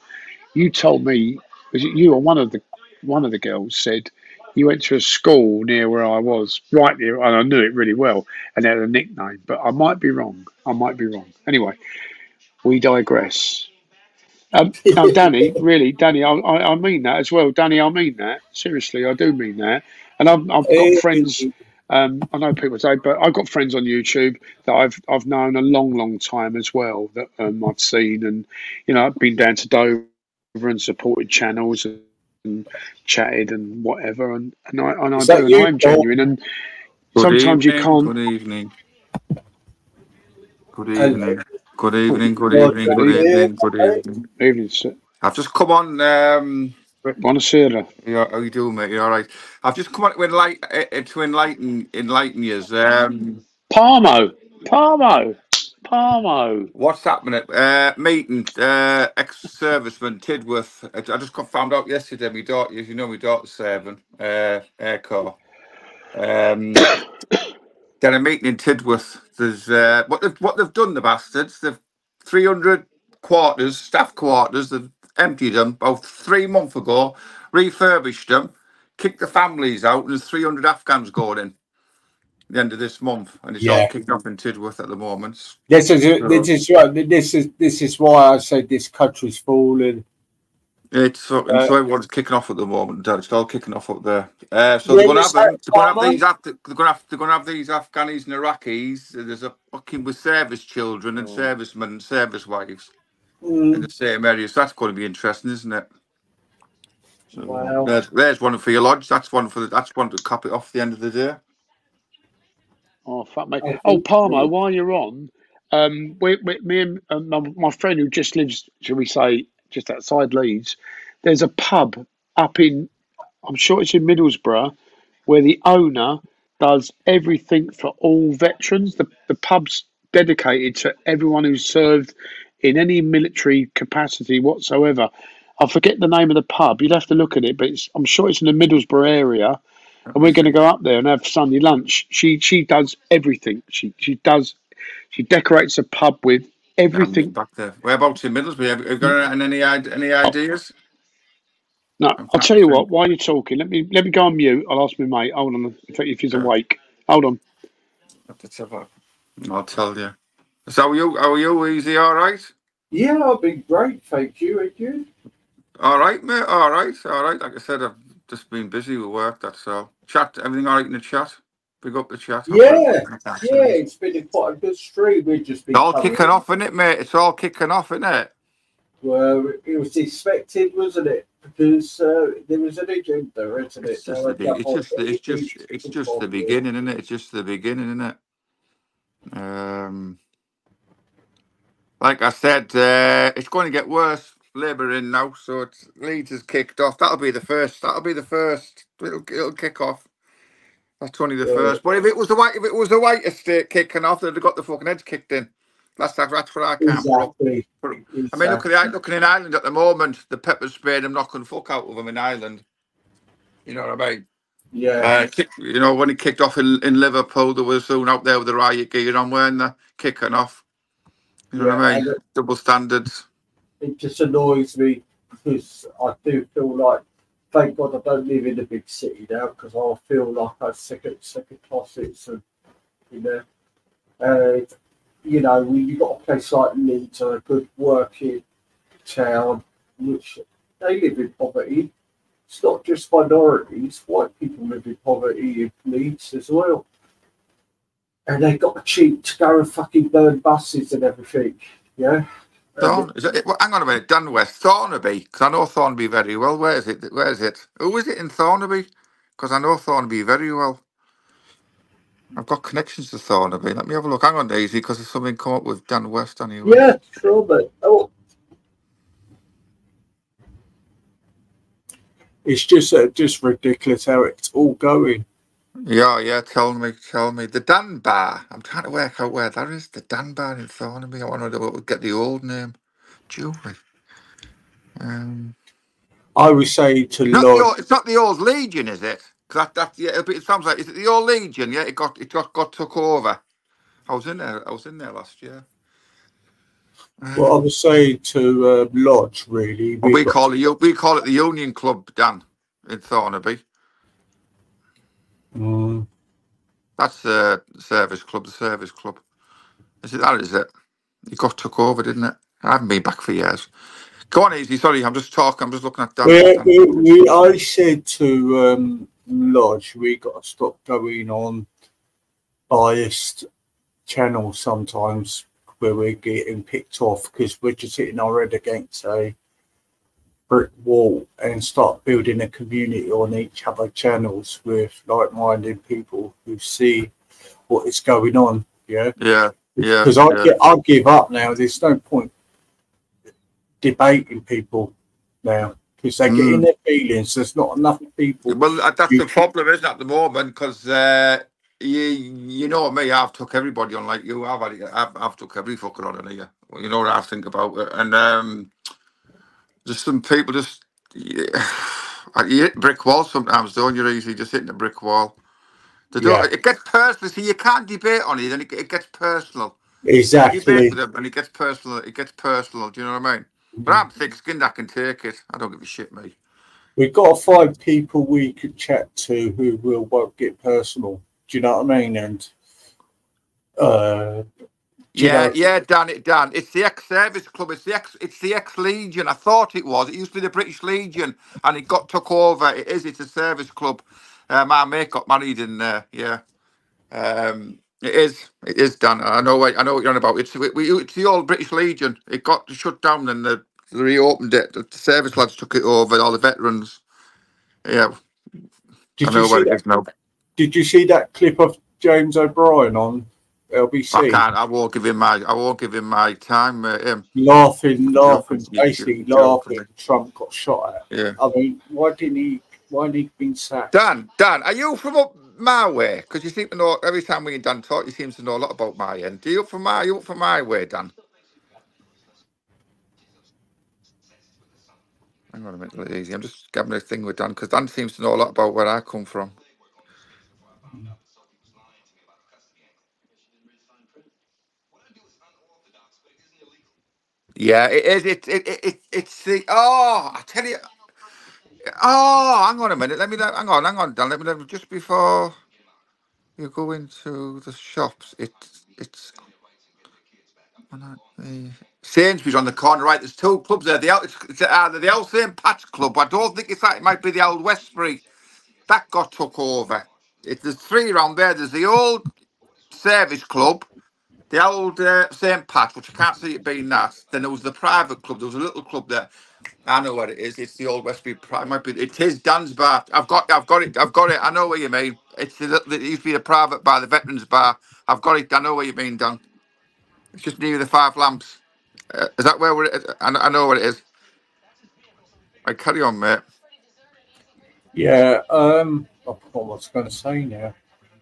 you told me, was it you or one of the girls said you went to a school near where I was, right near, and I knew it really well, and they had a nickname, but I might be wrong. Anyway, we digress. Now, Danny, really, Danny, I mean that as well. Danny, I mean that. Seriously, I do mean that. And I've got friends. I know people say, but I've got friends on YouTube that I've known a long time as well that I've seen, and you know, I've been down to Dover and supported channels and chatted and whatever, and I'm genuine. And sometimes you can't. Good evening. Good evening. Good evening. Good evening. Good evening. Good evening. Evening, sir. I've just come on. Buonasera. Yeah, how you doing, mate? You all right? I've just come on to enlighten you. Palmo. What's happening? Meeting ex-serviceman Tidworth. I just found out yesterday. My daughter, you know, my daughter's serving Air Corps. Then a meeting in Tidworth. There's what they've done, the bastards. They've 300 quarters, staff quarters. They've emptied them about 3 months ago, refurbished them, kicked the families out, and there's 300 Afghans going in at the end of this month, and it's all kicked off in Tidworth at the moment. This is why I said this country's falling. It's so everyone's kicking off at the moment. It's all kicking off up there. So they're going to have these Afghanis and Iraqis. There's a fucking with service children and servicemen and service wives in the same area. So that's going to be interesting, isn't it? So wow. There's one for your lodge. That's one to cop it off the end of the day. Oh fuck me! Oh Palmo, while you're on, me and my friend who just lives, shall we say, just outside Leeds, there's a pub up in, I'm sure it's in Middlesbrough, where the owner does everything for all veterans. The pub's dedicated to everyone who's served in any military capacity whatsoever. I forget the name of the pub. You'd have to look at it, but I'm sure it's in the Middlesbrough area. And we're going to go up there and have Sunday lunch. She does everything. She decorates a pub with everything. Back there. Whereabouts in Middlesbrough? Have you got any ideas? No, I'll tell you what. While you're talking, let me go on mute. I'll ask my mate. Hold on, if he's awake. Hold on. I'll tell you. So how are you? Is he all right? Yeah, I've been great, thank you. And you? All right, mate. All right. Like I said, I've just been busy with work. That's all. Chat. Everything all right in the chat? Big up the chat. Yeah, it's been quite a good stream. We've just been. It's all kicking off, isn't it, mate? It's all kicking off, isn't it? Well, it was expected, wasn't it? Because there was an agenda, isn't it? It's just the beginning, isn't it? It's just the beginning, isn't it? Like I said, it's going to get worse. Labour in now, so Leeds has kicked off. That'll be the first. It'll kick off. That's only the first. But if it was the white estate kicking off, they'd have got the fucking heads kicked in. That's what I can't. Exactly. I mean, looking in Ireland at the moment, the pepper spraying them, knocking fuck out of them in Ireland. You know what I mean? Yeah. You know, when he kicked off in Liverpool, there was soon out there with the riot gear on, weren't they? Kicking off. You know what I mean? Double standards. It just annoys me because I do feel like, thank God I don't live in a big city now, because I feel like I'm second class citizen. You know, when you've got a place like Leeds, a good working town, which they live in poverty. It's not just minorities. White people live in poverty in Leeds as well. And they got cheap to go and fucking burn buses and everything. Yeah. Hang on a minute, Dunwest, Thornaby, because I know Thornaby very well. Where is it? Where is it? Who is it in Thornaby? Because I know Thornaby very well. I've got connections to Thornaby. Let me have a look. Hang on, Daisy, because there's something come up with Dunwest anyway. Yeah, sure, but it's just ridiculous how it's all going. Yeah, tell me. The Dan Bar. I'm trying to work out where that is. The Dan Bar in Thornaby. I want to get the old name. Jewelry. I would say to it's not the old Legion, is it? Because it sounds like, is it the old Legion? Yeah, it got took over. I was in there last year. Well, I would say to Lodge, really. We call it the Union Club, Dan, in Thornaby. That's the service club. The service club. Is it that? Is it? It got took over, didn't it? I haven't been back for years. Go on, Easy. Sorry, I'm just talking. I'm just looking at Dan. I said to Lodge, we got to stop going on biased channels sometimes where we're getting picked off because we're just hitting our head against a brick wall and start building a community on each other channels with like-minded people who see what is going on. Yeah. Because I give up now. There's no point debating people now because they get in their feelings. There's not enough people. Well, that's the problem, isn't it, at the moment? Because you know me, I've took everybody on like you. I've took every fucker on here. Well, you know what I think about it, and just some people just you hit brick wall sometimes, don't you? Easy, just hitting a brick wall. It gets personal. See, you can't debate on it, then it gets personal. Exactly. You debate with them, and it gets personal. It gets personal. Do you know what I mean? But I'm thick-skinned. I can take it. I don't give a shit, mate. We've got to find people we could chat to who won't get personal. Do you know what I mean? And Dan. It's the ex-service club. It's the ex-Legion. I thought it was. It used to be the British Legion, and it got took over. It is. It's a service club. My mate got married in there. Yeah. It is, Dan. I know what you're on about. It's the old British Legion. It got shut down and they reopened it. The service lads took it over. All the veterans. Yeah. Did you see that clip of James O'Brien on LBC? I won't give him my time. Laughing. Trump got shot at. Yeah. I mean, why didn't he been sacked? Dan, are you from up my way? Because you seem to know every time we and Dan talk, you seem to know a lot about my end. Are you up for my way, Dan? Hang on a minute, Easy. I'm just having a thing with Dan because Dan seems to know a lot about where I come from. Yeah, it is. It's the. Oh, I tell you. Oh, hang on a minute. Hang on, Dan. Let me just before you go into the shops. It's Sainsbury's on the corner, right? There's two clubs there. It's either the old St. Pat's Club. I don't think it's that. It might be the old Westbury. That got took over. There's three around there. There's the old Service Club, the old St. Pat's, which I can't see it being that. Then there was the private club. There was a little club there. I know what it is. It's the old Westbury. It is Dan's Bar. I've got it. I know what you mean. It used to be a private bar, the Veterans Bar. I've got it. I know what you mean, Dan. It's just near the Five Lamps. Is that where we're at? I know what it is. I carry on, mate. Yeah. I forgot what I was going to say now.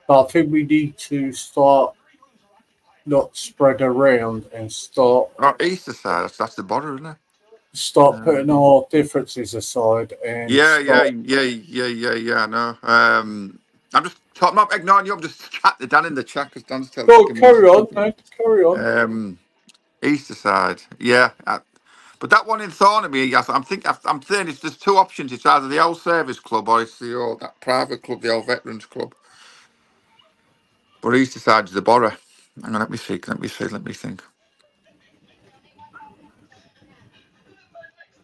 But I think we need to start not spread around and start. Easter side. That's the border, isn't it? Start putting our differences aside and yeah. I know. I'm just talking. I'm not ignoring you. I'm just chatting Dan in the chat because Dan's telling me. Carry on. Easter side, yeah. But that one in Thornaby, I'm saying there's two options. It's either the old Service Club or it's that private club, the old Veterans Club. But Easter side is the borough. Hang on, let me think.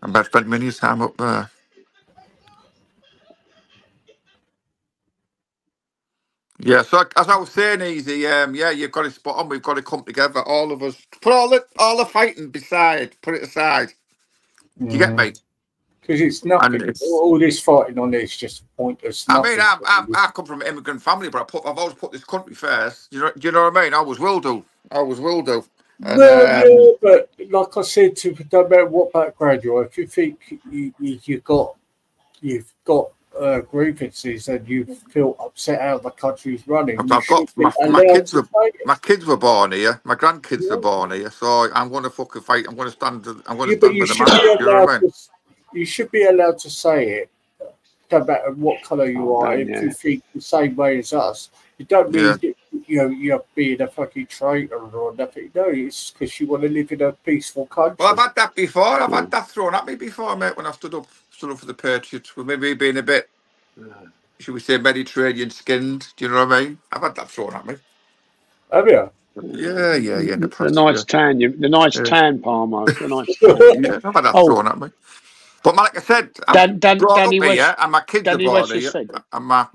I've spent many time up there. Yeah, so as I was saying, Easy, yeah, you've got it spot on. We've got to come together, all of us. Put all the fighting beside, put it aside. Do you get me? Because it's And nothing. it's, All this fighting on this just pointless. I mean, Nothing. I come from an immigrant family, but I've always put this country first. Do you know what I mean? I always will do. And Well, yeah, but like I said, no matter what background you are, if you think you've got grievances and you feel upset how the country's running, you I've got should be my allowed to say it. kids were born here. My grandkids were born here. So I'm going to fucking fight. I'm going to stand. I'm going to Yeah, but stand you with the should man. be Do you know what I allowed mean? you should be allowed to say it, no matter what colour you are. If you think the same way as us, it don't mean that, you're being a fucking traitor or nothing. No, it's because you want to live in a peaceful country. Well, I've had that before. I've had that thrown at me before, mate. When I stood up for the Patriots, with maybe being a bit, should we say, Mediterranean skinned. Do you know what I mean? I've had that thrown at me. Have you? Yeah. In the The past, nice tan, the nice Yeah. tan, Palmo. The nice tan. Yeah, I've had that thrown at me. But like I said, I'm brought Danny up here, West, and my kids are Danny born West here, has said. and my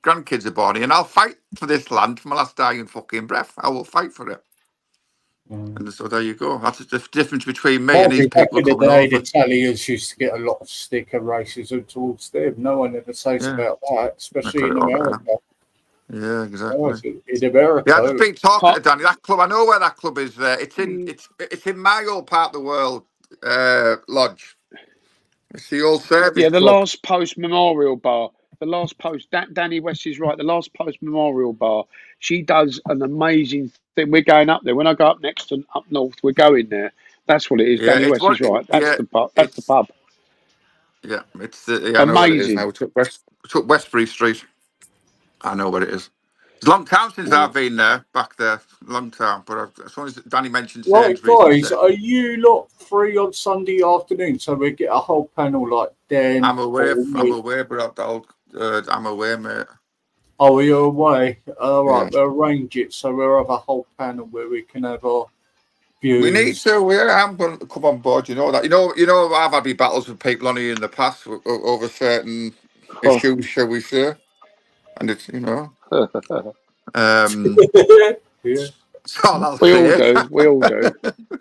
grandkids are born here, and I'll fight for this land for my last dying fucking breath. I will fight for it. And so there you go. That's the difference between me I and these think back people in the coming day, over. the Italians used to get a lot of stick and racism towards them. No one ever says about that, especially in America. Yeah, exactly. In America, Yeah, I've just been talking to Danny. That club, I know where that club is. It's in my old part of the world, Lodge. It's the old service Yeah, the club. last post memorial bar. The last post. Danny West is right. The last post memorial bar. She does an amazing thing. We're going up there. When I go up next and up north, we're going there. That's what it is. Yeah, Danny it's West is right. That's the pub. That's the pub. Yeah, it's I know what it is Amazing. now. We took Westbury Street. I know what it is. It's a long time since I've been there, back there. Long time. But as soon as Danny mentioned right, Sainsbury's, guys, are you lot free on Sunday afternoon so we get a whole panel like Dan? I'm aware, Paul, but I'm aware, mate. Oh, you're away. All right, we'll arrange it so we'll have a whole panel where we can have our views. We need to. I'm going to come on board. You know that. You know. I've had battles with people on here in the past over certain issues, shall we say? And it's Yeah. We all do. We all do.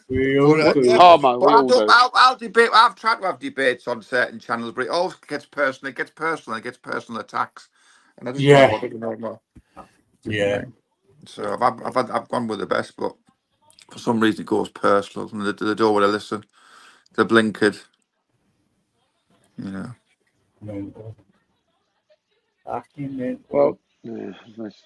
We all do. Palmo, we all do. I'll debate. I've tried to have debates on certain channels, but it always gets personal. It gets personal attacks, and I just don't bother to know more. Yeah. So I've gone with the best, but for some reason it goes personal, and they don't want to listen. They're blinkered. Well, yeah,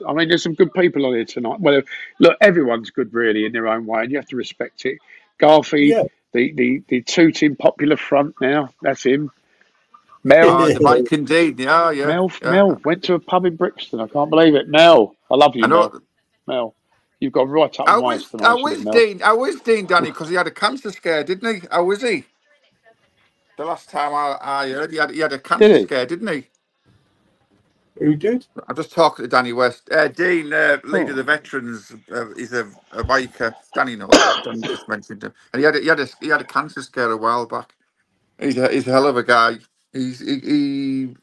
I mean, there's some good people on here tonight. Well, look, everyone's good really in their own way, and you have to respect it. Garfi, the Tooting Popular Front now, that's him. Mel, Mike indeed, yeah. Mel went to a pub in Brixton. I can't believe it. Mel, I love you, I know. Mel. You've got right up How my is Dean? How is Dean, Danny? Because he had a cancer scare, didn't he? How is he? The last time I heard, he had a cancer scare, didn't he? Who did? I'm just talking to Danny West. Dean, leader of the veterans, he's a biker. Danny knows that. Danny just mentioned him, and he had a cancer scare a while back. He's a hell of a guy. He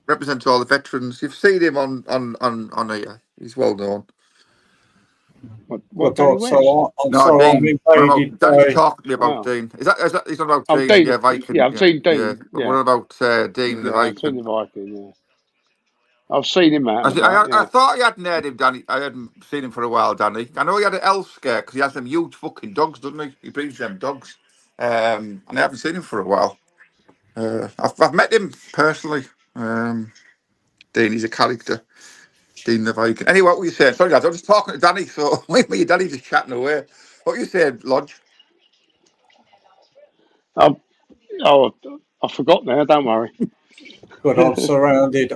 represents all the veterans. You've seen him on here. He's well known. What Dean? Danny talking to me about Dean. Is that he's not about Dean? Dean. Yeah, Viking. Yeah, I've seen Dean. Yeah. But what about Dean the Viking? I've seen the Viking. Yeah. I've seen him out. I thought you hadn't heard him, Danny. I hadn't seen him for a while, Danny. I know he had an elf scare because he has them huge fucking dogs, doesn't he? He breeds them dogs. And I haven't seen him for a while. I've met him personally. Dean, he's a character. Dean the Viking. Anyway, what were you saying? Sorry, guys, I was just talking to Danny, so me and Danny just chatting away. What were you saying, Lodge? I forgot now. Don't worry. But I'm surrounded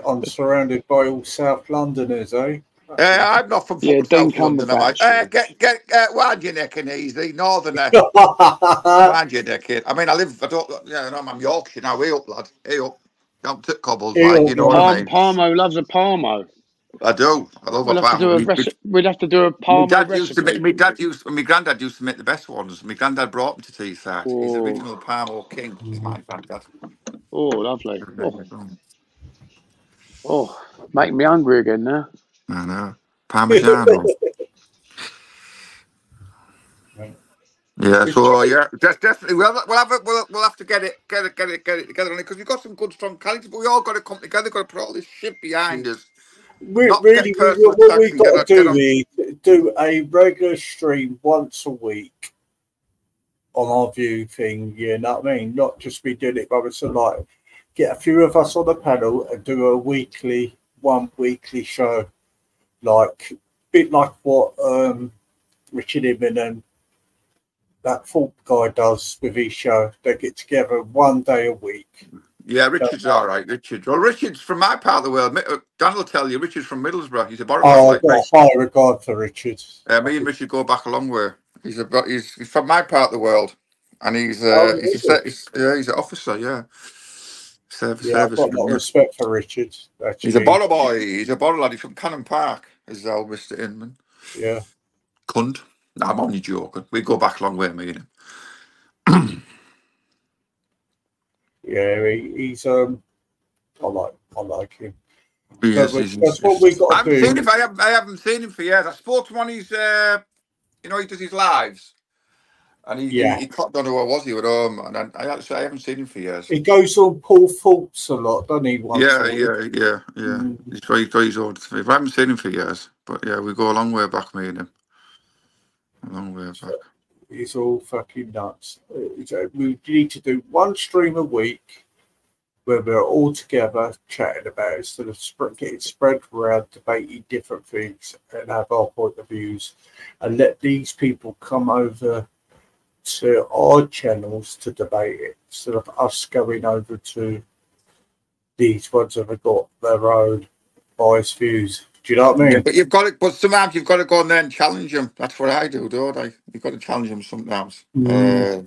by all South Londoners, eh? I'm not from fucking South London, am I? Get wind your neck in easy, Northerner. Wind your neck in. I mean, I'm Yorkshire now. Hey up, lad. Hey up. Don't tick cobbles, like, you know what I mean? Palmo loves a Palmo. I do. I love a Palmo. We'd have to do a Palmo recipe. My granddad used to make the best ones. My granddad brought them to Teesside. He's the original Palmo king. He's my granddad. Oh, lovely. Oh, making me hungry again now. I know. Parmigiano. Yeah, so yeah, definitely we'll have to get it together because we've got some good strong characters, but we all got to come together, got to put all this shit behind us. Not Really, get personal what attacks we've and got to get do on. is do a regular stream once a week on our view thing, you know what I mean? Not just be doing it by ourselves, like get a few of us on the panel and do one weekly show, like a bit like what Richard Inman and that Fulp guy does with his show. They get together one day a week. Yeah, Richard's all right. Richard's from my part of the world. Dan will tell you, Richard's from Middlesbrough. He's a Borough Oh, like I've got a high regard for Richard. me and Richard go back a long way. He's from my part of the world, and he's an officer. Yeah, service. I've got a lot of respect for Richard. Actually, He's a Borough boy. He's a Borough lad. He's from Cannon Park. Is old Mr. Inman. Yeah. Cunt. No, I'm only joking. We go back a long way, me and him. Yeah, he's I like him. Yes, that's what we got to do. I haven't seen him for years. I spoke to him on his, he does his lives, and he clocked on who I was. He was home, and I actually I haven't seen him for years. He goes on Paul Fulps a lot, doesn't he? Yeah. He's got his own. I haven't seen him for years, but yeah, we go a long way back, me and him. A long way back. He's all fucking nuts. We need to do one stream a week where we're all together chatting about it, instead of getting spread around, debating different things and have our point of views, and let these people come over to our channels to debate it, instead of us going over to these ones that have got their own biased views. Do you know what I mean? Yeah, but sometimes you've got to go in there and challenge them. That's what I do, don't I? You've got to challenge them sometimes. I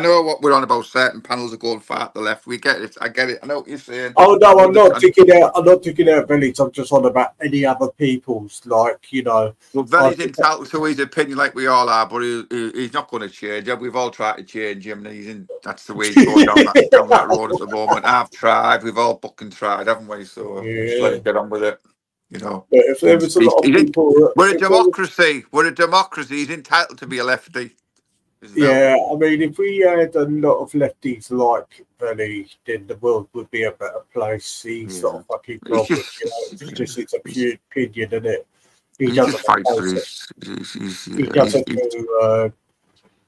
know what we're on about. Certain panels are going far to the left. We get it. I get it. I know what you're saying. Oh no, I'm not taking out Village. I'm just on about any other people's, Well, Veli's entitled to his opinion, like we all are, but he's not going to change. We've all tried to change him, and that's the way he's going down that road at the moment. I've tried. We've all fucking tried, haven't we? So just let him get on with it. But if there was a lot of people, we're a democracy. We're a democracy. He's entitled to be a lefty. Yeah, I mean, if we had a lot of lefties like Veli, then the world would be a better place. He's not a fucking problem. It's a pure opinion, isn't it? He doesn't do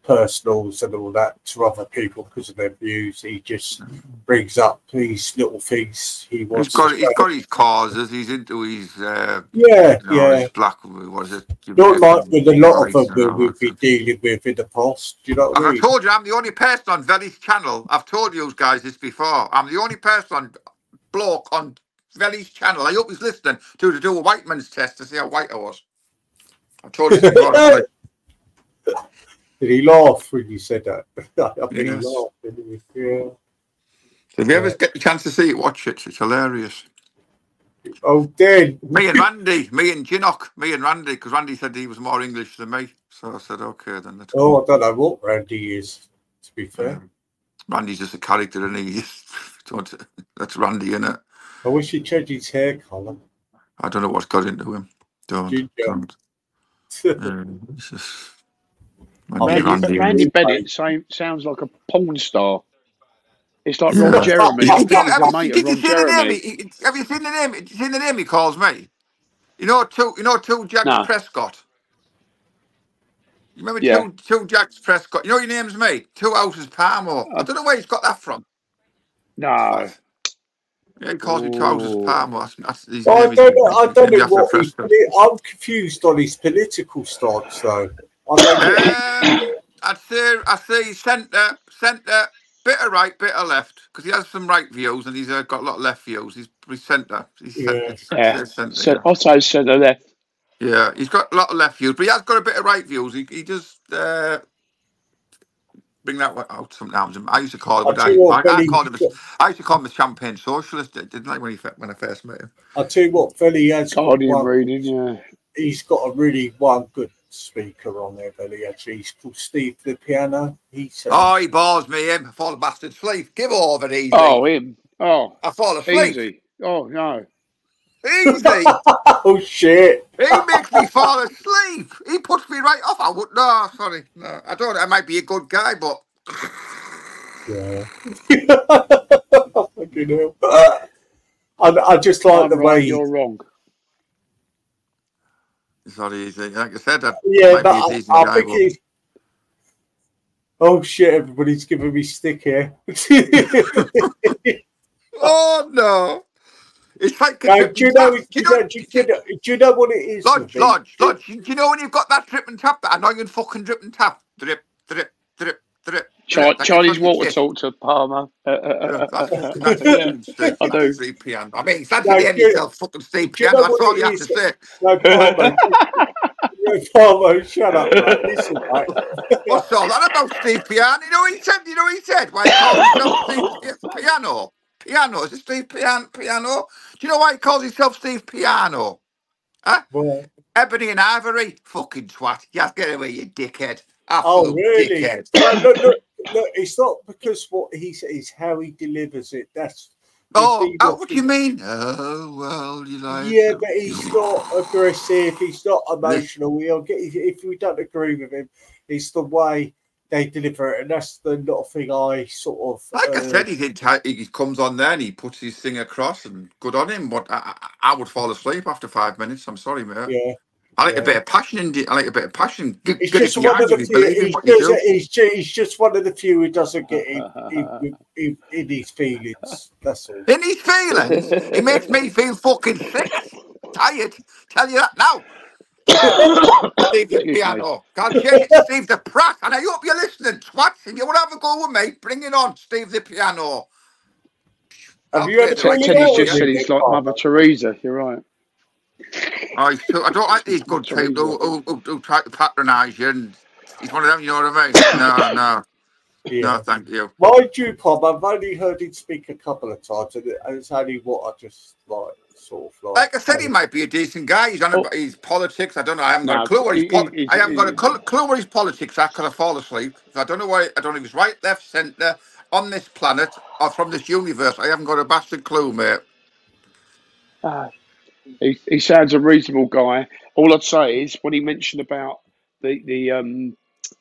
personals and all that to other people because of their views. He just brings up these little things he wants. He's got his causes. He's into his his black. What is it? Not like with a lot of them we've been dealing with in the past. Do you know what I mean? I told you, I'm the only person on Veli's channel. I've told you guys this before. I'm the only bloke on Veli's channel. I hope he's listening to do a white man's test to see how white I was. I told you before. Did he laugh when you said that? I mean, Yes. he laughed, didn't he? Yeah. So if you ever get the chance to see it, watch it. It's hilarious. Oh, Dan. Me and Randy, me and Randy, because Randy said he was more English than me. So I said, okay, then let's go. I don't know what Randy is, to be fair. Randy's just a character, and that's Randy, innit? I wish he'd change his hair colour. I don't know what's got into him. Don't. It's just... Randy Bennett sounds like a porn star. It's like Ron Jeremy. Have you seen the name? Have you seen the name he calls me? You know, two Jacks Prescott. You remember two Jacks Prescott? You know your name's me? Two Houses Palmo. I don't know where he's got that from. No. Yeah, he calls me Two Houses Palmo. I don't know what I'm confused on his political stance, though. I'd say centre, bit of right, bit of left, because he has some right views and he's got a lot of left views. He's centre. Centre. I'll say centre left. Yeah, he's got a lot of left views, but he has got a bit of right views. He does bring that out sometimes. I used to call him. I used to call him a champagne socialist. Didn't I when I first met him? I'll tell you what, Veli has reading. He's got a really good speaker on there, Veli. Actually, he's called Steve the Piano. He bores me. Him, I fall bastard asleep. Give over easy. Oh, him. Oh, I fall asleep. Easy. Oh no. Easy. Oh shit. He makes me fall asleep. He puts me right off. I would no, sorry. No, I don't. I might be a good guy, but yeah. Fucking hell. I just like I'm the right, way you're wrong. it's not easy. Like I said, that yeah, might but be a decent I guy, think but he's. Oh shit! Everybody's giving me stick here. oh no. It's like No, do you know what it is? Lodge, do you know when you've got that drip and tap, that annoying fucking drip and tap? Drip, drip, drip, drip. Chinese water talk to Palmer. That's Yeah, I do. Steve Piano. I mean, fancy No, the end yourself, fucking Steve do you Piano. know That's what all it you have is? to say. No, Palmer, shut up, right? Listen, right? What's all that about Steve Piano? You know what he said? Why he calls himself Steve Piano? Piano, is it Steve Piano? Do you know why he calls himself Steve Piano? Huh? Well, Ebony and Ivory, fucking twat. You have to get away, you dickhead. oh, Absolute really? dickhead. No, look, it's not because what he says, it's how he delivers it. That's what do you mean? Oh, well, you know. yeah, but he's not aggressive. He's not emotional. We'll get if we don't agree with him, it's the way they deliver it, and that's the not a thing I sort of. Like I said, he comes on there and he puts his thing across, and good on him. But I would fall asleep after 5 minutes. I'm sorry, mate. Yeah. I like a bit of passion in it. I like a bit of passion. He's just one of the few. He's just one of the few who doesn't get in his feelings. That's all. In his feelings, he makes me feel fucking sick, tired. Tell you that now. Steve the Piano. Can't change it, Steve the Pratt. And I hope you're listening, twats. If you want to have a go with me, bring it on, Steve the Piano. Have you had Teddy's just said he's like Mother Teresa. You're right. I don't like these good people who try to patronise you, and he's one of them, you know what I mean? No, thank you. Mind you, Pop, I've only heard him speak a couple of times, and it's only what I just like, sort of like. Like I said, he might be a decent guy. He's on about his politics. I don't know. I haven't got a clue what I haven't got a clue what his politics are because I fall asleep. So I don't know why. I don't know if he's right, left, centre, on this planet, or from this universe. I haven't got a bastard clue, mate. He sounds a reasonable guy. All I'd say is when he mentioned about the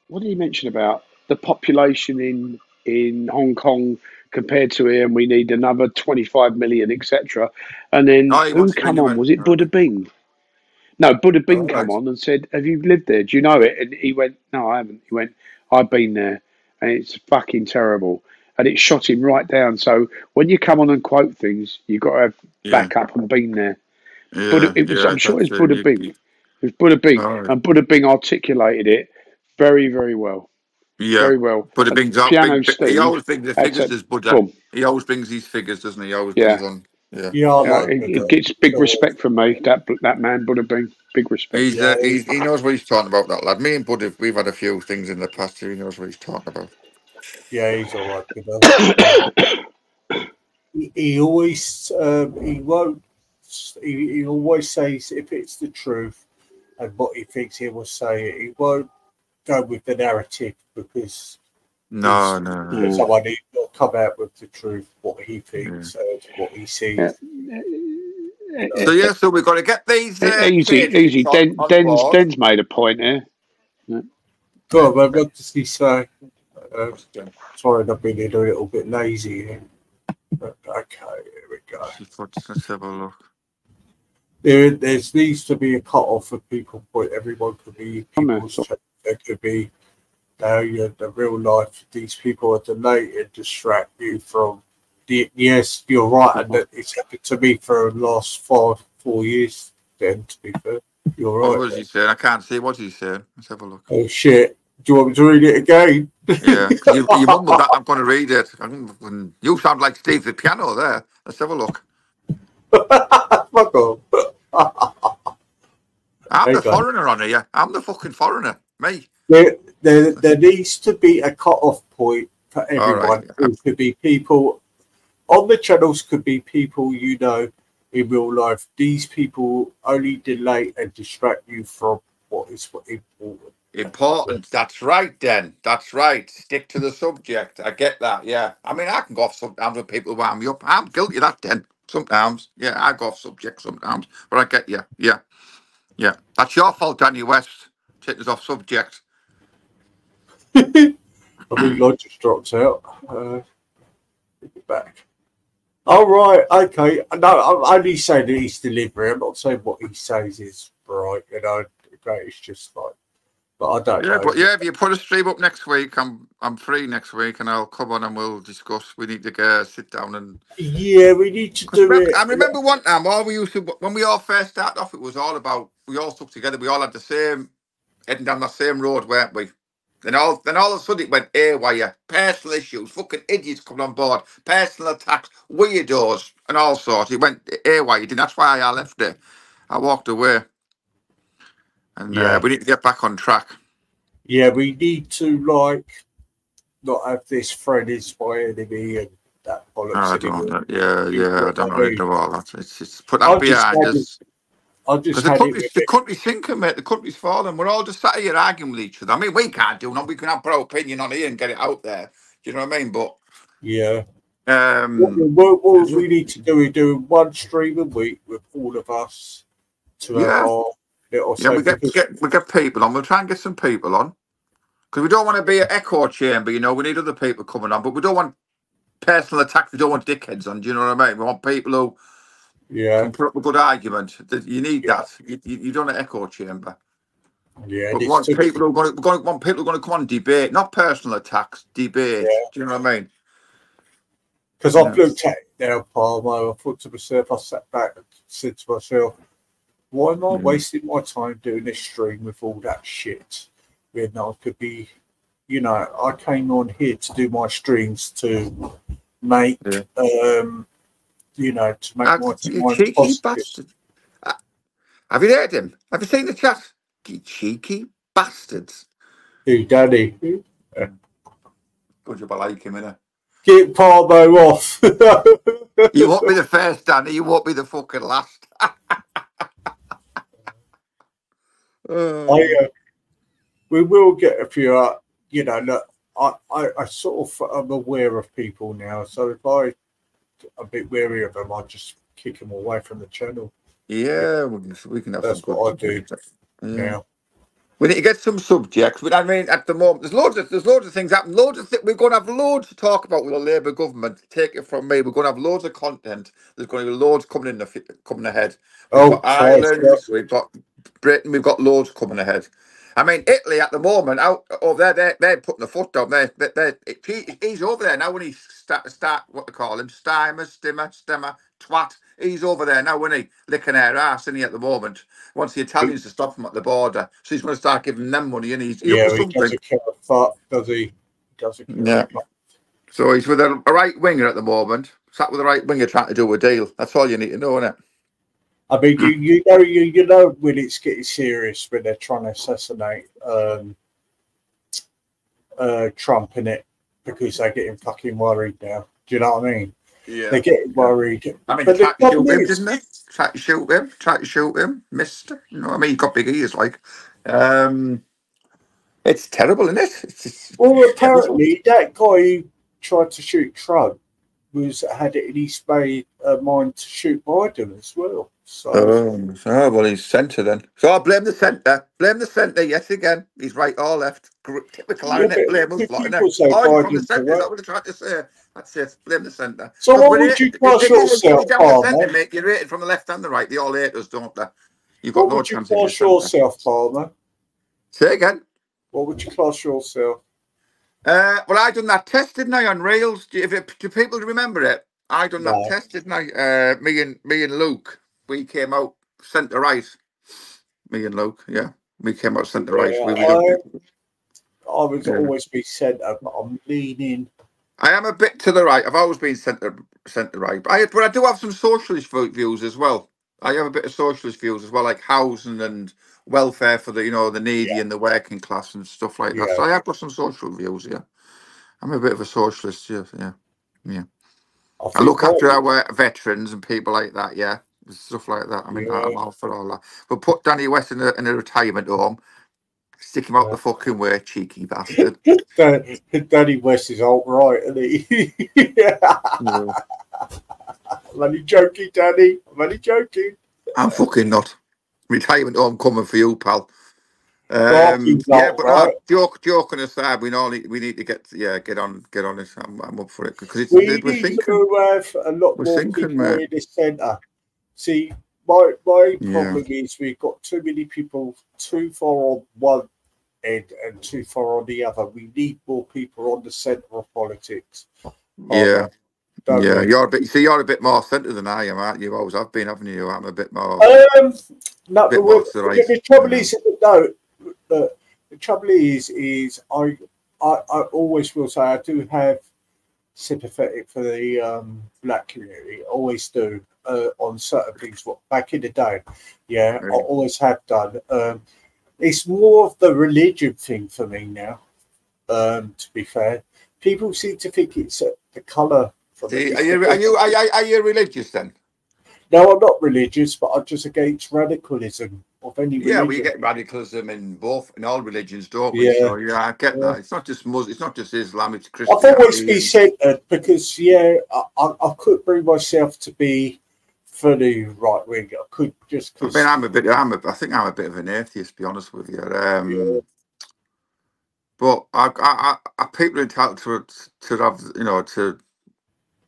what did he mention about the population in Hong Kong compared to here, and we need another 25 million, etc. And then who come on? Was it Buddha Bing? No, Buddha Bing come on and said, "Have you lived there? Do you know it?" And he went, "No, I haven't." He went, "I've been there, and it's fucking terrible." And it shot him right down. So when you come on and quote things, you've got to have backup and been there. I'm sure it's Buddha Bing. It was Buddha Bing, and Buddha Bing articulated it very, very well. Yeah, very well. Buddha Bing's up. He always brings the figures as Buddha. He always brings these figures, doesn't he? He always brings on. It gets big respect from me. That man, Buddha Bing, big respect. He knows what he's talking about. That lad. Me and Buddha, we've had a few things in the past. He knows what he's talking about. Yeah, he's all right. You know. he always he won't. He always says if it's the truth and what he thinks he will say it. He won't go with the narrative because someone needs to come out with the truth, what he thinks, what he sees. So we've got to get these. Easy. Den's made a point here. Go on, man. What does he say? Sorry, I've been a little bit lazy here. But okay, here we go. Let's have a look. There needs to be a cut off for people. Everyone could be. There could be. The real life. These people are delayed and distract you from. Yes, you're right, and that it's happened to me for the last 4 years. Then, to be fair, you're right. What was he saying? I can't see what he's saying. Let's have a look. Oh shit! Do you want me to read it again? Yeah, you mumbled that. I'm going to read it. You sound like Steve the Piano there. Let's have a look. Fuck off. I'm the foreigner on here. I'm the fucking foreigner. Me. There needs to be a cut-off point for everyone. It could be people on the channels, could be people you know in real life. These people only delay and distract you from what is important. Important. That's right, then. That's right. Stick to the subject. I get that. Yeah. I mean, I can go off sometimes with people who wound me up. I'm guilty of that, then. Sometimes, yeah, I go off subject sometimes, but I get you. Yeah, yeah. That's your fault, Danny West. Taking us off subject. I mean, Lodge just dropped out. Back. All right, okay. No, I'm only saying that he's delivering. I'm not saying what he says is right. You know, it's just like. But I don't know. But yeah, if you put a stream up next week, I'm free next week, and I'll come on and we'll discuss. We need to sit down and we need to do it. I remember one time all we used to when we all first started off, it was all about we all stuck together. We all had the same heading down the same road, weren't we? Then all of a sudden it went haywire. Personal issues, fucking idiots coming on board, personal attacks, weirdos, and all sorts. It went haywire. That's why I left it. I walked away. And we need to get back on track. Yeah, we need to not have this friend is my enemy and that bollocks. I don't want to do all that. It's just put that behind us. Because the country's sinking, mate. The country's falling. We're all just sat here arguing with each other. I mean, we can't do nothing. We can have our opinion on here and get it out there. Do you know what I mean? But what we need to do is do one stream a week with all of us to have our. We get people on. We'll try and get some people on because we don't want to be an echo chamber. You know, we need other people coming on, but we don't want personal attacks. We don't want dickheads on. Do you know what I mean? We want people who can put up a good argument. You need that. You don't want an echo chamber. Yeah, but we want people who are going to come on and debate, not personal attacks. Debate. Do you know what I mean? Because I've looked at it now, Palmer. I thought to myself, I sat back and said to myself, why am I wasting my time doing this stream with all that shit? When I could be, you know, I came on here to do my streams to make, you know, to make my time cheeky positive. bastard. Have you heard him? Have you seen the chat? You cheeky bastards. Who, Daddy? Good job, I like him, innit? Get Parbo off. You won't be the first, Danny. You won't be the fucking last. We will get a few, you know, look, I sort of am aware of people now, so if I'm a bit wary of them, I just kick them away from the channel. Yeah, we can have that's some what good I do now. We need to get some subjects. But I mean, at the moment, there's loads of things happening. We're going to have loads to talk about with the Labour government. Take it from me. We're going to have loads of content. There's going to be loads coming ahead. We've got Ireland. We've got Britain. We've got loads coming ahead. I mean, Italy at the moment, out over there, they're putting the foot down. He's over there now. When he start what they call him, stemmer, twat. He's over there now, when he licking their ass, isn't he, at the moment? Wants the Italians to stop him at the border, so he's going to start giving them money, and he doesn't care a fuck, does he? He doesn't care. Yeah. So he's with a right winger at the moment. Sat with a right winger trying to do a deal. That's all you need to know, isn't it? I mean, you know when it's getting serious when they're trying to assassinate Trump in it, because they're getting fucking worried now. Do you know what I mean? Yeah. They're getting worried. I mean, tried to shoot him, didn't they? Tried to shoot him, missed. You know what I mean? He got big ears, like. It's terrible, isn't it? Well, apparently that guy who tried to shoot Trump had it in his mind to shoot Biden as well. So. Well, he's centre then. So I blame the centre. Blame the centre yet again. He's right or left. Typical, isn't it? Blame us, lot, isn't it? Oh, from the centre. Is that what they're trying to say? That's it. Blame the centre. So what would you class yourself, Palmer? You're rated from the left and the right. They all hate us, don't they? You've got no chance. What would you class yourself, Palmer? Say again. What would you class yourself? Well, I done that test, didn't I, on Rails? Do people remember it? I done that test, didn't I? Me and Luke, we came out centre right. Me and Luke, yeah, we came out centre right. I would always be centre, but I'm leaning. I am a bit to the right. I've always been centre right, but I do have some socialist views as well. I have a bit of socialist views as well, like housing and welfare for the the needy and the working class and stuff like that. So I have got some social views. Yeah, I'm a bit of a socialist. Yeah. I look after our veterans and people like that. Yeah, stuff like that. I mean, I'm all for all that. But put Danny West in a retirement home. Stick him out the fucking way, cheeky bastard. Danny West is alt right, isn't he? I'm only joking, Danny. I'm only joking. I'm fucking not. Retirement home coming for you, pal. Fucking Yeah, not, but right? joking aside, we need to get on it. I'm up for it because We we're need thinking. to have a lot We're more thinking, people mate. in the centre. See, my Yeah. problem is we've got too many people too far on one end and too far on the other. We need more people on the centre of politics. Yeah. Don't Yeah, we? you're a bit more centre than I am, aren't you? Always have been, haven't you? I'm a bit more. No, bit more to the right. the trouble is, no, the trouble is I always will say I do have sympathetic for the black community. I always do on certain things. What back in the day, yeah, I always have done. It's more of the religion thing for me now. To be fair, people seem to think it's the colour. Are you religious then? No, I'm not religious, but I'm just against radicalism of any religion. Yeah, we get radicalism in all religions, don't we? Yeah. So yeah, I get that. It's not just Muslim, it's not just Islam, it's I've Christianity. always been centred because I couldn't bring myself to be fully right wing. I could just. I mean, I think I'm a bit of an atheist, to be honest with you. But I people are entitled to have, to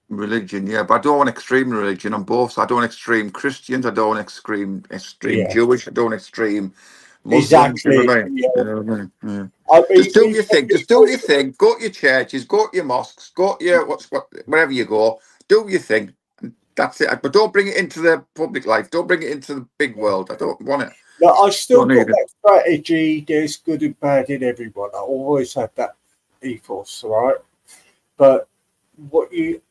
religion, yeah, but I don't want extreme religion on both sides. I don't want extreme Christians, I don't want extreme Jewish, I don't want extreme Muslims. Exactly. You know what I mean? Yeah. You know what I mean? Yeah. I mean, Just do your thing. Just do your thing. Go to your churches. Go to your mosques. Go to your wherever you go. Do your thing. That's it. But don't bring it into the public life. Don't bring it into the big world. I don't want it. No, I still Don't got need it. that strategy. There's good and bad in everyone. I always had that ethos, right? But I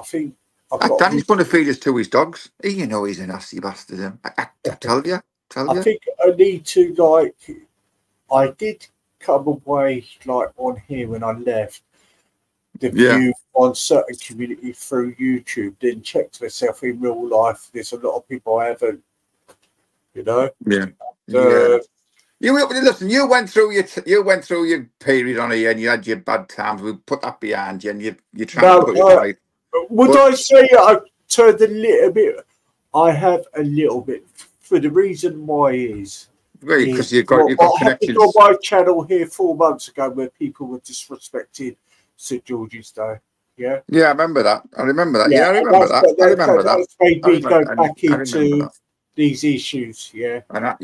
think I've got. Danny's going to feed us to his dogs. You know he's a nasty bastard. Him. I tell you. I think I need to I did come away on here when I left the view on certain community through YouTube. Then checked myself in real life. There's a lot of people I haven't. Yeah. Listen. You went through your period on here, and you had your bad times. We put that behind you, and you trying to put it right. Would I say I turned a little bit? I have a little bit. For the reason why is because you've got connections. I had my channel here 4 months ago where people were disrespecting St George's Day. Yeah. Yeah, I remember that. I remember that. Yeah, I remember that. That's made me go back into these issues. Yeah. I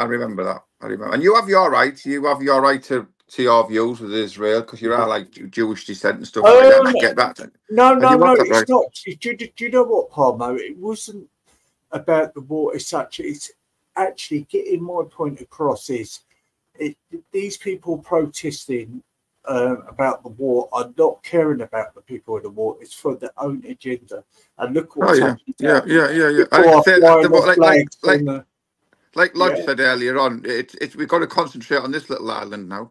remember that. I remember. And you have your right. You have your right to your views with Israel because you are Jewish descent and stuff like that. I get that. No, it's right. not. Do you know what, Palmo? It wasn't about the war as such. It's actually getting my point across. These people protesting about the war are not caring about the people in the war. It's for their own agenda. And look what's happening. Yeah. Like Lodge said earlier on, we've got to concentrate on this little island now.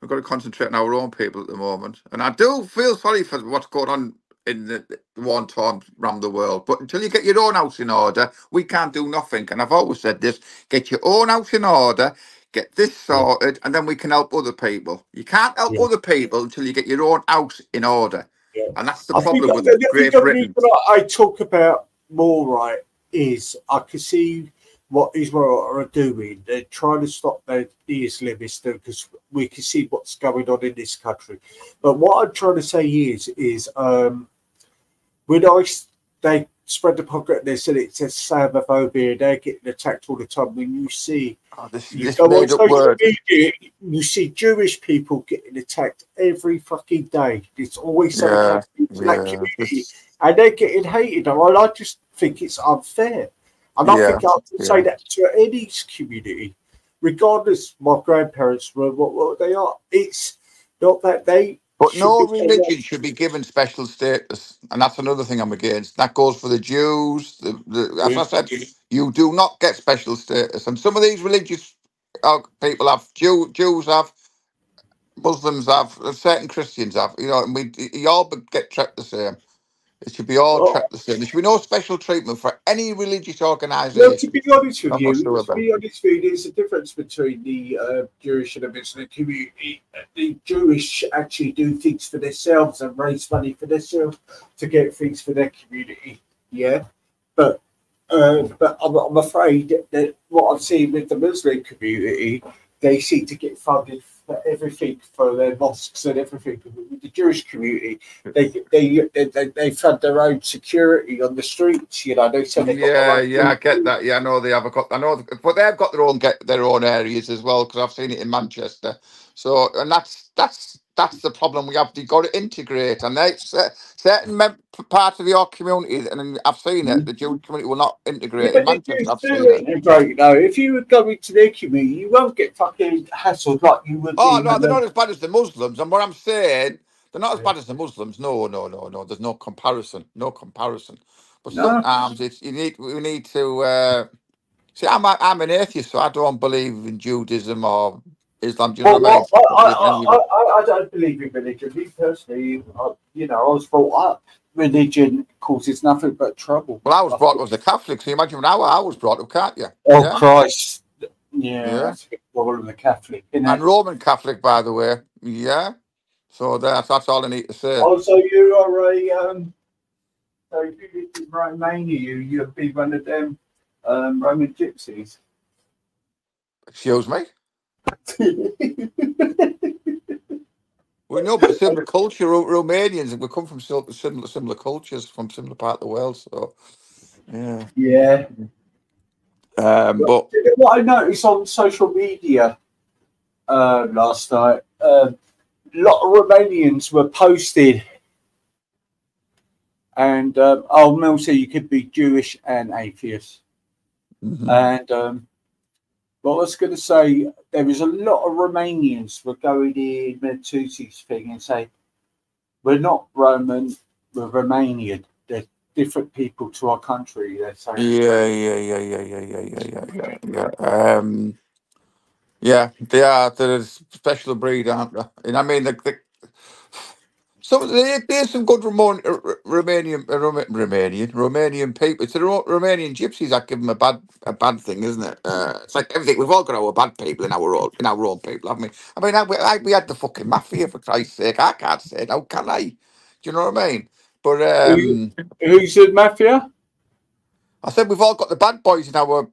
We've got to concentrate on our own people at the moment. And I do feel sorry for what's going on in the war time around the world. But until you get your own house in order, we can't do nothing. And I've always said this, get your own house in order, get this sorted, and then we can help other people. You can't help other people until you get your own house in order. Yeah. And that's the problem with Great Britain. I talk about more, right, is I can see what Israel are doing. They're trying to stop the Islamists because we can see what's going on in this country. But what I'm trying to say is when they spread the propaganda, they said it says Islamophobia, they're getting attacked all the time. When you see you go on social media, you see Jewish people getting attacked every fucking day. It's always something black community, and they're getting hated. And I just think it's unfair. And I think I can say that to any community, regardless my grandparents were what they are. It's not that they. But no religion should be given special status, and that's another thing I'm against. That goes for the Jews. As I said, you do not get special status, and some of these religious people have. Jews have, Muslims have, certain Christians have. And you all get treated the same. It should be all treated the same. There should be no special treatment for any religious organisation. Well, to be honest with you, there's a difference between the Jewish and the Muslim community. The Jewish actually do things for themselves and raise money for themselves to get things for their community. yeah, but I'm afraid that what I've seen with the Muslim community, they seem to get funded for everything for their mosques and everything. With the Jewish community, they fund their own security on the streets. You know, they said they got their own Yeah, I get that. Yeah, I know they have I know, but they've got their own areas as well, because I've seen it in Manchester. So, and that's the problem we have. You've got to integrate, and they certain parts of your community, and I've seen it. The Jewish community will not integrate. Yeah, In but Manchester, I've do seen it. integrate though. If you would go into their community, you won't get fucking hassled like you would. Oh no, they're not as bad as the Muslims. And what I'm saying, they're not as bad as the Muslims. No. There's no comparison. No comparison. But No. sometimes we need to see. I'm an atheist, so I don't believe in Judaism or Islam. Do you know what I mean? I don't believe in religion. Me personally, I was brought up. Religion causes nothing but trouble. Well, I was brought up as a Catholic, so you imagine how I was brought up, can't you? Oh Yeah? Christ! Yeah, that's a big problem. The Catholic, isn't And it? Roman Catholic, by the way. Yeah. So that's all I need to say. Oh, so you are a so if you lived in Romania, you'd be one of them Roman gypsies. Excuse me. We know, but similar culture. Romanians, we come from similar cultures from similar part of the world. So, yeah. Yeah. But what I noticed on social media last night, a lot of Romanians were posted, and Mel said you could be Jewish and atheist. And what I was going to say, there was a lot of Romanians were going in the Tutsis thing and say, we're not Roman, we're Romanian. They're different people to our country. They're saying. Yeah, they are. They're a special breed, aren't they? And I mean, there's some good Romanian people. It's the Romanian gypsies that give them a bad thing, isn't it? It's like everything. We've all got our bad people in our own people, haven't we? I mean, we had the fucking mafia, for Christ's sake. I can't say it. How can I? Do you know what I mean? But who said mafia? I said we've all got the bad boys in our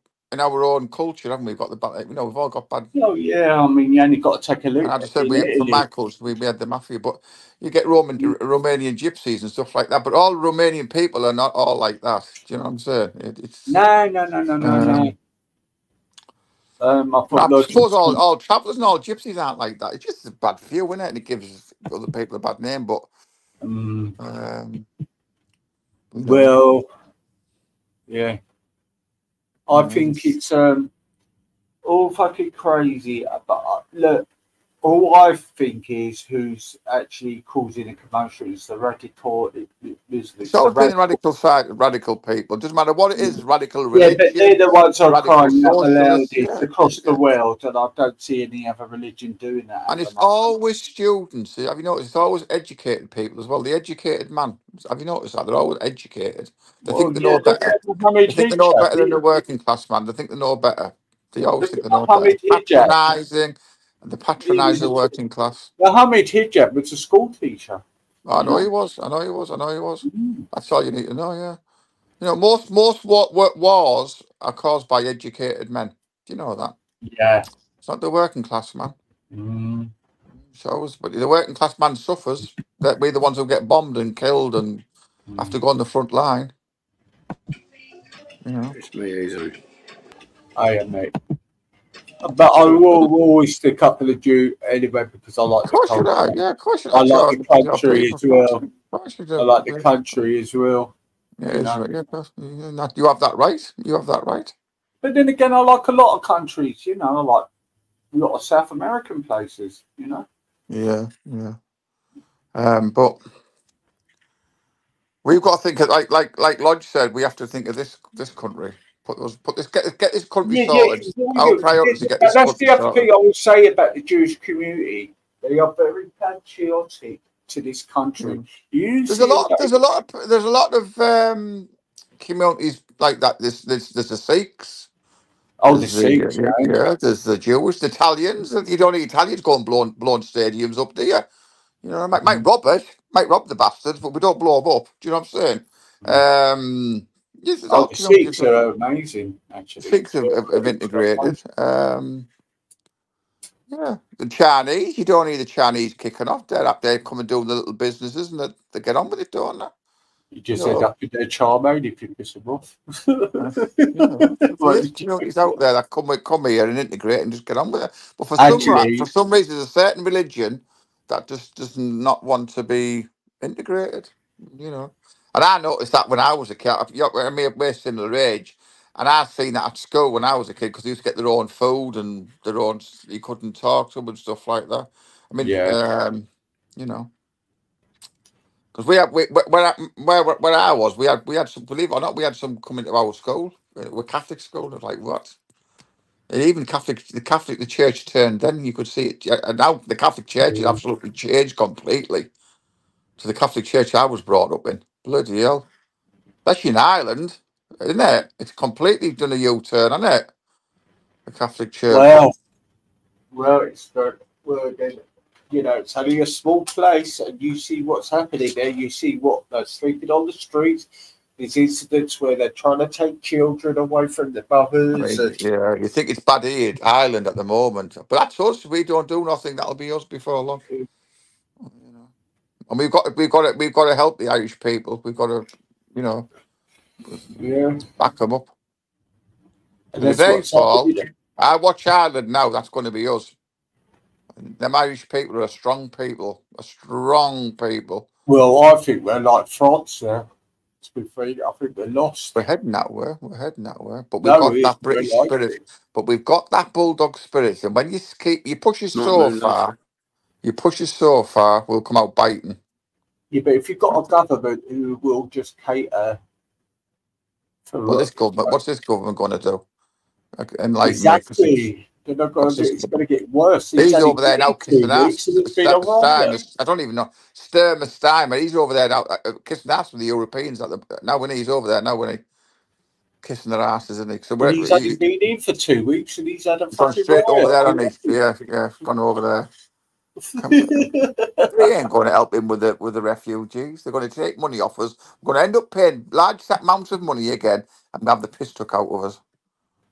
own culture, haven't we? We've got the bad. We've all got bad. Oh yeah, I mean you only got to take a look. And I just said from my culture we had the mafia, but you get Romanian gypsies and stuff like that. But all Romanian people are not all like that. Do you know what I'm saying? No. I suppose all travellers and all gypsies aren't like that. It's just a bad feel, isn't it? And it gives other people a bad name. But well, yeah. I think it's all fucking crazy. But look, all I think is who's actually causing a commotion is the radical Muslims. It's always been radical side, radical people. Doesn't matter what it is, radical religion. Yeah, but they're the ones who are crying out loud socialists, across the world, and I don't see any other religion doing that. And it's always students. Have you noticed? It's always educated people as well. The educated man. Have you noticed that? They're always educated. They think they know better. They think they know better than the working class man. They think they know better. They always think they know better. Patronising. And they patronise the working class. Mohammed Hijab was a school teacher. I know he was. That's all you need to know, yeah. You know, most wars are caused by educated men. Do you know that? Yeah. It's not the working class man. Shows, but the working class man suffers. That we're the ones who get bombed and killed and have to go on the front line. You know. It's me easily. I am, mate. But I will always stick up for the Jew anyway because I like the culture. Yeah, of course you I like the country as well. I like the country as well. Yeah, you have that right. You have that right. But then again, I like a lot of countries. You know, I like a lot of South American places. You know. Yeah. But we've got to think of like Lodge said. We have to think of this country. Get this country sorted. Our priority to get this That's country the other sorted. thing I will say about the Jewish community. They are very patriotic to this country. There's a lot of communities like that. There's the Sikhs. Oh, the Sikhs, yeah. There's the Jews, the Italians. You don't need Italians going blowing stadiums up, do you? You know, might rob the bastards, but we don't blow them up. Do you know what I'm saying? Yes, it's Oh, all, the you know, Sikhs are amazing, actually. Sikhs have integrated. Yeah, the Chinese, you don't need the Chinese kicking off. They're up there coming doing the little businesses and they get on with it, don't they? You just You end know, up in their charming if you piss them off. you know, he's out there that come here and integrate and just get on with it. But for Actually, some reason, there's a certain religion that just does not want to be integrated. You know, and I noticed that when I was a kid. I mean, we're similar age, and I seen that at school when I was a kid because they used to get their own food and their own. You couldn't talk to them and stuff like that. I mean, yeah. you know. Because where I was, we had some, believe it or not, we had some coming to our school. We're Catholic school. I was like, what? And even the church turned. Then you could see it. And now the Catholic Church has absolutely changed completely to the Catholic Church I was brought up in. Bloody hell, especially in Ireland, isn't it? It's completely done a U-turn, hasn't it? The Catholic Church. Well, it's very well then. You know, it's only a small place, and you see what's happening there. You see what they're sleeping on the streets. These incidents where they're trying to take children away from their mothers. I mean, yeah, you think it's bad here, Ireland at the moment, but that's us. We don't do nothing. That'll be us before long. And we've got to help the Irish people. We've got to, you know, back them up. And If that's they what's fall, happening. I watch Ireland now. That's going to be us. Them Irish people are a strong people. Well, I think we're like France now. To be fair, I think we're lost. We're heading that way. But we've No, got it that is. We're British like spirit. it. But we've got that bulldog spirit. And when you push us so far, we'll come out biting. Yeah, but if you've got a government who will just cater for Well, what's this government going to do? Enlighten exactly. They're not going to. It's going to get worse. He's only over there now been 2 kissing ass. weeks and it's been all right. I don't even know. Sturmer Steimer, he's over there now kissing ass with the Europeans. Now when he's over there, kissing their asses, isn't he? So Well, he's only been in for 2 weeks and he's had a gone fucking straight over riot. there, hasn't he? Yeah, gone over there. They ain't going to help him with the refugees. They're going to take money off us. We're going to end up paying large amounts of money again and have the piss took out of us.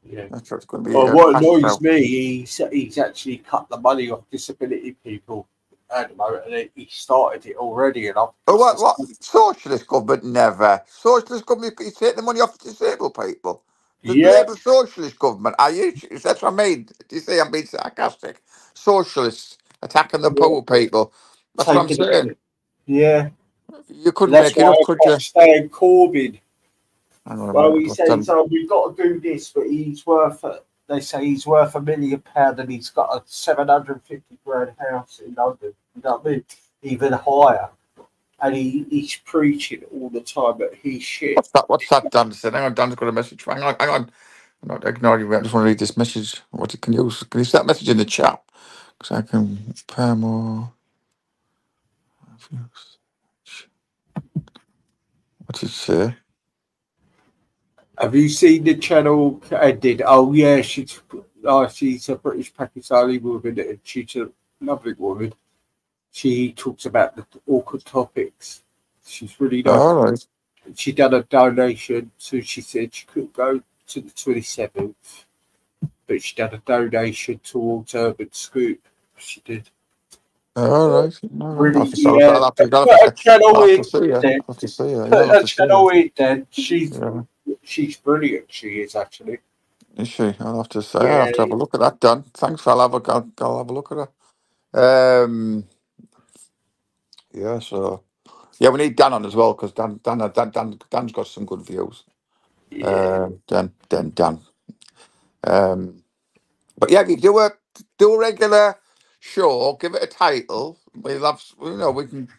Yeah. That's what's going to be. Well, what annoys me, he's actually cut the money off disability people at the moment, and he started it already. And what? Socialist government never. Socialist government, you take the money off disabled people. The Labour socialist government. Are you? That's what I mean. Do you see? I'm being sarcastic. Socialists attacking the poor people. That's what I'm saying. Yeah. You couldn't That's make it why up, could you? Stan Corbyn. Well, he says, done. we've got to do this, but he's worth, they say he's worth £1 million and he's got a 750 grand house in London. You know what I mean? Even higher. And he's preaching all the time that he's shit. What's that, Dan said? Hang on, Dan's got a message. Hang on. I'm not ignoring you. I just want to read this message. Can you see that message in the chat? Because I can prepare more. What did it say? Have you seen the channel ended? Oh yeah, she's a British Pakistani woman and she's a lovely woman. She talks about the awkward topics. She's really nice. All right. She done a donation, so she said she couldn't go to the 27th, but she done a donation towards Urban Scoop. She did. All right. Really, I'll have to see her. Then she's brilliant. She is actually. Is she? I'll have to say. I'll have to have a look at that, Dan. Thanks. I'll have a look at her. Yeah. So. Yeah, we need Dan on as well because Dan's got some good views. Yeah. Dan. But yeah, if you do a regular show, give it a title. We'll have, we can,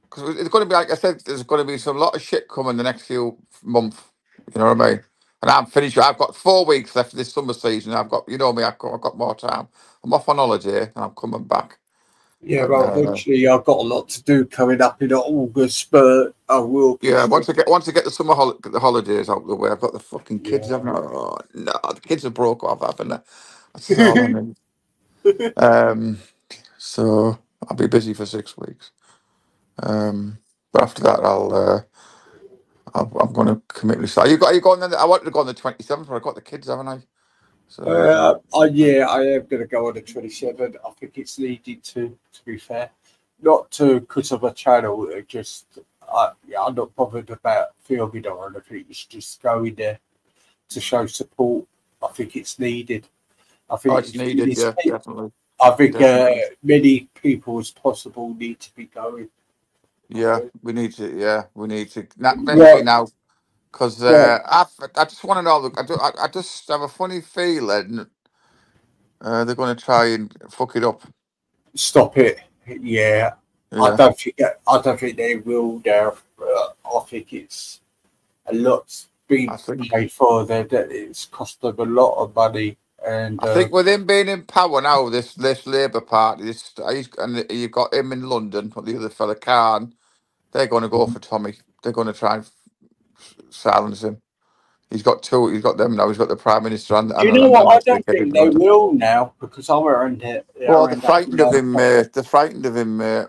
because it's going to be, like I said, there's going to be a lot of shit coming the next few months. You know what I mean? And I'm finished. I've got 4 weeks left of this summer season. I've got, I've got more time. I'm off on holiday and I'm coming back. Yeah, well, eventually I've got a lot to do coming up in August, but I will. Yeah, once I get the summer the holidays out of the way, I've got the fucking kids. Oh no, the kids are broke off, haven't they? That's all I need. So I'll be busy for 6 weeks. But after that, I'm going to commit this. Are you going on? I wanted to go on the 27th, but I got the kids, haven't I? So Yeah, I am going to go on the 27th. I think it's needed to be fair. Not to cut off a channel, I'm not bothered about filming or anything. It's just going there to show support. I think it's needed. I think it's needed, yeah, definitely. I think many people as possible need to be going. Yeah, we need to. Yeah, we need to. Especially now, because I just want to know. I just have a funny feeling they're going to try and fuck it up. Stop it. Yeah. I don't think they will. There, I think it's a lot's been paid for. That it's cost them a lot of money. And I think with him being in power now, this Labour Party, and you've got him in London, but the other fella Khan, they're going to go for Tommy. They're going to try and silence him. He's got two. He's got them now. He's got the Prime Minister and. Do you know what? I don't think they will now because I weren't it. Well, they're frightened of him, mate. They're frightened of him, mate.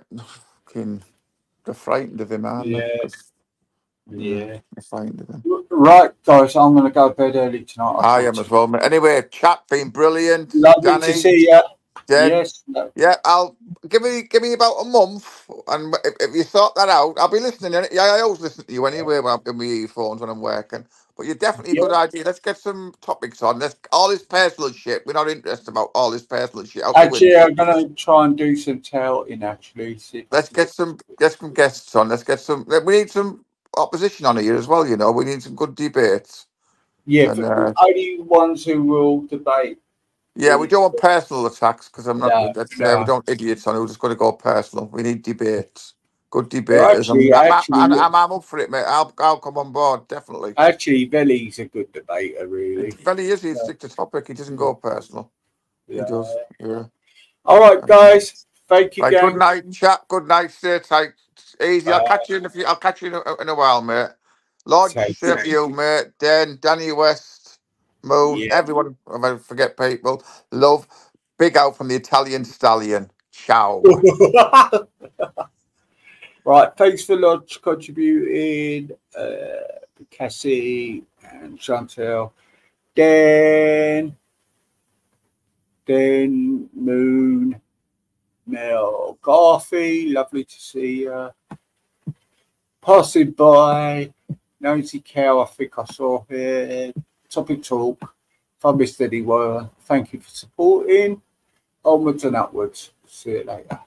They're frightened of him, aren't they? Yeah. They're frightened of him. Right, guys. I'm going to go to bed early tonight. I am as well, mate. Anyway, chat been brilliant. Lovely Danny, to see you. Yes. Yeah, I'll give me about a month, and if you sort that out, I'll be listening. Yeah, I always listen to you anyway when I'm in my earphones when I'm working. But you're definitely a good idea. Let's get some topics on. All this personal shit. We're not interested about all this personal shit. Actually, I'm going to try and do some touting. Actually, let's get some guests on. Let's get some. We need some opposition on here as well. You know, we need some good debates. Yeah, and, only ones who will debate. Yeah, we don't want personal attacks because I'm not. We don't idiots on. We're just going to go personal. We need debates. Good debaters. I'm up for it, mate. I'll come on board definitely. Actually, Veli's a good debater, really. Veli is. He stick to topic. He doesn't go personal. Yeah. He does. Yeah. All right, guys. Thank you. Right, good night, chat. Good night. Stay tight. Easy. I'll catch you in a while, mate. Lord, save you, mate. Danny West, Moon, everyone. I forget people. Love. Big out from the Italian Stallion. Ciao. Right, thanks for Lodge contributing, Cassie and Chantel, Dan, Moon, Mel, Garthy, lovely to see you. Passing by, Nosy Cow, I think I saw here. Topic Talk. If I missed anyone, thank you for supporting. Onwards and upwards. See you later.